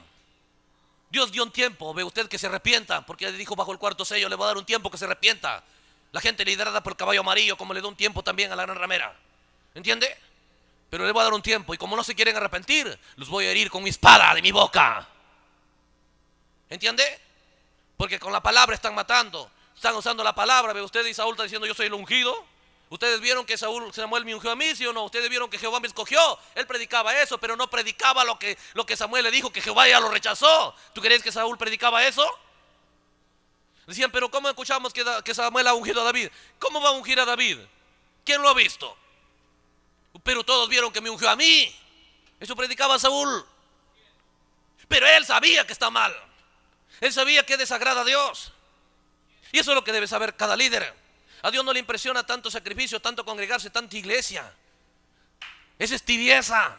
Dios dio un tiempo, ve usted, que se arrepienta, porque él dijo bajo el cuarto sello: le voy a dar un tiempo que se arrepienta. La gente liderada por el caballo amarillo, como le da un tiempo también a la gran ramera. ¿Entiende? Pero le voy a dar un tiempo, y como no se quieren arrepentir, los voy a herir con mi espada de mi boca. ¿Entiende? Porque con la palabra están matando. Están usando la palabra, ve usted, y Saúl está diciendo: yo soy el ungido. Ustedes vieron que Samuel me ungió a mí, ¿sí o no? Ustedes vieron que Jehová me escogió. Él predicaba eso, pero no predicaba lo que Samuel le dijo, que Jehová ya lo rechazó. ¿Tú crees que Saúl predicaba eso? Decían: pero ¿cómo escuchamos que Samuel ha ungido a David? ¿Cómo va a ungir a David? ¿Quién lo ha visto? Pero todos vieron que me ungió a mí. Eso predicaba Saúl. Pero él sabía que está mal. Él sabía que desagrada a Dios. Y eso es lo que debe saber cada líder. A Dios no le impresiona tanto sacrificio, tanto congregarse, tanta iglesia. Esa es tibieza.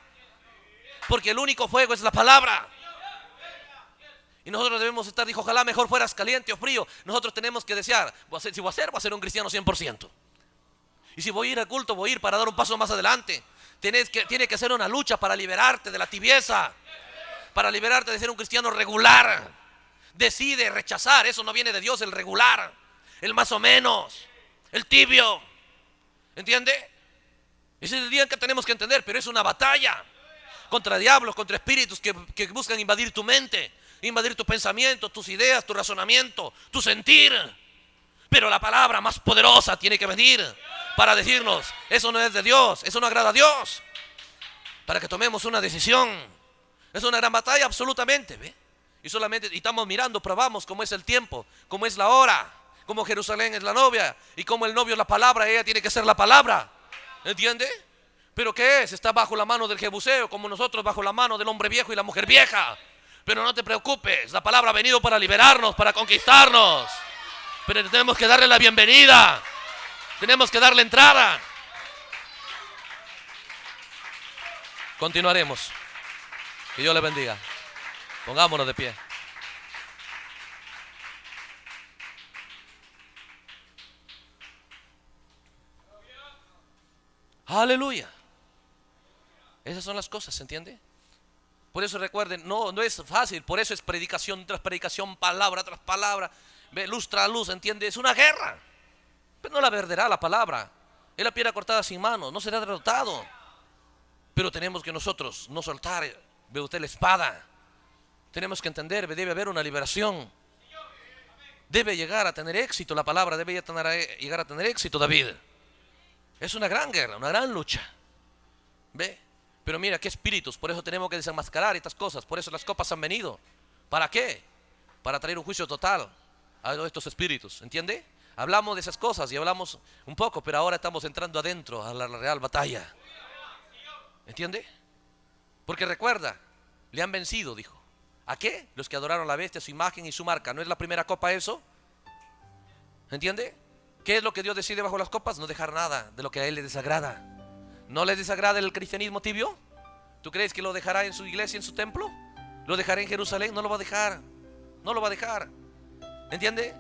Porque el único fuego es la palabra. Y nosotros debemos estar, dijo: ojalá mejor fueras caliente o frío. Nosotros tenemos que desear: si voy a ser un cristiano 100%. Y si voy a ir al culto, voy a ir para dar un paso más adelante. Tiene que ser una lucha para liberarte de la tibieza, para liberarte de ser un cristiano regular. Decide rechazar, eso no viene de Dios, el regular, el más o menos, el tibio. ¿Entiende? Ese es el día en que tenemos que entender, pero es una batalla contra diablos, contra espíritus que buscan invadir tu mente, invadir tu pensamiento, tus ideas, tu razonamiento, tu sentir. Pero la palabra más poderosa tiene que venir para decirnos, eso no es de Dios, eso no agrada a Dios, para que tomemos una decisión. Es una gran batalla absolutamente, ¿ve? Y estamos mirando, probamos cómo es el tiempo, cómo es la hora, cómo Jerusalén es la novia y cómo el novio es la palabra, ella tiene que ser la palabra. ¿Entiende? ¿Pero qué es? Está bajo la mano del Jebuseo, como nosotros bajo la mano del hombre viejo y la mujer vieja. Pero no te preocupes, la palabra ha venido para liberarnos, para conquistarnos. Pero tenemos que darle la bienvenida, tenemos que darle entrada. Continuaremos. Que Dios le bendiga. Pongámonos de pie. Aleluya. Esas son las cosas, ¿se entiende? Por eso recuerden, no es fácil. Por eso es predicación tras predicación, palabra tras palabra, luz tras luz, ¿entiende? Es una guerra. Pero no la perderá la palabra. Es la piedra cortada sin manos, no será derrotado. Pero tenemos que nosotros no soltar, ve usted, la espada. Tenemos que entender, debe haber una liberación. Debe llegar a tener éxito la palabra, debe llegar a tener éxito David. Es una gran guerra, una gran lucha. ¿Ve? Pero mira, qué espíritus, por eso tenemos que desenmascarar estas cosas. Por eso las copas han venido. ¿Para qué? Para traer un juicio total a estos espíritus, ¿entiende? Hablamos de esas cosas y hablamos un poco, pero ahora estamos entrando adentro a la real batalla. ¿Entiende? Porque recuerda, le han vencido, dijo. ¿A qué? Los que adoraron a la bestia, su imagen y su marca. ¿No es la primera copa eso? ¿Entiende? ¿Qué es lo que Dios decide bajo las copas? No dejar nada de lo que a Él le desagrada. ¿No le desagrada el cristianismo tibio? ¿Tú crees que lo dejará en su iglesia, en su templo? ¿Lo dejará en Jerusalén? No lo va a dejar. No lo va a dejar. ¿Entiende?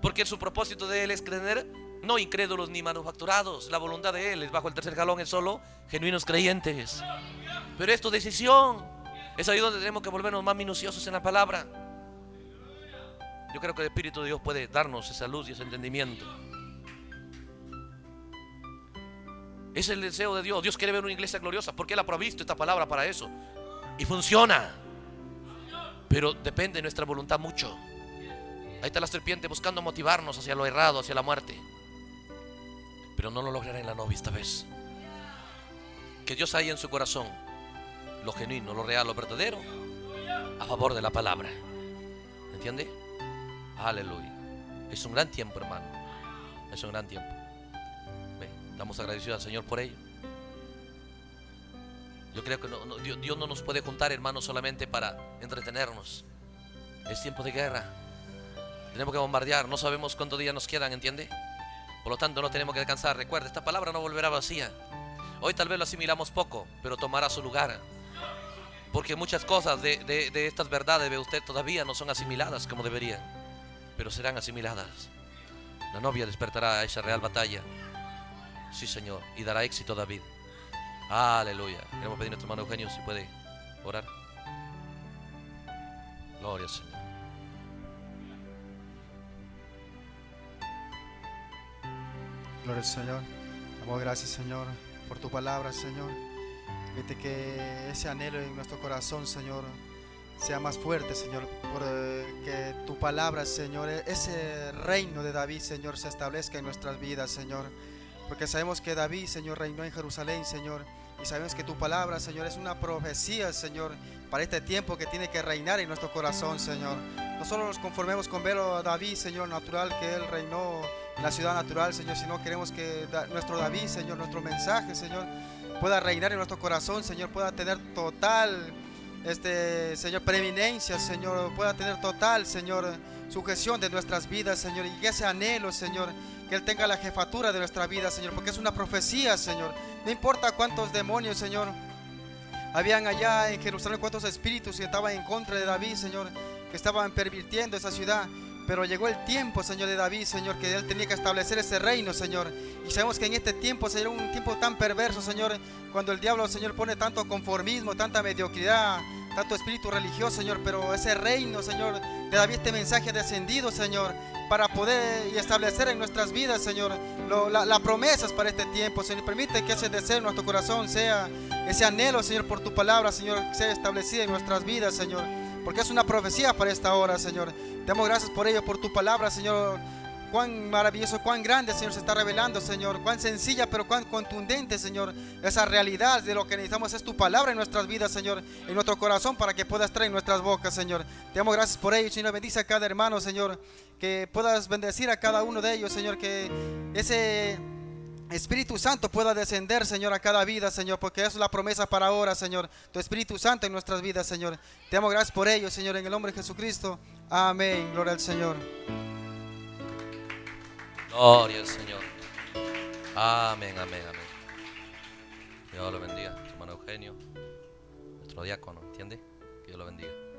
Porque su propósito de Él es creer, no incrédulos ni manufacturados. La voluntad de Él es bajo el tercer jalón, es solo genuinos creyentes. Pero es tu decisión. Es ahí donde tenemos que volvernos más minuciosos en la palabra. Yo creo que el Espíritu de Dios puede darnos esa luz y ese entendimiento. Es el deseo de Dios. Dios quiere ver una iglesia gloriosa porque Él ha provisto esta palabra para eso. Y funciona. Pero depende de nuestra voluntad mucho. Ahí está la serpiente buscando motivarnos hacia lo errado, hacia la muerte. Pero no lo logrará en la novia esta vez. Que Dios haya en su corazón lo genuino, lo real, lo verdadero, a favor de la palabra. ¿Entiende? Aleluya. Es un gran tiempo, hermano. Es un gran tiempo. Estamos agradecidos al Señor por ello. Yo creo que Dios no nos puede juntar, hermanos, solamente para entretenernos. Es tiempo de guerra. Tenemos que bombardear. No sabemos cuántos días nos quedan, ¿entiende? Por lo tanto, no tenemos que descansar. Recuerda, esta palabra no volverá vacía. Hoy tal vez lo asimilamos poco, pero tomará su lugar. Porque muchas cosas de estas verdades, ve usted, todavía no son asimiladas como deberían. Pero serán asimiladas. La novia despertará a esa real batalla. Sí, Señor, y dará éxito a David. Aleluya. Queremos pedir a nuestro hermano Eugenio si puede orar. Gloria al Señor. Gloria al Señor. Damos gracias, Señor, por tu palabra, Señor. Permite que ese anhelo en nuestro corazón, Señor, sea más fuerte, Señor, por que tu palabra, Señor, ese reino de David, Señor, se establezca en nuestras vidas, Señor. Porque sabemos que David, Señor, reinó en Jerusalén, Señor. Y sabemos que tu palabra, Señor, es una profecía, Señor, para este tiempo que tiene que reinar en nuestro corazón, Señor. No solo nos conformemos con ver a David, Señor, natural, que Él reinó en la ciudad natural, Señor, sino queremos que nuestro David, Señor, nuestro mensaje, Señor, pueda reinar en nuestro corazón, Señor, pueda tener total, Señor, preeminencia, Señor, pueda tener total, Señor, sujeción de nuestras vidas, Señor, y ese anhelo, Señor, que Él tenga la jefatura de nuestra vida, Señor, porque es una profecía, Señor. No importa cuántos demonios, Señor, habían allá en Jerusalén, cuántos espíritus que estaban en contra de David, Señor, que estaban pervirtiendo esa ciudad. Pero llegó el tiempo, Señor, de David, Señor, que Él tenía que establecer ese reino, Señor. Y sabemos que en este tiempo, Señor, un tiempo tan perverso, Señor, cuando el diablo, Señor, pone tanto conformismo, tanta mediocridad tanto espíritu religioso, Señor, pero ese reino, Señor, de David, este mensaje ha descendido, Señor, para poder y establecer en nuestras vidas, Señor, las promesas para este tiempo. Señor, permite que ese deseo en nuestro corazón sea, ese anhelo, Señor, por tu palabra, Señor, sea establecido en nuestras vidas, Señor, porque es una profecía para esta hora, Señor. Te damos gracias por ello, por tu palabra, Señor. Cuán maravilloso, cuán grande, Señor, se está revelando, Señor. Cuán sencilla, pero cuán contundente, Señor. Esa realidad de lo que necesitamos es tu palabra en nuestras vidas, Señor. En nuestro corazón, para que pueda estar en nuestras bocas, Señor. Te damos gracias por ello, Señor. Bendice a cada hermano, Señor. Que puedas bendecir a cada uno de ellos, Señor. Que ese Espíritu Santo pueda descender, Señor, a cada vida, Señor. Porque es la promesa para ahora, Señor. Tu Espíritu Santo en nuestras vidas, Señor. Te damos gracias por ello, Señor. En el nombre de Jesucristo. Amén. Gloria al Señor. Gloria al Señor. Amén, amén, amén. Dios lo bendiga, hermano Eugenio, nuestro diácono, ¿entiende? Que Dios lo bendiga.